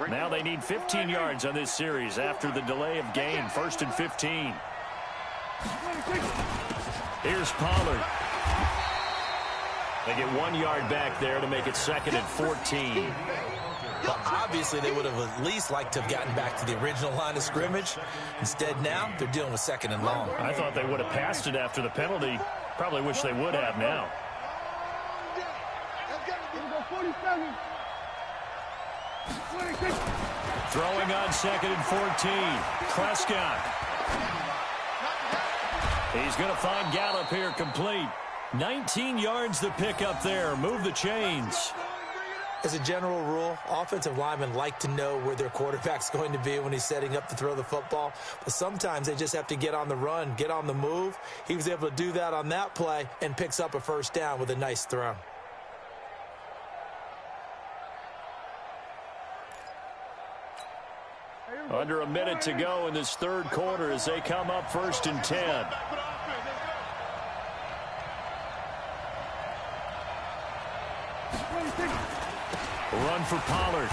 Now they need 15 yards on this series after the delay of game. 1st and 15. Here's Pollard. They get 1 yard back there to make it 2nd and 14. Well, obviously, they would have at least liked to have gotten back to the original line of scrimmage. Instead, now, they're dealing with 2nd and long. I thought they would have passed it after the penalty. Probably wish they would have now. Throwing on 2nd and 14. Prescott. He's going to find Gallup here complete. 19 yards to pick up there. Move the chains. As a general rule, offensive linemen like to know where their quarterback's going to be when he's setting up to throw the football. But sometimes they just have to get on the run, get on the move. He was able to do that on that play and picks up a first down with a nice throw. Under a minute to go in this third quarter as they come up 1st and 10. Run for Pollard.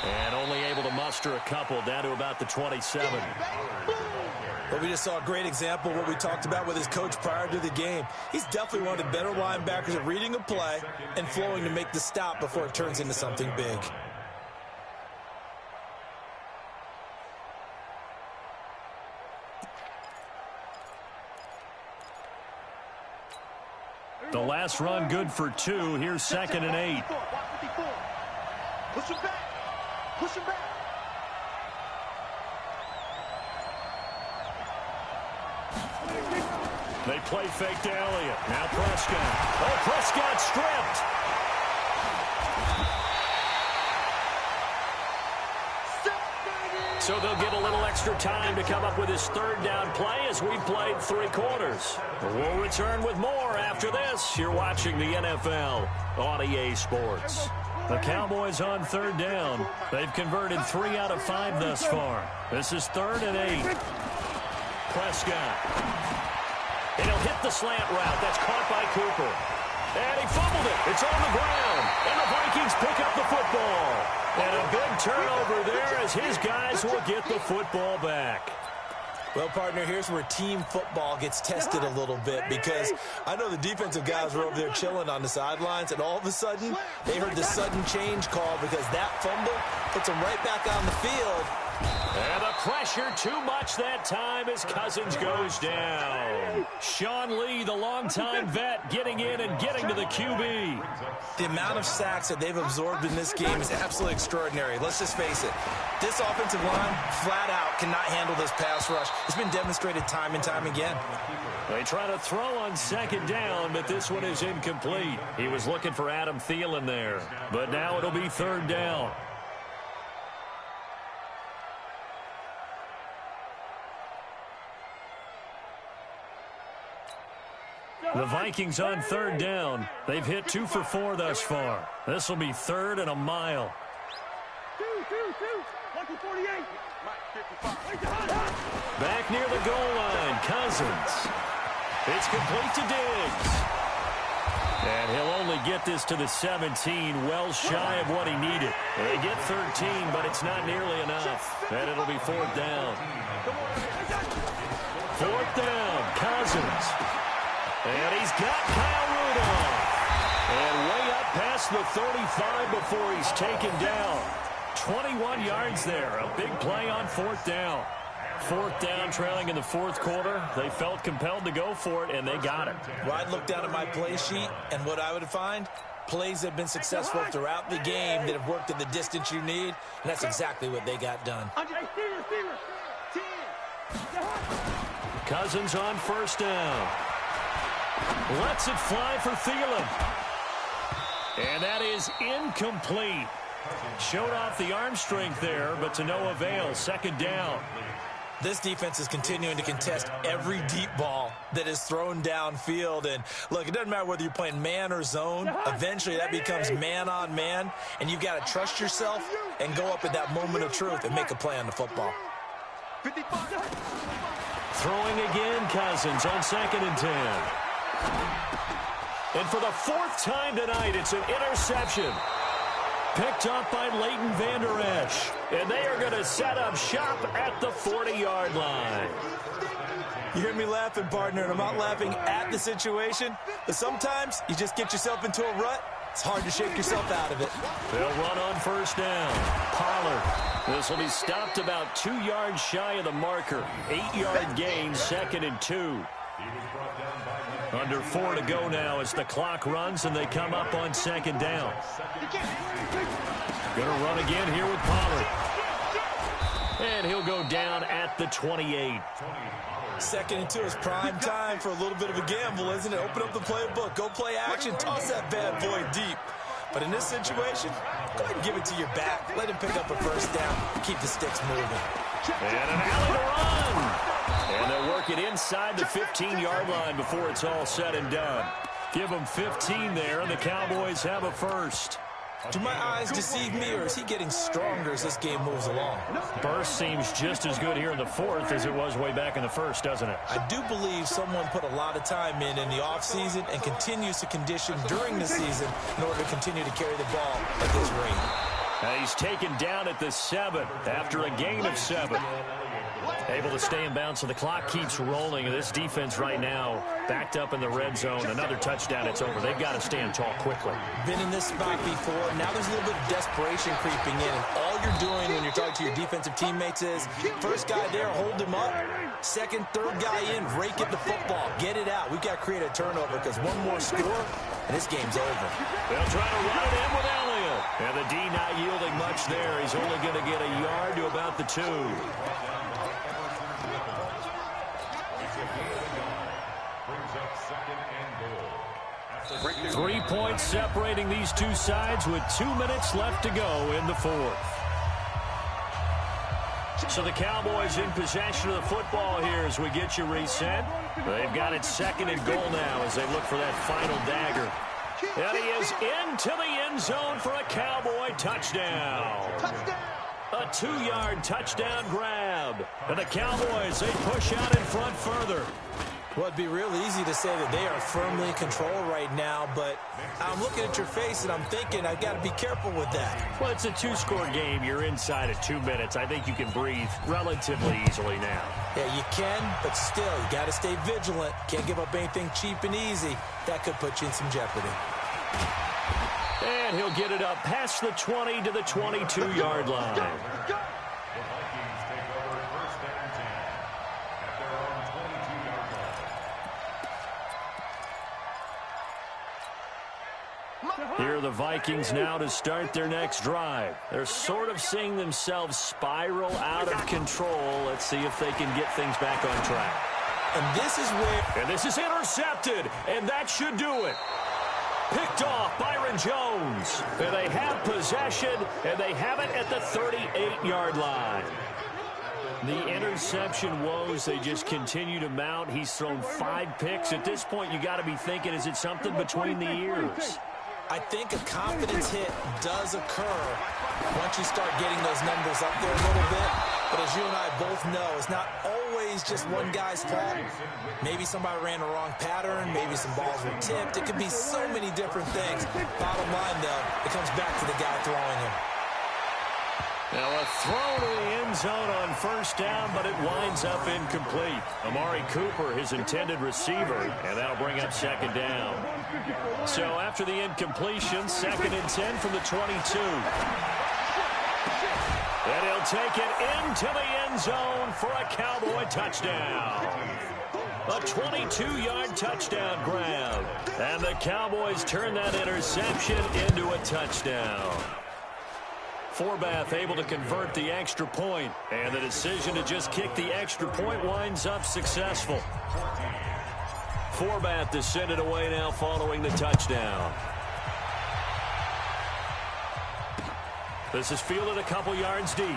And only able to muster a couple down to about the 27. Well, we just saw a great example of what we talked about with his coach prior to the game. He's definitely one of the better linebackers at reading a play and flowing to make the stop before it turns into something big. The last run good for 2. Here's 2nd and 8. Push him back. Push him back. They play fake to Elliott. Now Prescott. Oh, Prescott stripped. So they'll get a little extra time to come up with his 3rd down play as we've played 3 quarters. We'll return with more after this. You're watching the NFL on EA Sports. The Cowboys on 3rd down. They've converted 3 out of 5 thus far. This is 3rd and 8. Prescott. And he'll hit the slant route. That's caught by Cooper. And he fumbled it. It's on the ground. And the Vikings pick up the football. And a big turnover there as his guys will get the football back. Well, partner, here's where team football gets tested a little bit because I know the defensive guys were over there chilling on the sidelines, and all of a sudden, they heard the sudden change call because that fumble puts them right back on the field. And the pressure too much that time as Cousins goes down. Sean Lee, the longtime vet, getting in and getting to the QB. The amount of sacks that they've absorbed in this game is absolutely extraordinary. Let's just face it. This offensive line, flat out, cannot handle this pass rush. It's been demonstrated time and time again. They try to throw on 2nd down, but this one is incomplete. He was looking for Adam Thielen there, but now it'll be 3rd down. The Vikings on 3rd down. They've hit 2 for 4 thus far. This will be 3rd and a mile. 148. Back near the goal line, Cousins. It's complete to Diggs. And he'll only get this to the 17, well shy of what he needed. They get 13, but it's not nearly enough. And it'll be 4th down. 4th down, Cousins. And he's got Kyle Rudolph. And way up past the 35 before he's taken down. 21 yards there. A big play on 4th down. 4th down, trailing in the 4th quarter. They felt compelled to go for it, and they got it. Well, I'd look down at my play sheet, and what I would find, plays that have been successful throughout the game that have worked at the distance you need, and that's exactly what they got done. Cousins on 1st down. Lets it fly for Thielen. And that is incomplete. Showed off the arm strength there, but to no avail. 2nd down. This defense is continuing to contest every deep ball that is thrown downfield. And, look, it doesn't matter whether you're playing man or zone. Eventually, that becomes man on man. And you've got to trust yourself and go up at that moment of truth and make a play on the football. Throwing again, Cousins on 2nd and 10. And for the 4th time tonight, it's an interception. Picked up by Leighton Vander Esch. And they are going to set up shop at the 40-yard line. You hear me laughing, partner, and I'm not laughing at the situation, but sometimes you just get yourself into a rut. It's hard to shake yourself out of it. They'll run on 1st down. Pollard. This will be stopped about 2 yards shy of the marker. 8-yard gain, 2nd and 2. Under 4 to go now as the clock runs and they come up on 2nd down. Going to run again here with Pollard. And he'll go down at the 28. 2nd and 2 is prime time for a little bit of a gamble, isn't it? Open up the playbook. Go play action. Toss that bad boy deep. But in this situation, go ahead and give it to your back. Let him pick up a first down. Keep the sticks moving. And an alley to run. And they'll work it inside the 15-yard line before it's all said and done. Give them 15 there, and the Cowboys have a first. Do my eyes deceive me, or is he getting stronger as this game moves along? Burst seems just as good here in the 4th as it was way back in the 1st, doesn't it? I do believe someone put a lot of time in the offseason and continues to condition during the season in order to continue to carry the ball at this rate. He's taken down at the 7th after a gain of 7. Able to stay in bounds, so the clock keeps rolling. This defense right now backed up in the red zone. Another touchdown, it's over. They've got to stand tall quickly. Been in this spot before. Now there's a little bit of desperation creeping in. And all you're doing when you're talking to your defensive teammates is, first guy there, hold him up. Second, third guy in, rake at the football. Get it out. We've got to create a turnover because one more score, and this game's over. They'll try to run it in with Elliott. And the D not yielding much there. He's only going to get a yard to about the 2. Brings up 2nd and goal. 3 points separating these two sides with 2 minutes left to go in the 4th. So the Cowboys in possession of the football here as we get you reset. They've got it 2nd and goal now as they look for that final dagger. And he is into the end zone for a Cowboy touchdown. A 2-yard touchdown grab. And the Cowboys, they push out in front further. Well, it'd be real easy to say that they are firmly in control right now, but I'm looking at your face and I'm thinking I've got to be careful with that. Well, it's a 2-score game. You're inside of 2 minutes. I think you can breathe relatively easily now. Yeah, you can, but still, you got to stay vigilant. Can't give up anything cheap and easy. That could put you in some jeopardy. And he'll get it up past the 20 to the 22-yard line. Here are the Vikings now to start their next drive. They're sort of seeing themselves spiral out of control. Let's see if they can get things back on track. And this is where... And this is intercepted, and that should do it. Picked off Byron Jones. And they have possession, and they have it at the 38-yard line. The interception woes, they just continue to mount. He's thrown 5 picks. At this point, you got to be thinking, is it something between the ears? I think a confidence hit does occur once you start getting those numbers up there a little bit. But as you and I both know, it's not always just one guy's fault. Maybe somebody ran the wrong pattern. Maybe some balls were tipped. It could be so many different things. Bottom line, though, it comes back to the guy throwing them. Now a throw to the end zone on first down, but it winds up incomplete. Amari Cooper, his intended receiver, and that'll bring up 2nd down. So after the incompletion, 2nd and 10 from the 22. And he'll take it into the end zone for a Cowboy touchdown. A 22-yard touchdown grab. And the Cowboys turn that interception into a touchdown. Forbath able to convert the extra point, and the decision to just kick the extra point winds up successful. Forbath to send it away now following the touchdown. This is fielded a couple yards deep.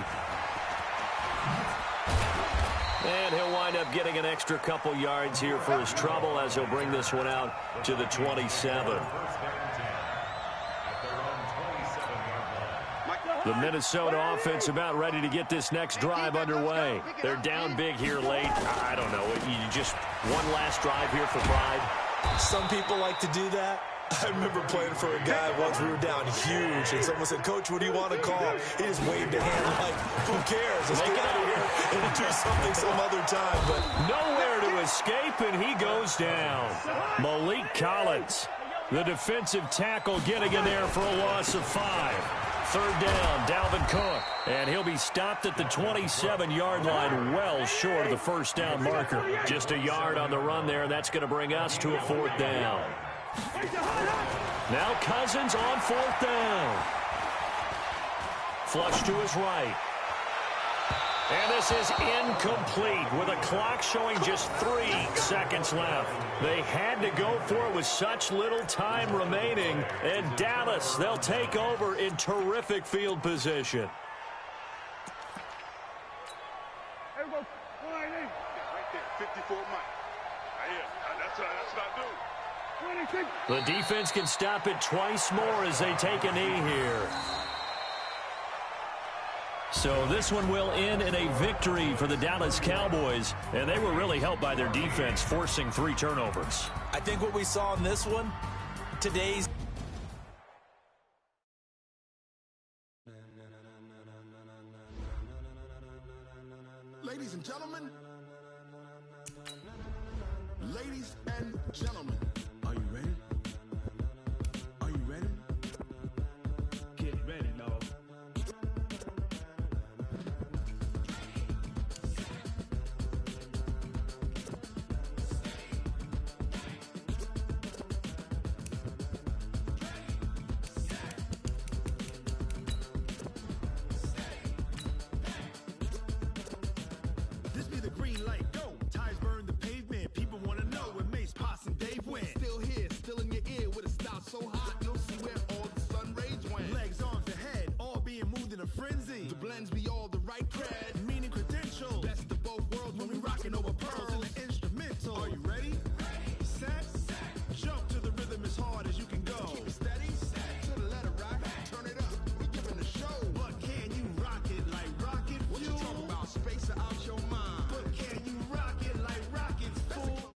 And he'll wind up getting an extra couple yards here for his trouble as he'll bring this one out to the 27. The Minnesota offense about ready to get this next drive underway. They're down big here late. I don't know. You just one last drive here for pride. Some people like to do that. I remember playing for a guy once. We were down huge, and someone said, "Coach, what do you want to call?" He just waved a hand like, "Who cares? Let's get out of here and do something some other time." But nowhere to escape, and he goes down. Malik Collins, the defensive tackle, getting in there for a loss of 5. 3rd down, Dalvin Cook. And he'll be stopped at the 27-yard line, well short of the first down marker. Just a yard on the run there, and that's going to bring us to a 4th down. Now Cousins on 4th down. Flush to his right. And this is incomplete with a clock showing just 3 seconds left. They had to go for it with such little time remaining. And Dallas, they'll take over in terrific field position. There we go. Right there. 54 Mike. That's what I do. The defense can stop it twice more as they take a knee here. So this one will end in a victory for the Dallas Cowboys, and they were really helped by their defense forcing 3 turnovers. I think what we saw in this one, today's Ladies and gentlemen, are you ready? Are you ready? Get ready, dog. This be the green light, go. Tires burn the pavement. People want to know when Mace, Pops, and Dave went. Still here, still in your ear with a style so hot, you'll see where all the sun rays went. Legs, arms, the head, all being moved in a frenzy. The blends be all the right cred, meaning credentials. Best of both worlds when we rocking over pearls in the instrumental. Are you ready? Set, jump to the rhythm as hard as you can go. Keep it steady, to the letter right, turn it up, we giving the show. But can you rock it like rocket fuel? What you talking about, space out your mind? But can you rock it like rockets, fool?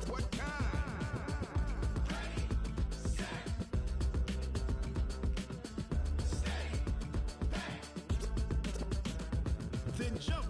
What kind? Then jump